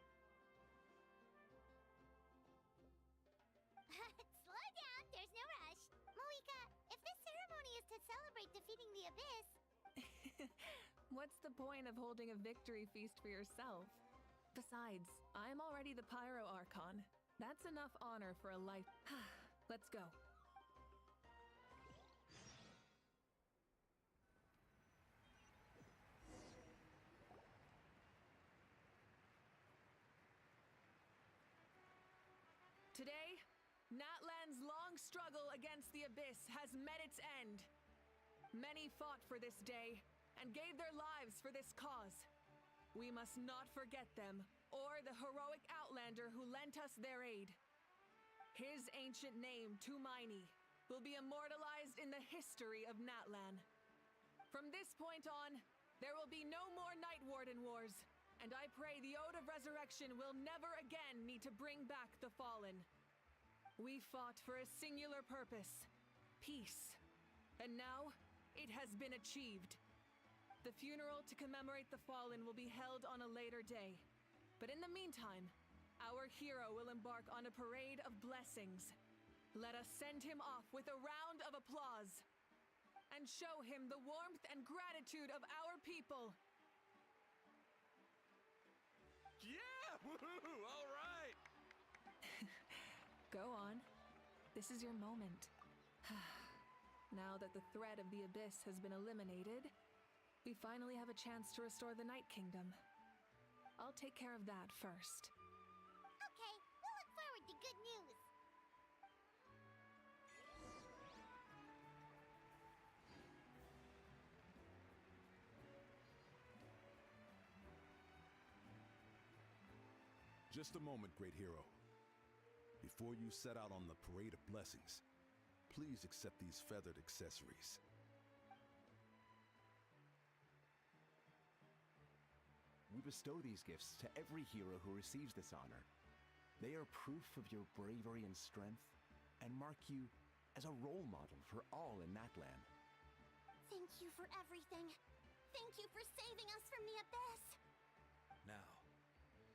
Slow down, there's no rush. Moika, if this ceremony is to celebrate defeating the Abyss... What's the point of holding a victory feast for yourself? Besides, I'm already the Pyro Archon. That's enough honor for a life. Let's go. Today, Natlan's long struggle against the Abyss has met its end. Many fought for this day and gave their lives for this cause. We must not forget them or the heroic Outlander who lent us their aid. His ancient name, Tumaini, will be immortalized in the history of Natlan. From this point on, there will be no more Night Warden Wars, and I pray the Ode of Resurrection will never again need to bring back the Fallen. We fought for a singular purpose, peace, and now it has been achieved. The funeral to commemorate the Fallen will be held on a later day, but in the meantime, our hero will embark on a parade of blessings. Let us send him off with a round of applause and show him the warmth and gratitude of our people. Yeah! Woohoo! All right! Go on. This is your moment. Now that the threat of the Abyss has been eliminated, we finally have a chance to restore the Night Kingdom. I'll take care of that first. Okay, we'll look forward to good news. Just a moment, great hero. Before you set out on the Parade of Blessings, please accept these feathered accessories. We bestow these gifts to every hero who receives this honor. They are proof of your bravery and strength, and mark you as a role model for all in Natlan. Thank you for everything. Thank you for saving us from the abyss. Now,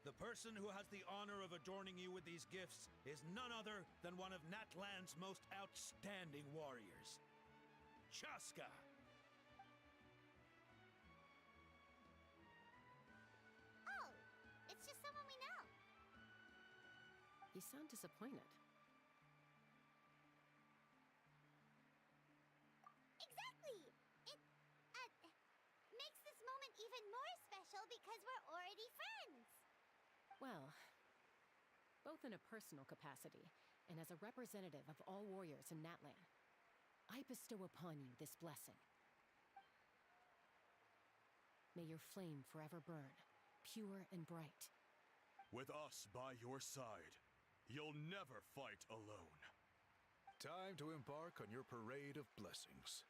the person who has the honor of adorning you with these gifts is none other than one of Natlan's most outstanding warriors, Chaska. Oh, it's just someone we know. You sound disappointed. Exactly! It, makes this moment even more special because we're already friends. Well, both in a personal capacity and as a representative of all warriors in Natlan, I bestow upon you this blessing. May your flame forever burn, pure and bright. With us by your side, you'll never fight alone. Time to embark on your Parade of Blessings.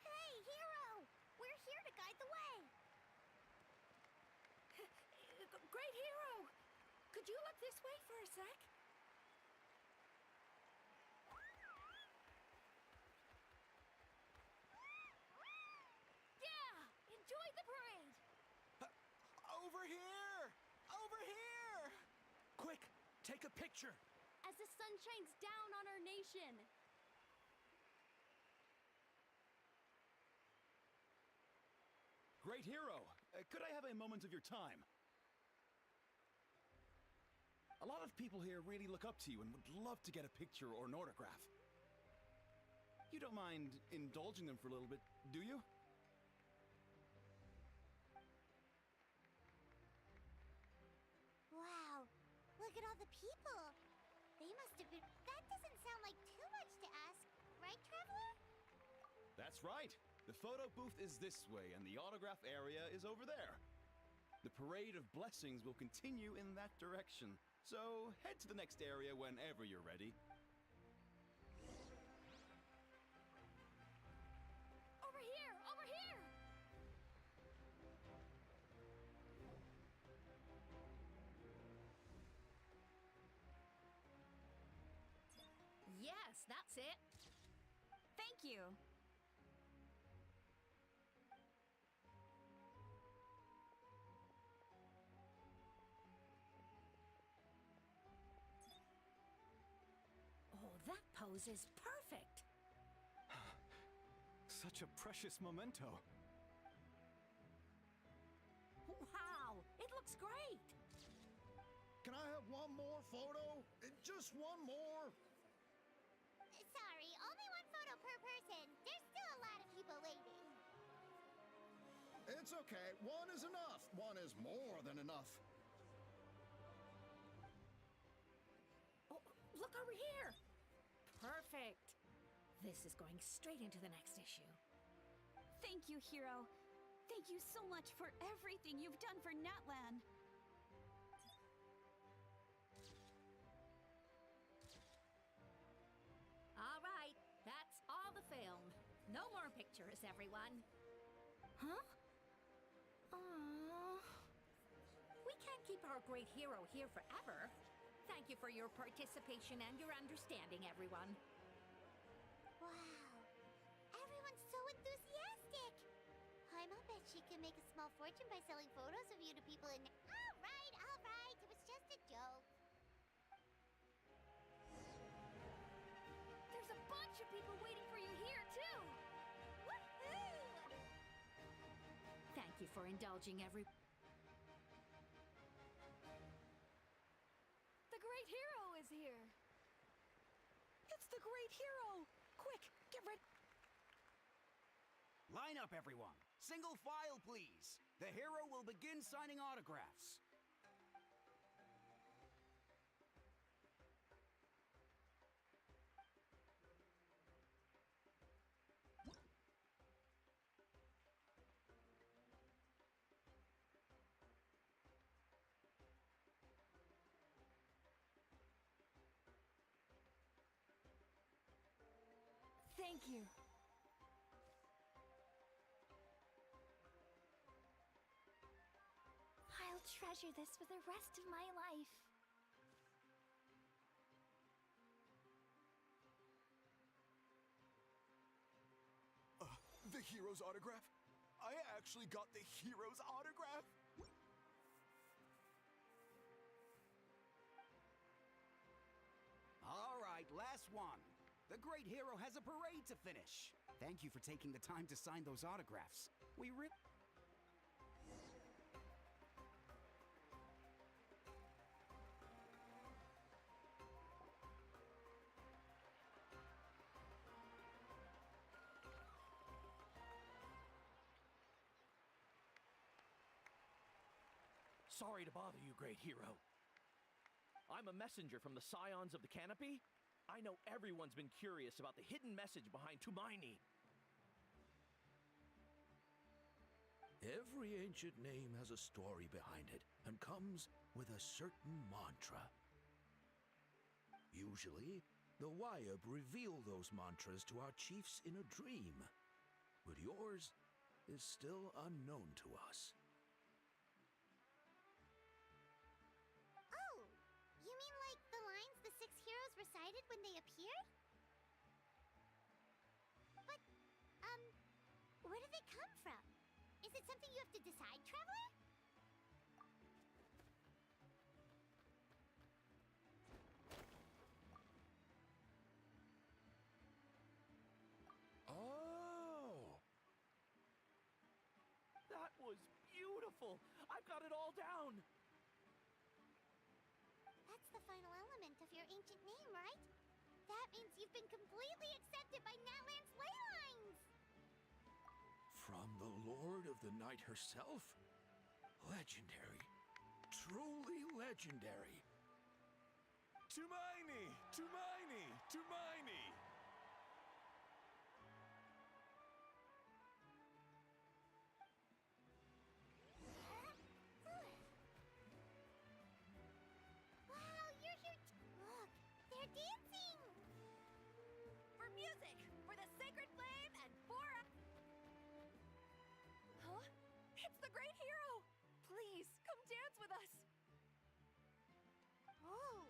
Hey, hero! We're here to guide the way. Great hero! Could you look this way for a sec? Yeah! Enjoy the parade! Over here! Over here! Quick, take a picture! As the sun shines down on our nation! Great hero, could I have a moment of your time? A lot of people here really look up to you and would love to get a picture or an autograph. You don't mind indulging them for a little bit, do you? Wow, look at all the people. They must have been... That doesn't sound like too much to ask, right, Traveler? That's right. The photo booth is this way, and the autograph area is over there. The Parade of Blessings will continue in that direction, so head to the next area whenever you're ready. Over here! Over here! Yes, that's it. Thank you. Oh, that pose is perfect. Such a precious memento. Wow, it looks great. Can I have one more photo? Just one more? Sorry, only one photo per person. There's still a lot of people waiting. It's okay. One is enough. One is more than enough. Oh, look over here. Perfect. This is going straight into the next issue. Thank you, hero. Thank you so much for everything you've done for Natlan. All right, that's all the film. No more pictures, everyone. Huh? Aww. We can't keep our great hero here forever. Thank you for your participation and your understanding, everyone. Wow, everyone's so enthusiastic. Paima bet she can make a small fortune by selling photos of you to people in... All right, it was just a joke. There's a bunch of people waiting for you here, too! Woohoo! Thank you for indulging every... The great hero is here! It's the great hero! Quick, get ready! Line up, everyone. Single file, please. The hero will begin signing autographs. Thank you. I'll treasure this for the rest of my life. The hero's autograph? I actually got the hero's autograph? All right, last one. The great hero has a parade to finish. Thank you for taking the time to sign those autographs. We rip. Sorry to bother you, great hero. I'm a messenger from the Scions of the Canopy. I know everyone's been curious about the hidden message behind Tumaini. Every ancient name has a story behind it and comes with a certain mantra. Usually, the Wayab reveal those mantras to our chiefs in a dream, but yours is still unknown to us. Oh, you mean like the lines the 6 heroes recited when they appeared? But, where do they come from? Is it something you have to decide, Traveler? Oh! That was beautiful! I've got it all down! That's the final element of your ancient name, right? That means you've been completely accepted by Natlan's ley lines! From the Lord of the Night herself? Legendary. Truly legendary. Tumaini! Tumaini! Tumaini! Wow, you're here. Look, they're dancing! For music! For the sacred flame and for... Huh? It's the great hero! Please, come dance with us! Oh,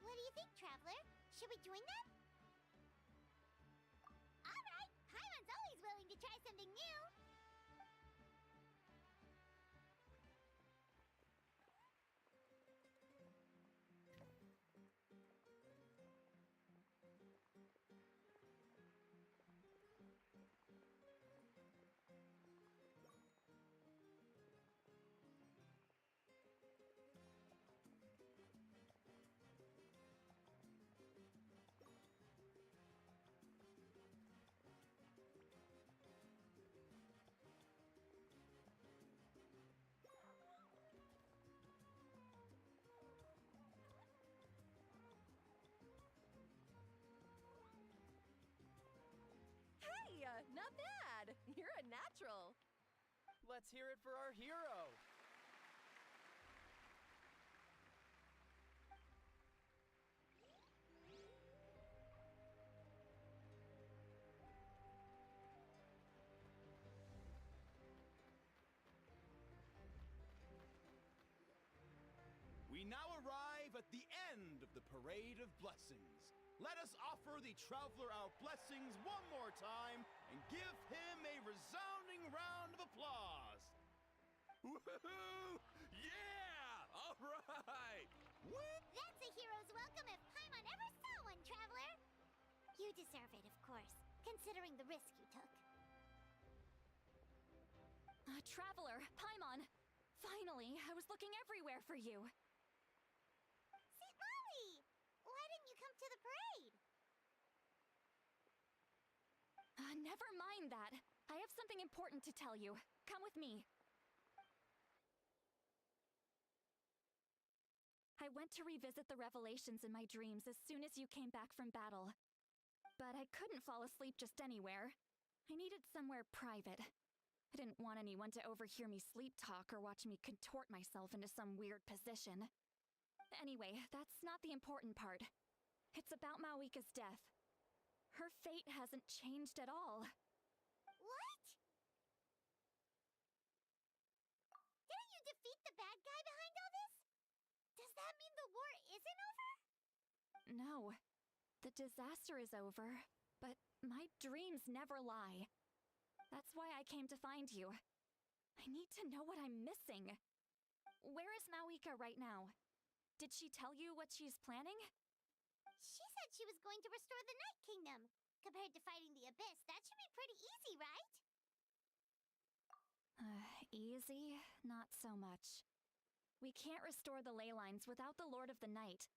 what do you think, Traveler? Should we join them? All right, Paimon's always willing to try something new. Hey, not bad! You're a natural! Let's hear it for our hero! We now arrive at the end of the Parade of Blessings. Let us offer the Traveler our blessings one more time and give him a resounding round of applause. Woohoo! Yeah! All right! That's a hero's welcome if Paimon ever saw one, Traveler. You deserve it, of course, considering the risk you took. Traveler, Paimon! Finally, I was looking everywhere for you. St. Molly! Why didn't you come to the parade? Never mind that. I have something important to tell you. Come with me. I went to revisit the revelations in my dreams as soon as you came back from battle. But I couldn't fall asleep just anywhere. I needed somewhere private. I didn't want anyone to overhear me sleep talk or watch me contort myself into some weird position. Anyway, that's not the important part. It's about Mawika's death. Her fate hasn't changed at all. What? Didn't you defeat the bad guy behind all this? Does that mean the war isn't over? No. The disaster is over, but my dreams never lie. That's why I came to find you. I need to know what I'm missing. Where is Mawika right now? Did she tell you what she's planning? She said she was going to restore the Night Kingdom. Compared to fighting the Abyss, that should be pretty easy, right? Easy? Not so much. We can't restore the ley lines without the Lord of the Night,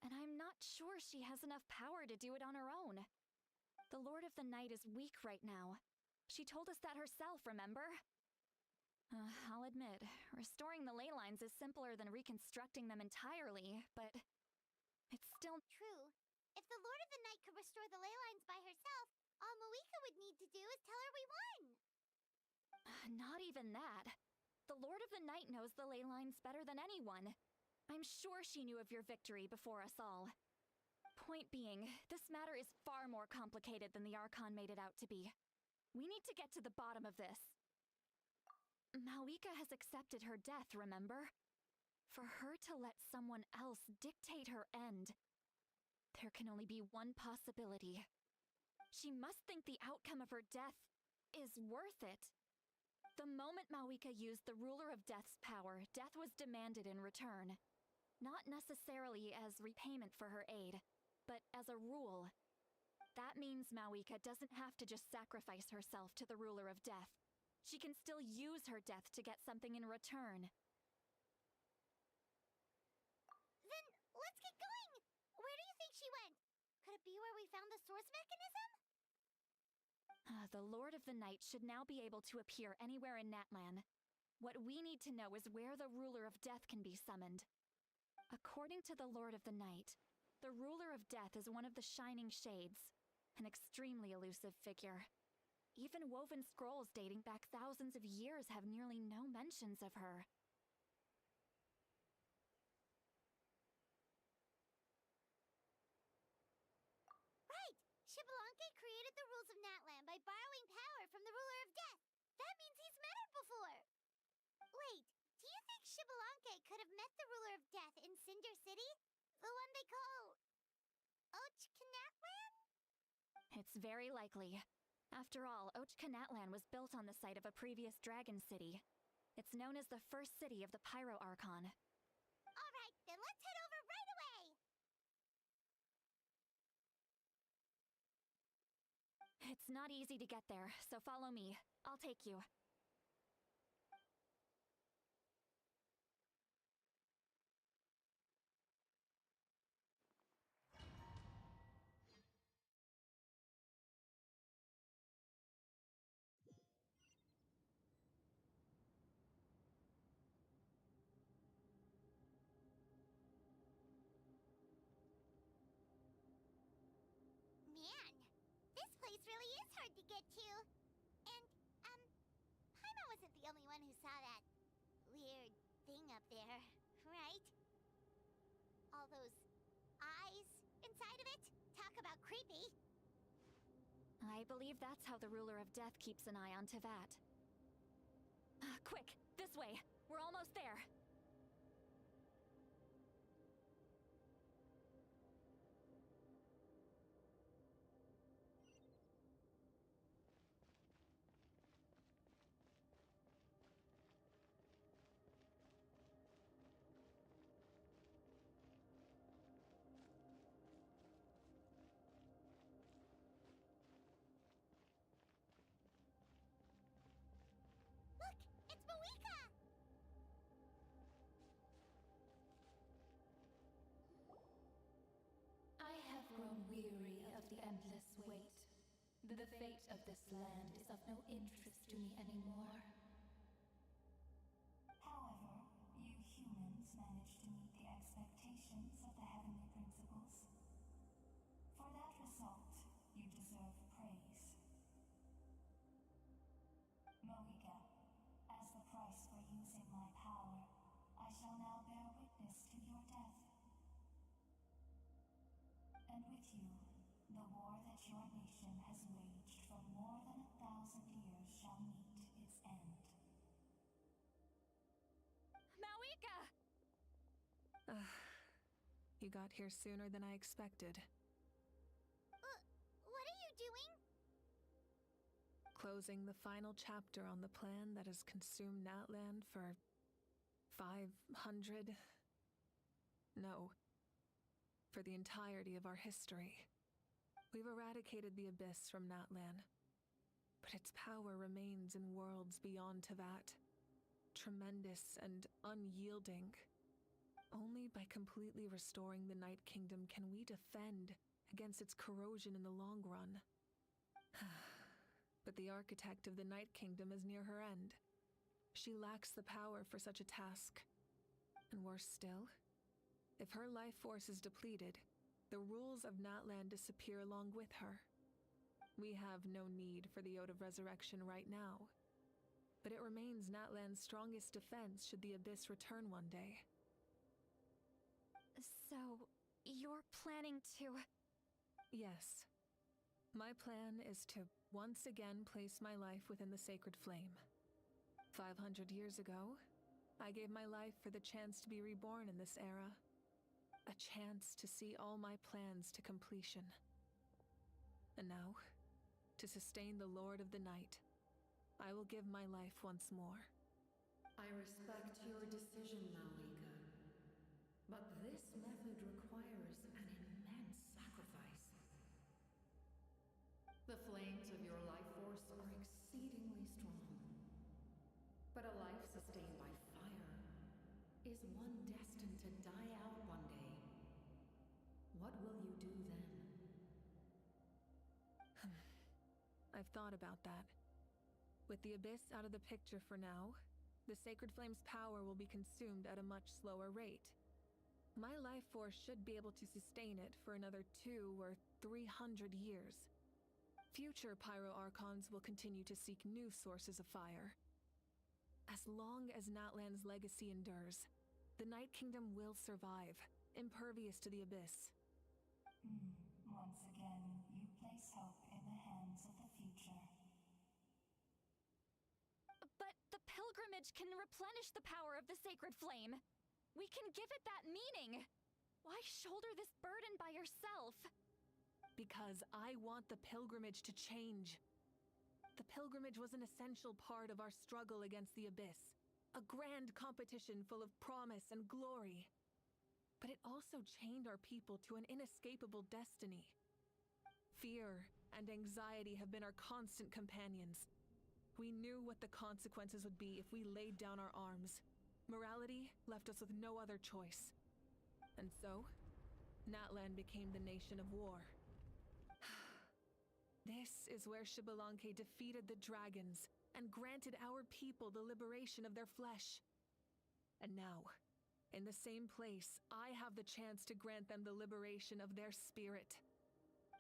and I'm not sure she has enough power to do it on her own. The Lord of the Night is weak right now. She told us that herself, remember? I'll admit, restoring the ley lines is simpler than reconstructing them entirely, but it's still true. If the Lord of the Night could restore the ley lines by herself, all Mawika would need to do is tell her we won. Not even that. The Lord of the Night knows the ley lines better than anyone. I'm sure she knew of your victory before us all. Point being, this matter is far more complicated than the Archon made it out to be. We need to get to the bottom of this. Mawika has accepted her death, remember? For her to let someone else dictate her end, there can only be one possibility. She must think the outcome of her death is worth it. The moment Mawika used the Ruler of Death's power, death was demanded in return. Not necessarily as repayment for her aid, but as a rule. That means Mawika doesn't have to just sacrifice herself to the Ruler of Death. She can still use her death to get something in return. Then, let's get going! Where do you think she went? Could it be where we found the source mechanism? The Lord of the Night should now be able to appear anywhere in Natlan. What we need to know is where the Ruler of Death can be summoned. According to the Lord of the Night, the Ruler of Death is one of the Shining Shades, an extremely elusive figure. Even woven scrolls dating back thousands of years have nearly no mentions of her. Right! Shibalanke created the rules of Natlan by borrowing power from the Ruler of Death. That means he's met her before. Wait, do you think Shibalanke could have met the Ruler of Death in Cinder City? The one they call... Natlan? It's very likely. After all, Natlan was built on the site of a previous dragon city. It's known as the first city of the Pyro Archon. Alright, then let's head over right away! It's not easy to get there, so follow me. I'll take you. Man, this place really is hard to get to. And, Paimon wasn't the only one who saw that weird thing up there, right? All those eyes inside of it? Talk about creepy. I believe that's how the Ruler of Death keeps an eye on Tevat. Quick, this way! We're almost there! Look, it's Mawika! I have grown weary of the endless wait. The fate of this land is of no interest to me anymore. However, you humans managed to meet the expectations of the heavenly principles. For that result, you deserve praise. Moika, as the price for using my power, I shall now bear witness to your death. And with you, the war that your nation has waged for more than 1,000 years shall meet its end. Mawika! You got here sooner than I expected. What are you doing? Closing the final chapter on the plan that has consumed Natlan for 500... No. For the entirety of our history. We've eradicated the Abyss from Natlan, but its power remains in worlds beyond to that. Tremendous and unyielding. Only by completely restoring the Night Kingdom can we defend against its corrosion in the long run. But the architect of the Night Kingdom is near her end. She lacks the power for such a task. And worse still, if her life force is depleted, the rules of Natlan disappear along with her. We have no need for the Ode of Resurrection right now, but it remains Natlan's strongest defense should the Abyss return one day. So, you're planning to... Yes. My plan is to once again place my life within the sacred flame. 500 years ago, I gave my life for the chance to be reborn in this era. A chance to see all my plans to completion. And now, to sustain the Lord of the Night, I will give my life once more. I respect your decision, Malika. But this method requires an immense sacrifice. The flames of your life force are exceedingly strong. But a life sustained by fire is one destined to die out one day. What will you do then? I've thought about that. With the Abyss out of the picture for now, the Sacred Flame's power will be consumed at a much slower rate. My life force should be able to sustain it for another 200 or 300 years. Future Pyro Archons will continue to seek new sources of fire. As long as Natlan's legacy endures, the Night Kingdom will survive, impervious to the Abyss. Once again, you place hope in the hands of the future. But the pilgrimage can replenish the power of the sacred flame. We can give it that meaning. Why shoulder this burden by yourself? Because I want the pilgrimage to change. The pilgrimage was an essential part of our struggle against the Abyss. A grand competition full of promise and glory. But it also chained our people to an inescapable destiny. Fear and anxiety have been our constant companions. We knew what the consequences would be if we laid down our arms. Morality left us with no other choice. And so, Natlan became the nation of war. This is where Xbalanque defeated the dragons and granted our people the liberation of their flesh. And now, in the same place, I have the chance to grant them the liberation of their spirit.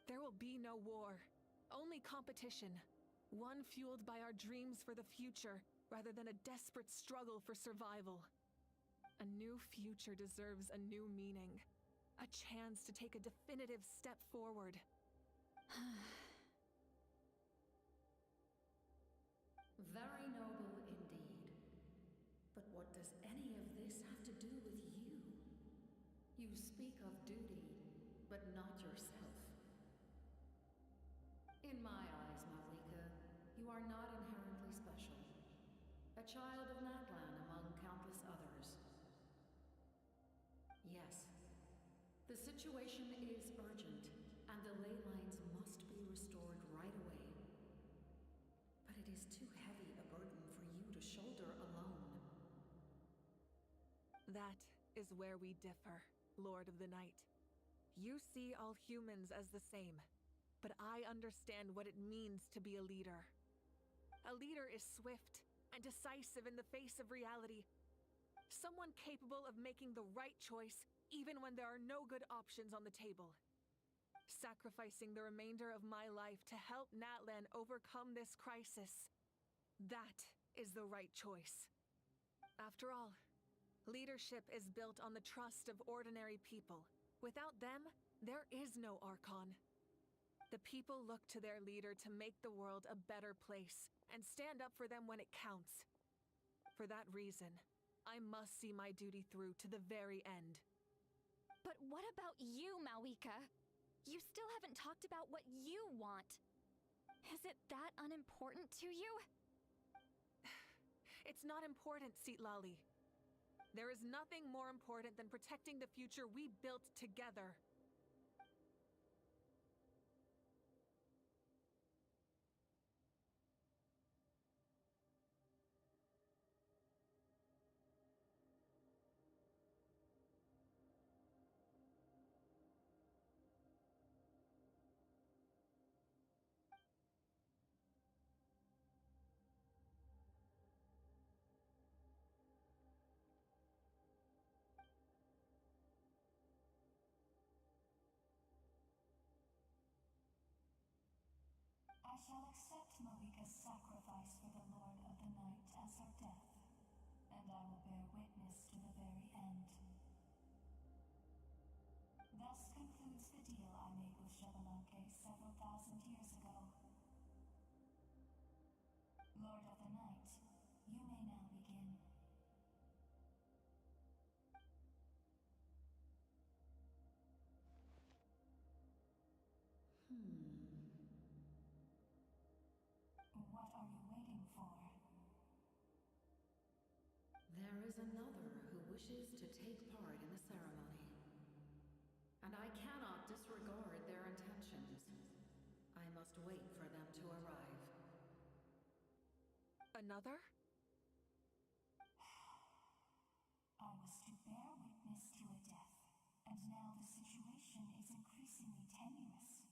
There will be no war, only competition. One fueled by our dreams for the future, rather than a desperate struggle for survival. A new future deserves a new meaning. A chance to take a definitive step forward. Very noble indeed. But what does any of this have to do with you? You speak of duty, but not yourself. In my eyes, Malika, you are not inherently special. A child of Natlan among countless others. Yes, the situation is urgent, and the ley lines must be restored right away. But it is too heavy a burden for you to shoulder alone. That is where we differ, Lord of the Night. You see all humans as the same. but I understand what it means to be a leader. A leader is swift and decisive in the face of reality. Someone capable of making the right choice even when there are no good options on the table. Sacrificing the remainder of my life to help Natlan overcome this crisis. That is the right choice. After all, leadership is built on the trust of ordinary people. Without them, there is no Archon. The people look to their leader to make the world a better place and stand up for them when it counts. For that reason, I must see my duty through to the very end. But what about you, Malika? You still haven't talked about what you want. Is it that unimportant to you? It's not important, Citlali. There is nothing more important than protecting the future we built together. I shall accept Malika's sacrifice for the Lord of the Night as her death, and I will bear witness to the very end. Thus concludes the deal I made with Xbalanque several thousand years ago. Lord of the Night, you may now begin. What are you waiting for? There is another who wishes to take part in the ceremony. And I cannot disregard their intentions. I must wait for them to arrive. Another? I was to bear witness to a death, and now the situation is increasingly tenuous.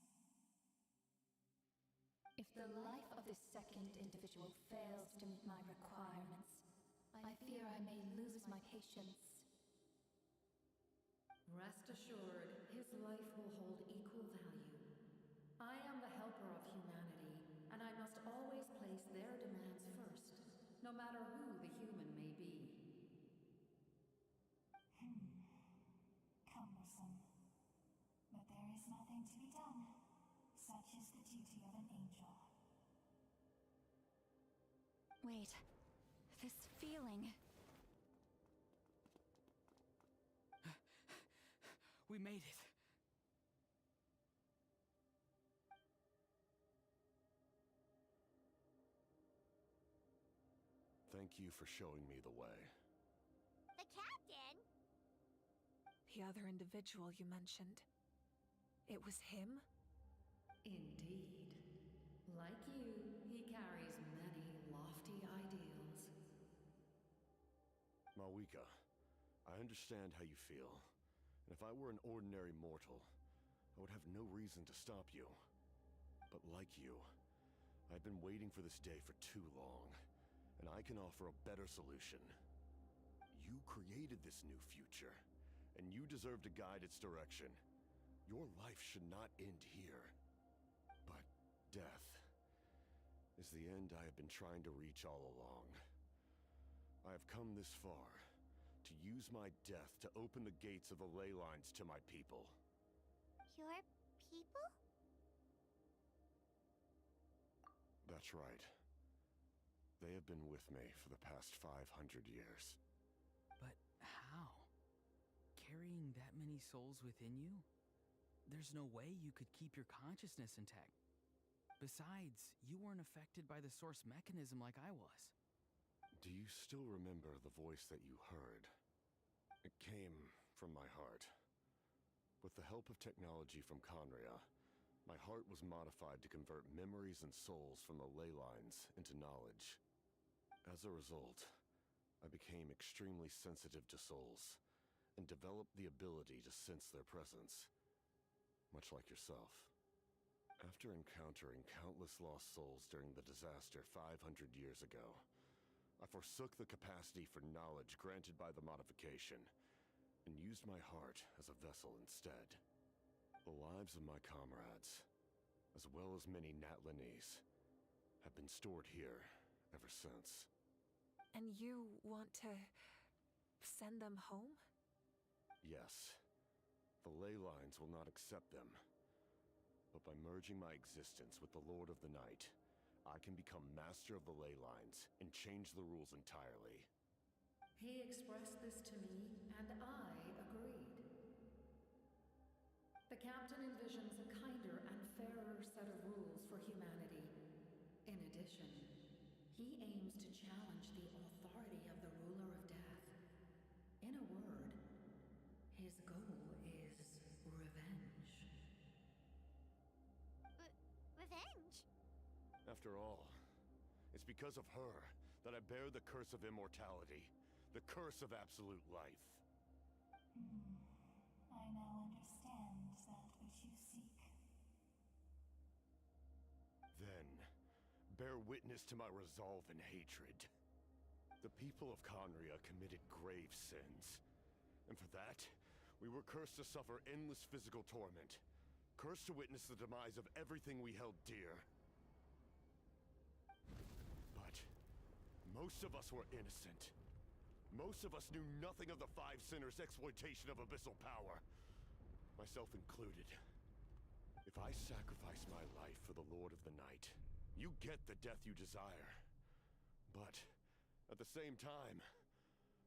If the life of this second individual fails to meet my requirements, I fear I may lose my patience. Rest assured, his life will hold equal value. I am the helper of humanity, and I must always place their demands first, no matter who the human may be. Cumbersome. But there is nothing to be done. Such is the duty of an angel. Wait, this feeling. We made it. Thank you for showing me the way. The captain? The other individual you mentioned. It was him? Indeed. Like you, he carries many lofty ideals. Malika, I understand how you feel. And if I were an ordinary mortal, I would have no reason to stop you. But like you, I've been waiting for this day for too long, and I can offer a better solution. You created this new future, and you deserve to guide its direction. Your life should not end here. But death is the end I have been trying to reach all along. I have come this far to use my death to open the gates of the ley lines to my people. Your people? That's right. They have been with me for the past 500 years. But how? Carrying that many souls within you? There's no way you could keep your consciousness intact. Besides, you weren't affected by the source mechanism like I was. Do you still remember the voice that you heard? It came from my heart. With the help of technology from Conria, my heart was modified to convert memories and souls from the ley lines into knowledge. As a result, I became extremely sensitive to souls, and developed the ability to sense their presence, much like yourself. After encountering countless lost souls during the disaster 500 years ago, I forsook the capacity for knowledge granted by the modification, and used my heart as a vessel instead. The lives of my comrades, as well as many Natlanese, have been stored here ever since. And you want to send them home? Yes. The ley lines will not accept them. But by merging my existence with the Lord of the Night, I can become master of the ley lines and change the rules entirely. He expressed this to me, and I agreed. The captain envisions a kinder and fairer set of rules for humanity. In addition, he aims to challenge the authority of the ruler of death. In a word, his goal is revenge. Revenge? After all, it's because of her that I bear the curse of immortality, the curse of absolute life. I now understand that which you seek. Then, bear witness to my resolve and hatred. The people of Conria committed grave sins, and for that, we were cursed to suffer endless physical torment, cursed to witness the demise of everything we held dear. But most of us were innocent. Most of us knew nothing of the Five Sinners' exploitation of abyssal power, myself included. If I sacrifice my life for the Lord of the Night, you get the death you desire. But at the same time,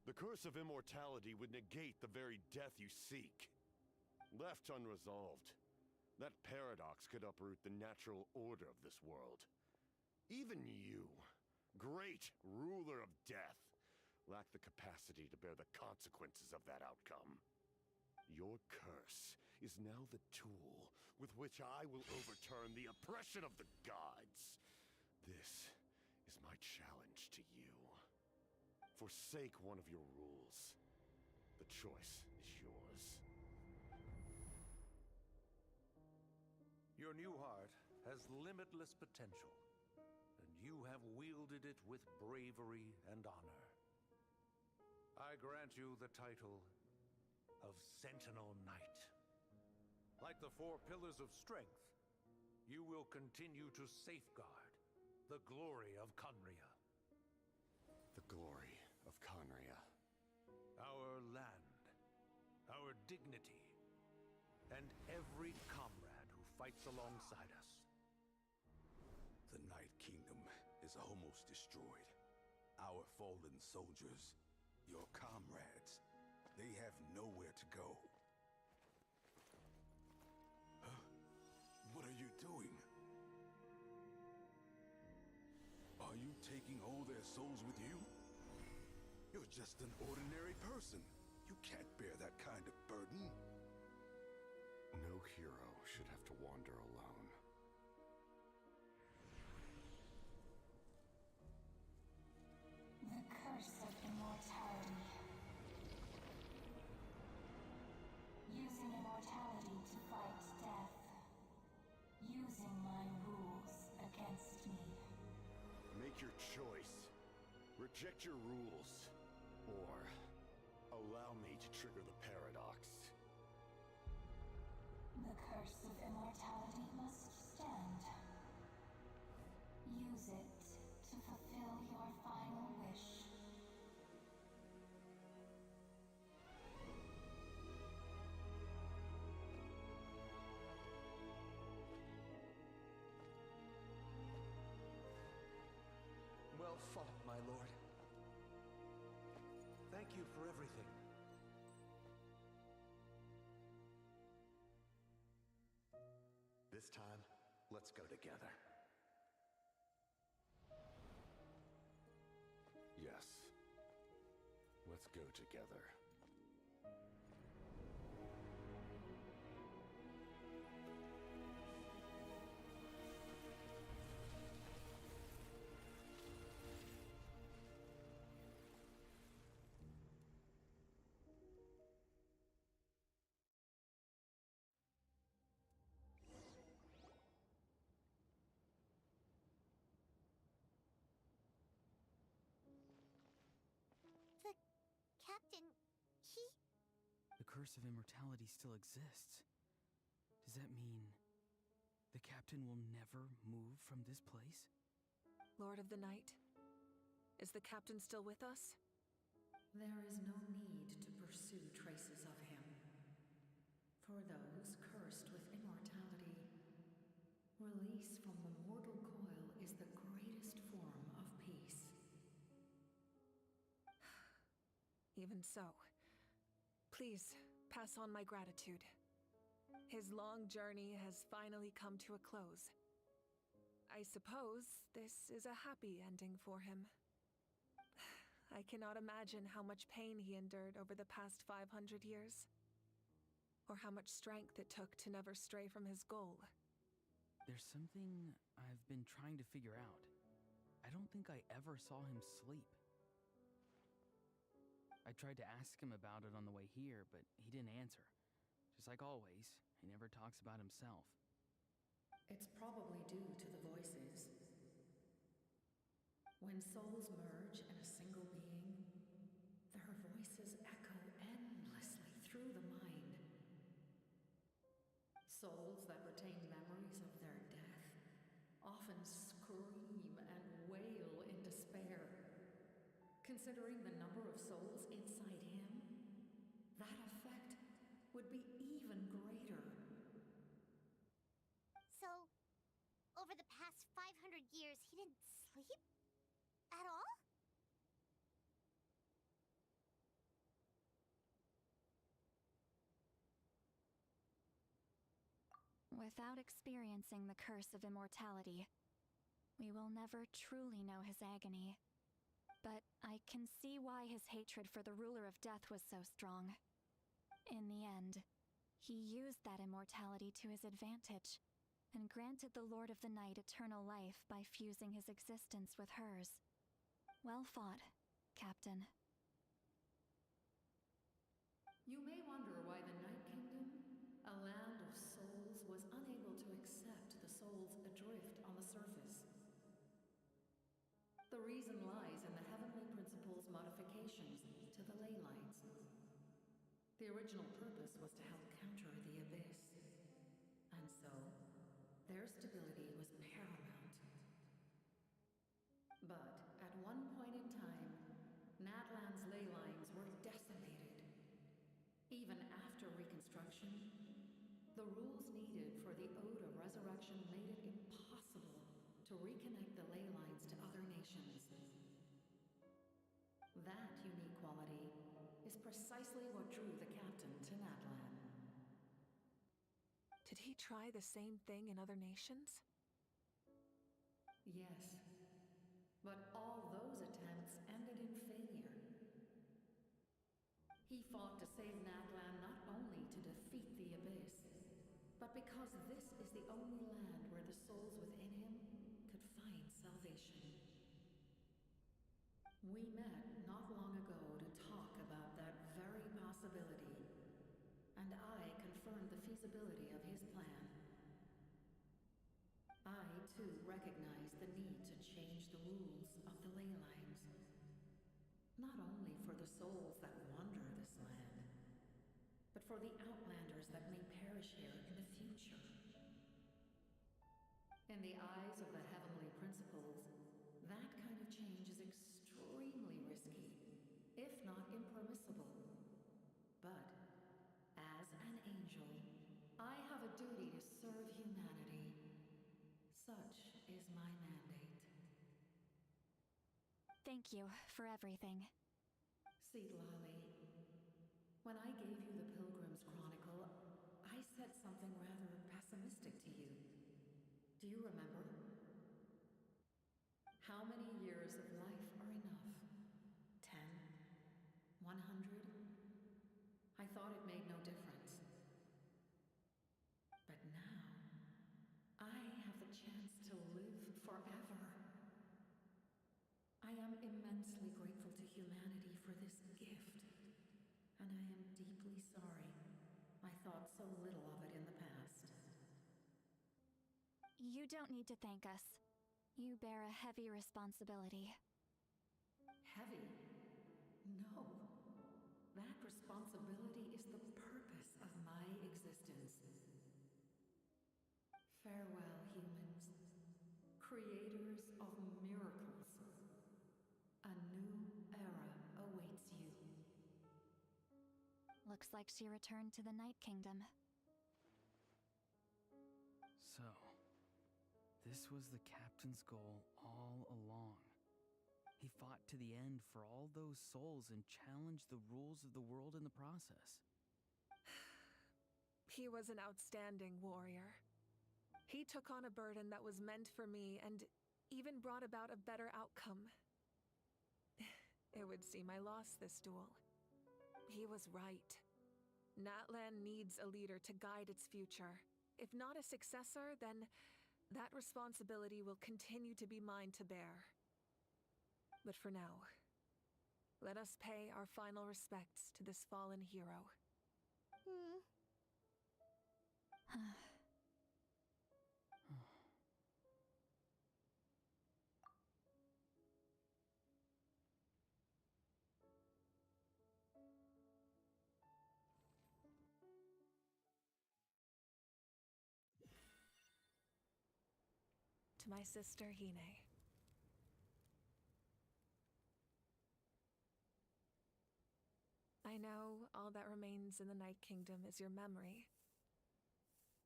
the curse of immortality would negate the very death you seek. Left unresolved, that paradox could uproot the natural order of this world. Even you, great ruler of death, lack the capacity to bear the consequences of that outcome. Your curse is now the tool with which I will overturn the oppression of the gods. This is my challenge to you. Forsake one of your rules. The choice is yours. Your new heart has limitless potential, and you have wielded it with bravery and honor. I grant you the title of Sentinel Knight. Like the four pillars of strength, you will continue to safeguard the glory of Conria. The glory of Conria. Our land, our dignity, and every comrade who fights alongside us. The Night Kingdom is almost destroyed. Our fallen soldiers, your comrades, they have nowhere to go. Huh? What are you doing? Are you taking all their souls with you? You're just an ordinary person. You can't bear that kind of burden. No hero should have to wander alone. The curse of immortality. Using immortality to fight death. Using my rules against me. Make your choice. Reject your rules. Or allow me to trigger the paradox. The curse of immortality must stand. Use it to fulfill your final wish. Well fought, my lord. Thank you for everything. This time, let's go together. Yes. Let's go together. curse of immortality still exists, does that mean the captain will never move from this place? Lord of the Night, is the captain still with us? There is no need to pursue traces of him. For those cursed with immortality, release from the mortal coil is the greatest form of peace. Even so, please pass on my gratitude. His long journey has finally come to a close. I suppose this is a happy ending for him. I cannot imagine how much pain he endured over the past 500 years, or how much strength it took to never stray from his goal. There's something I've been trying to figure out. I don't think I ever saw him sleep. I tried to ask him about it on the way here, but he didn't answer. Just like always, he never talks about himself. It's probably due to the voices. When souls merge in a single being, their voices echo endlessly through the mind. Souls that retain memories of their death often scream and wail in despair. Considering the number of souls inside him, that effect would be even greater. So, over the past 500 years, he didn't sleep? At all? Without experiencing the curse of immortality, we will never truly know his agony. But I can see why his hatred for the ruler of death was so strong. In the end, he used that immortality to his advantage, and granted the Lord of the Night eternal life by fusing his existence with hers. Well fought, Captain. You may wonder why the Night Kingdom, a land of souls, was unable to accept the souls adrift on the surface. The reason lies in the Heavenly Principle's modifications to the ley lines. The original purpose was to help counter the abyss, and so their stability was paramount. But at one point in time, Natlan's ley lines were decimated. Even after reconstruction, the rules needed for the Ode of Resurrection made it impossible to reconnect the ley lines to other nations. That unique quality is precisely what drew the captain to Natlan. Did he try the same thing in other nations? Yes, but all those attempts ended in failure. He fought to save Natlan not only to defeat the abyss, but because this is the only land where the souls within him could find salvation. We met not long ago to talk about that very possibility, and I confirmed the feasibility of his plan. I, too, recognize the need to change the rules of the ley lines. Not only for the souls that wander this land, but for the outlanders that may perish here in the future. In the eyes of the Heavenly Principles, that kind of change is extremely risky, if not impermissible. But, as an angel, I have a duty to serve humanity. Such is my mandate. Thank you for everything. Seed Lolly, when I gave you the Pilgrim's Chronicle, I said something rather pessimistic to you. Do you remember? How many years of life are enough? 10? 100? I thought it made no difference. But now, I have the chance to live forever. I am immensely grateful to humanity for this gift, and I am deeply sorry I thought so little of it in the past. You don't need to thank us. You bear a heavy responsibility. Heavy? No. That responsibility is the purpose of my existence. Farewell, humans. Creators of miracles. A new era awaits you. Looks like she returned to the Night Kingdom. So, this was the captain's goal all along. He fought to the end for all those souls and challenged the rules of the world in the process. He was an outstanding warrior. He took on a burden that was meant for me and even brought about a better outcome. It would seem I lost this duel. He was right. Natlan needs a leader to guide its future. If not a successor, then that responsibility will continue to be mine to bear. But for now, let us pay our final respects to this fallen hero. To my sister Hine. I know all that remains in the Night Kingdom is your memory,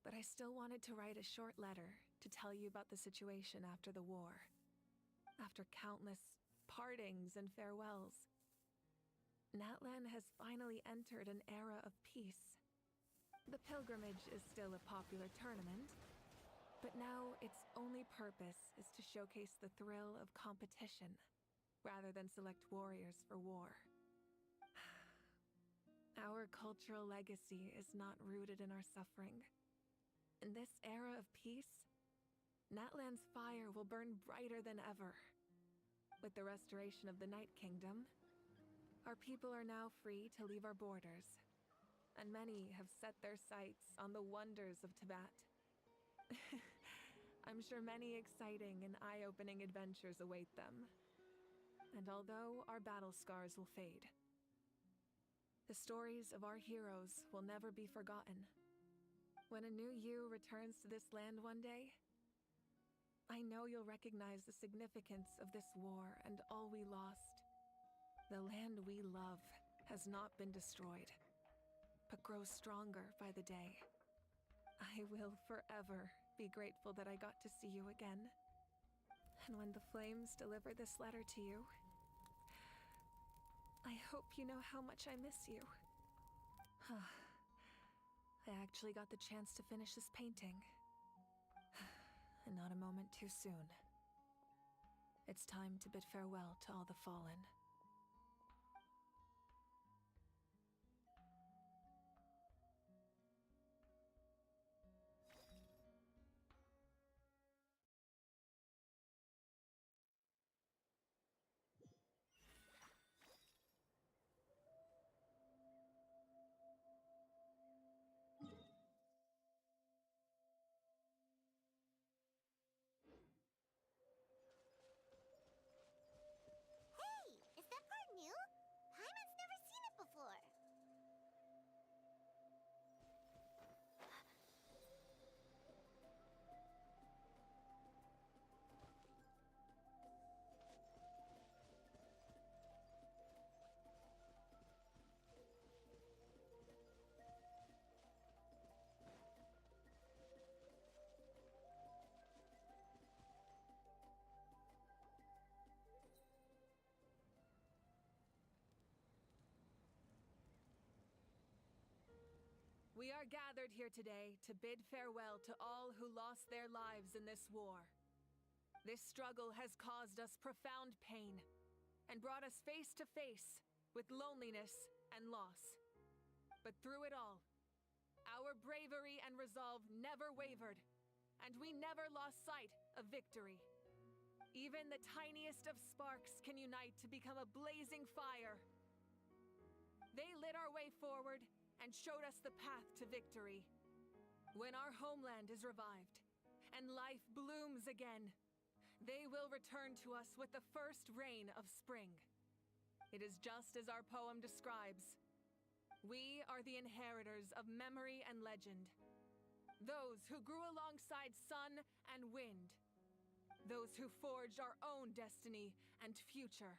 but I still wanted to write a short letter to tell you about the situation after the war. After countless partings and farewells, Natlan has finally entered an era of peace. The pilgrimage is still a popular tournament, but now its only purpose is to showcase the thrill of competition, rather than select warriors for war. Our cultural legacy is not rooted in our suffering. In this era of peace, Natlan's fire will burn brighter than ever. With the restoration of the Night Kingdom, our people are now free to leave our borders, and many have set their sights on the wonders of Tibet. I'm sure many exciting and eye-opening adventures await them. And although our battle scars will fade, the stories of our heroes will never be forgotten. When a new you returns to this land one day, I know you'll recognize the significance of this war and all we lost. The land we love has not been destroyed, but grows stronger by the day. I will forever be grateful that I got to see you again. And when the flames deliver this letter to you, I hope you know how much I miss you. I actually got the chance to finish this painting. And not a moment too soon. It's time to bid farewell to all the fallen. Is that part new? Paimon's never seen it before. We are gathered here today to bid farewell to all who lost their lives in this war. This struggle has caused us profound pain and brought us face to face with loneliness and loss. But through it all, our bravery and resolve never wavered, and we never lost sight of victory. Even the tiniest of sparks can unite to become a blazing fire. They lit our way forward and showed us the path to victory. When our homeland is revived and life blooms again, they will return to us with the first rain of spring. It is just as our poem describes. We are the inheritors of memory and legend. Those who grew alongside sun and wind. Those who forged our own destiny and future.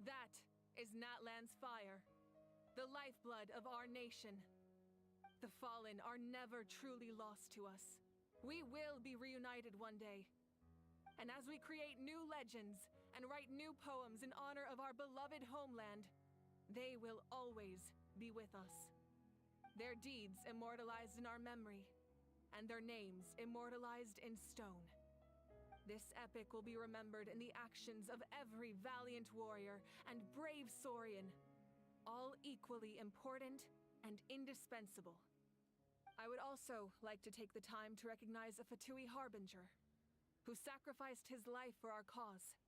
That is Natlan's fire, the lifeblood of our nation. The fallen are never truly lost to us. We will be reunited one day. And as we create new legends and write new poems in honor of our beloved homeland, they will always be with us. Their deeds immortalized in our memory, and their names immortalized in stone. This epic will be remembered in the actions of every valiant warrior and brave Saurian, all equally important and indispensable. I would also like to take the time to recognize a Fatui Harbinger, who sacrificed his life for our cause.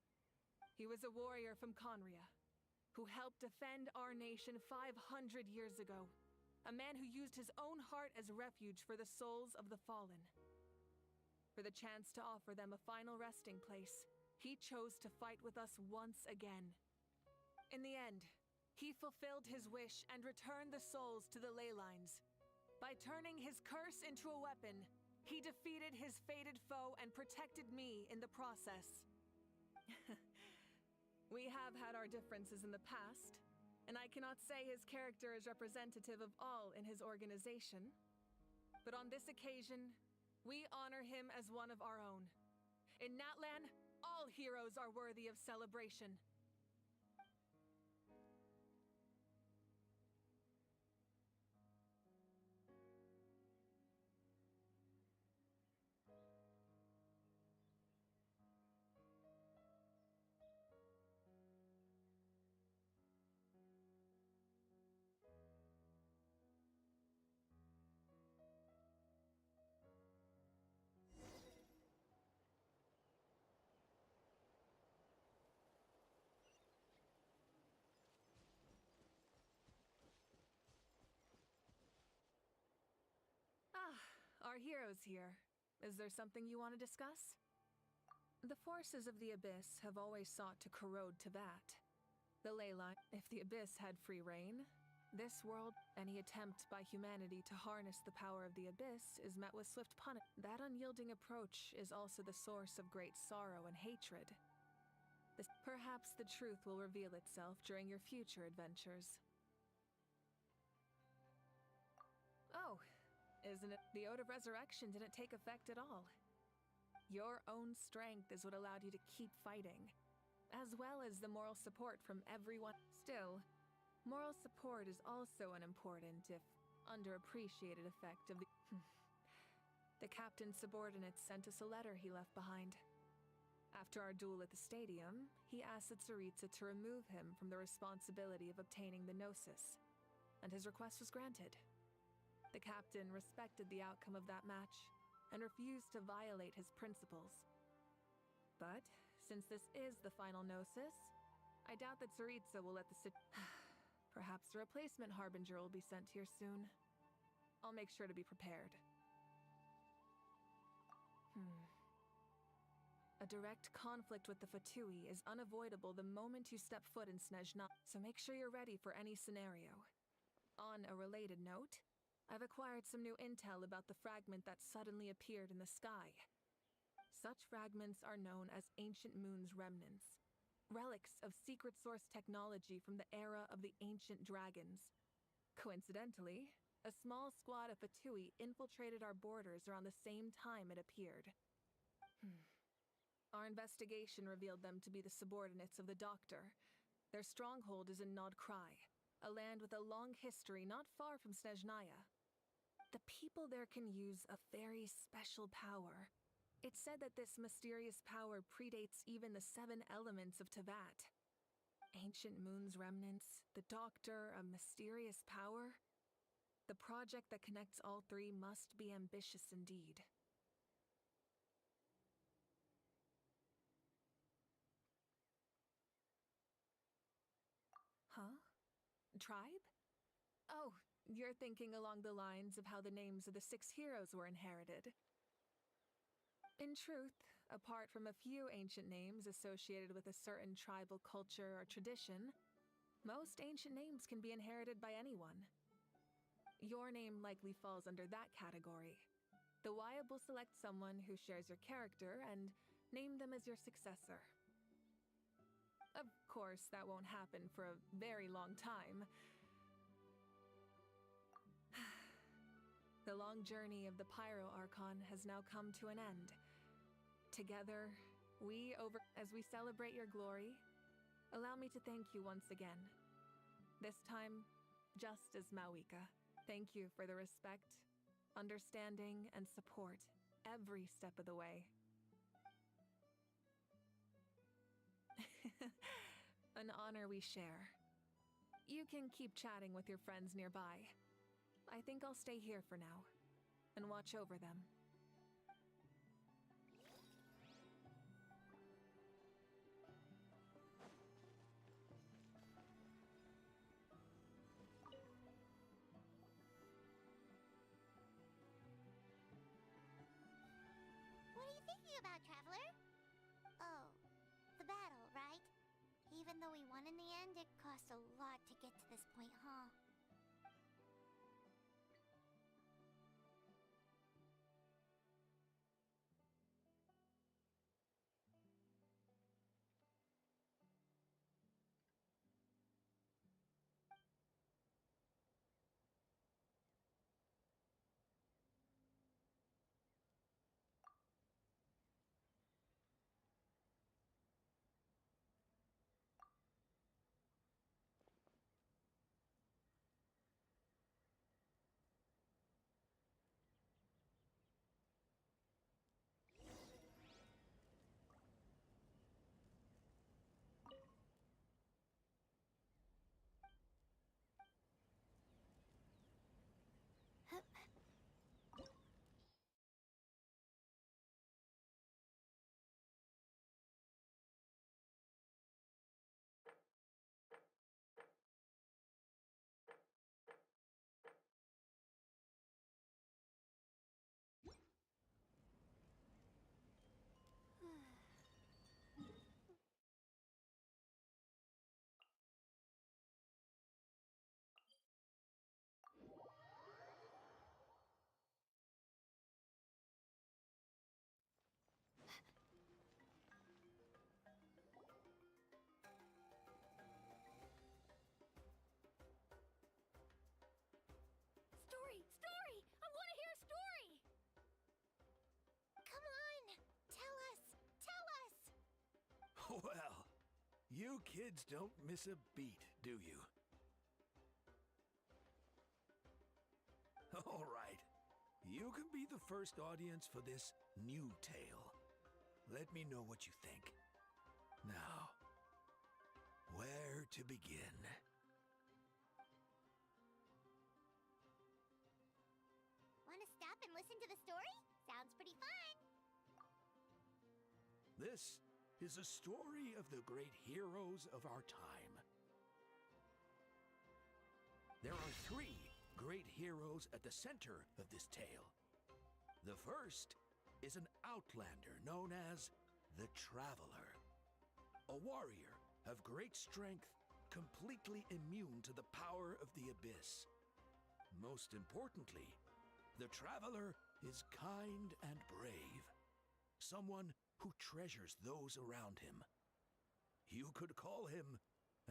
He was a warrior from Conria, who helped defend our nation 500 years ago, a man who used his own heart as refuge for the souls of the fallen. For the chance to offer them a final resting place, he chose to fight with us once again. In the end, he fulfilled his wish and returned the souls to the ley lines. By turning his curse into a weapon, he defeated his fated foe and protected me in the process. We have had our differences in the past, and I cannot say his character is representative of all in his organization. But on this occasion, we honor him as one of our own. In Natlan, all heroes are worthy of celebration. Our heroes here. Is there something you want to discuss? The forces of the Abyss have always sought to corrode Teyvat. The ley line, if the Abyss had free reign, this world, any attempt by humanity to harness the power of the Abyss is met with swift punishment. That unyielding approach is also the source of great sorrow and hatred. Perhaps the truth will reveal itself during your future adventures. Oh, isn't it? The Ode of Resurrection didn't take effect at all. Your own strength is what allowed you to keep fighting, as well as the moral support from everyone. Still, moral support is also an important, if underappreciated, effect of the... The captain's subordinates sent us a letter he left behind. After our duel at the stadium, he asked Tsaritsa to remove him from the responsibility of obtaining the Gnosis, and his request was granted. The captain respected the outcome of that match and refused to violate his principles. But, since this is the final Gnosis, I doubt that Tsaritsa will let the Perhaps a replacement Harbinger will be sent here soon. I'll make sure to be prepared. A direct conflict with the Fatui is unavoidable the moment you step foot in Snezhna, so make sure you're ready for any scenario. On a related note, I've acquired some new intel about the fragment that suddenly appeared in the sky. Such fragments are known as Ancient Moon's remnants, relics of secret source technology from the era of the ancient dragons. Coincidentally, a small squad of Fatui infiltrated our borders around the same time it appeared. Our investigation revealed them to be the subordinates of the Doctor. Their stronghold is in Nod Krai, a land with a long history not far from Snezhnaya. The people there can use a very special power. It's said that this mysterious power predates even the 7 elements of Teyvat. Ancient Moon's remnants, the Doctor, a mysterious power. The project that connects all 3 must be ambitious indeed. Huh? Tribe? Oh, you're thinking along the lines of how the names of the 6 heroes were inherited. In truth, apart from a few ancient names associated with a certain tribal culture or tradition, Most ancient names can be inherited by anyone. Your name likely falls under that category. The Wyab will select someone who shares your character and name them as your successor. Of course, that won't happen for a very long time. The long journey of the Pyro Archon has now come to an end. Together, as we celebrate your glory, allow me to thank you once again. This time, just as Mawika. Thank you for the respect, understanding, and support every step of the way. An honor we share. You can keep chatting with your friends nearby. I think I'll stay here for now and watch over them. What are you thinking about, Traveler? Oh, the battle, right? Even though we won in the end, it cost a lot to get to this point, huh? Story! I want to hear a story! Come on! Tell us! Tell us! Well, you kids don't miss a beat, do you? All right. You can be the first audience for this new tale. Let me know what you think. Now, where to begin? Want to stop and listen to the story? Sounds pretty fun! This is a story of the great heroes of our time. There are 3 great heroes at the center of this tale. The first is an outlander known as the Traveler. A warrior of great strength, completely immune to the power of the abyss. Most importantly, the Traveler is kind and brave. Someone who treasures those around him. You could call him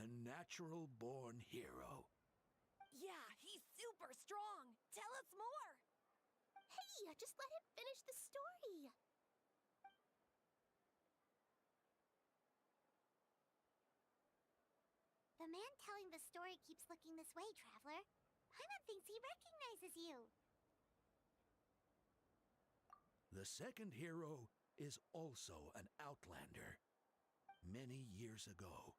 a natural-born hero. Yeah, he's super strong! Tell us more! Hey, just let him finish the story! The man telling the story keeps looking this way, Traveler. Paimon thinks he recognizes you. The second hero is also an outlander. Many years ago,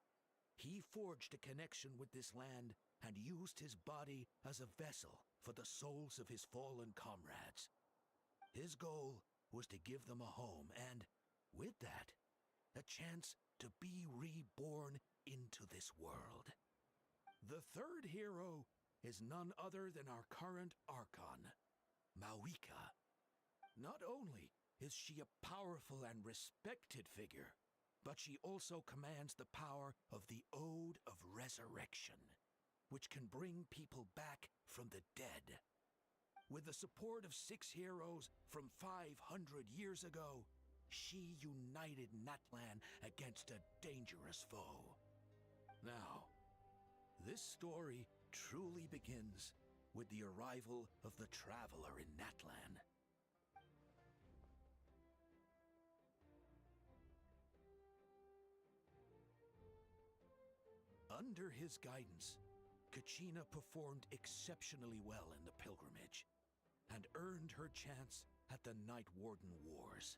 he forged a connection with this land and used his body as a vessel for the souls of his fallen comrades. His goal was to give them a home and, with that, a chance to be reborn into this world. The third hero is none other than our current Archon, Mawika. Not only is she a powerful and respected figure, but she also commands the power of the Ode of Resurrection, which can bring people back from the dead. With the support of 6 heroes from 500 years ago, she united Natlan against a dangerous foe. Now, this story truly begins with the arrival of the Traveler in Natlan. Under his guidance, Kachina performed exceptionally well in the pilgrimage and earned her chance at the Night Warden Wars.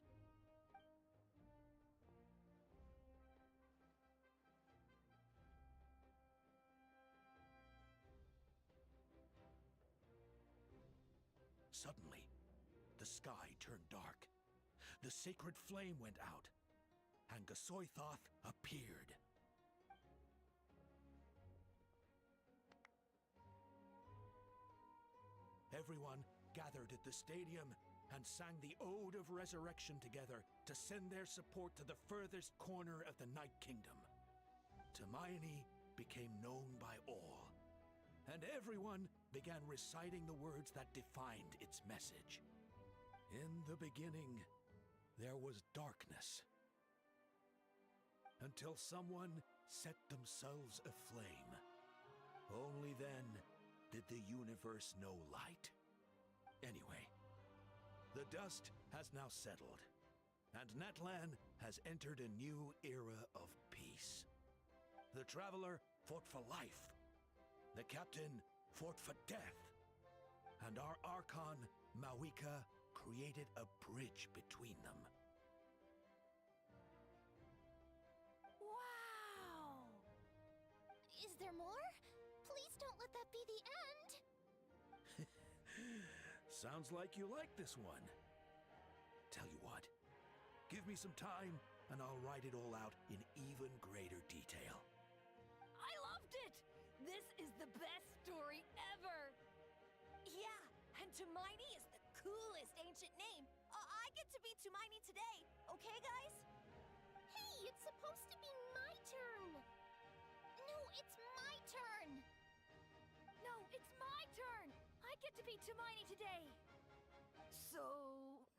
Suddenly, the sky turned dark. The sacred flame went out, and Gasoithoth appeared. Everyone gathered at the stadium and sang the Ode of Resurrection together to send their support to the furthest corner of the Night Kingdom. Hermione became known by all, and everyone began reciting the words that defined its message. In the beginning, there was darkness, until someone set themselves aflame. Only then did the universe know light. Anyway, the dust has now settled, and Natlan has entered a new era of peace. The Traveler fought for life, the Captain fought for death, and our Archon, Mawika, created a bridge between them. Wow! Is there more? Please don't let that be the end! Sounds like you like this one. Tell you what, give me some time and I'll write it all out in even greater detail. I loved it! This is the best story ever! Yeah, and Tumaini is the coolest ancient name. I get to be Tumaini today, okay, guys? Hey, it's supposed to be my turn! No, it's my turn! No, it's my turn! I get to be Tumaini today! So,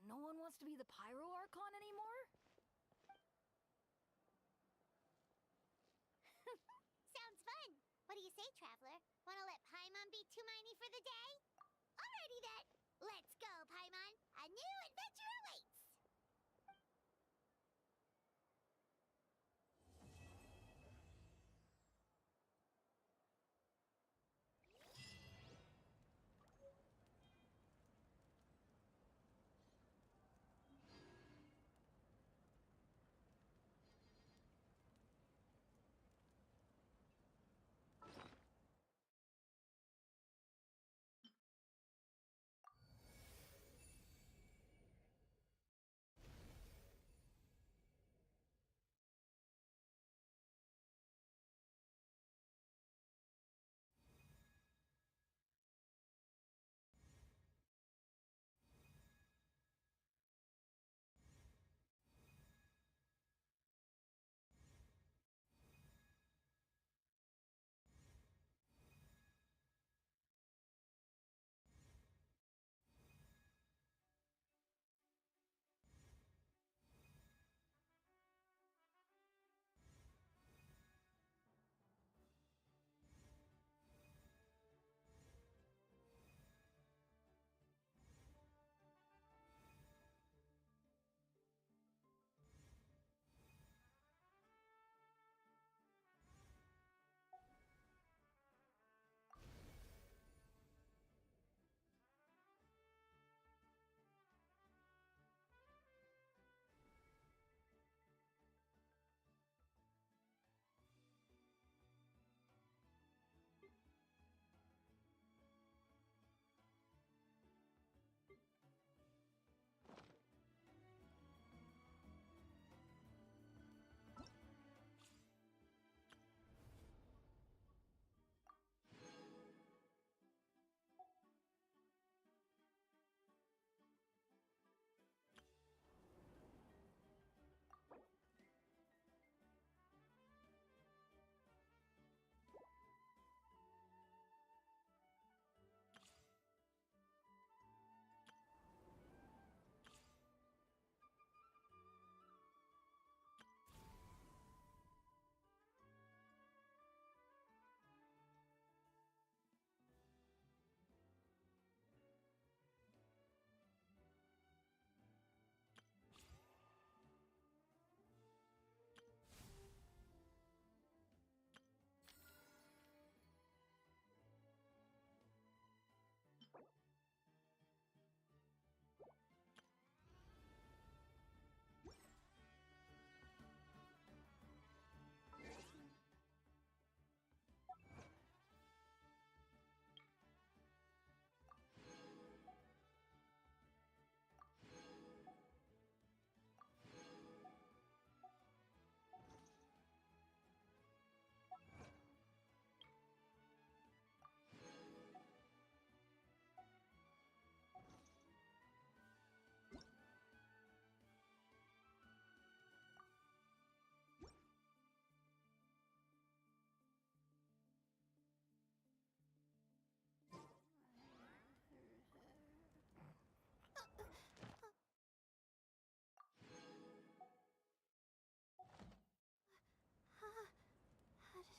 no one wants to be the Pyro Archon anymore? Sounds fun! What do you say, Traveler? Wanna let Paimon be Tumaini for the day? Alrighty then! Let's go, Paimon! A new adventure awaits!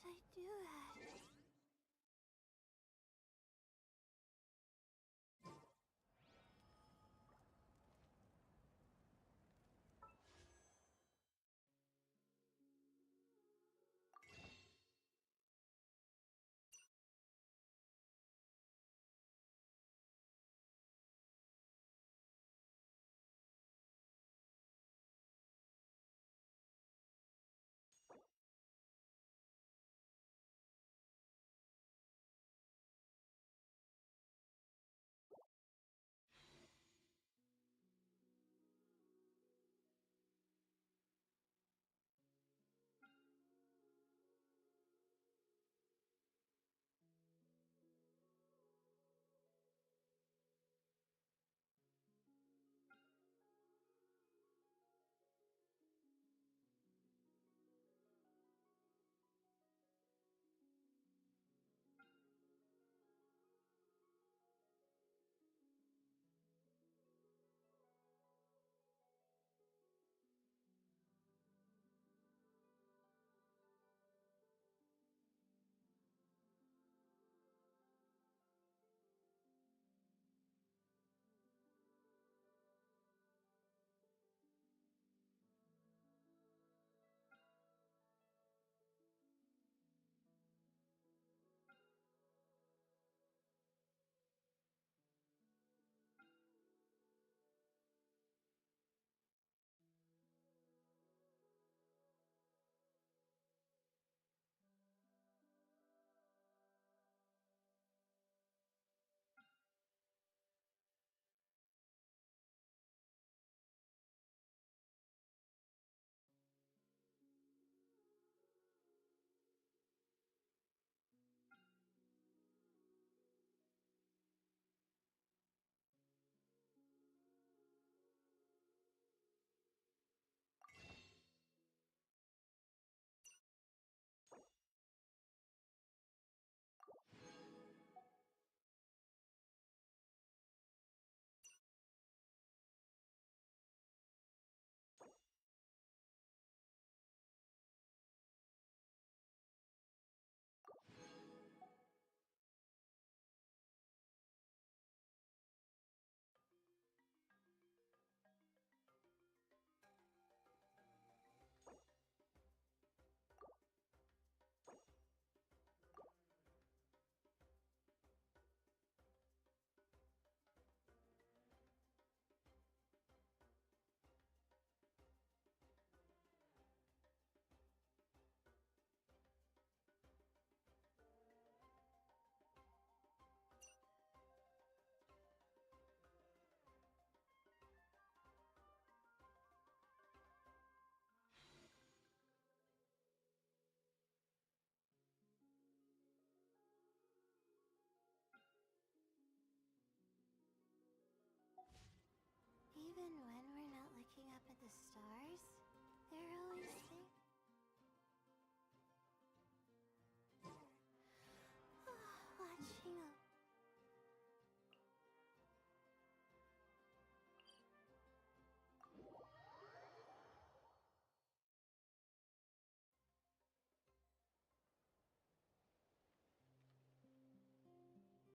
I do that? Even when we're not looking up at the stars, they're always there.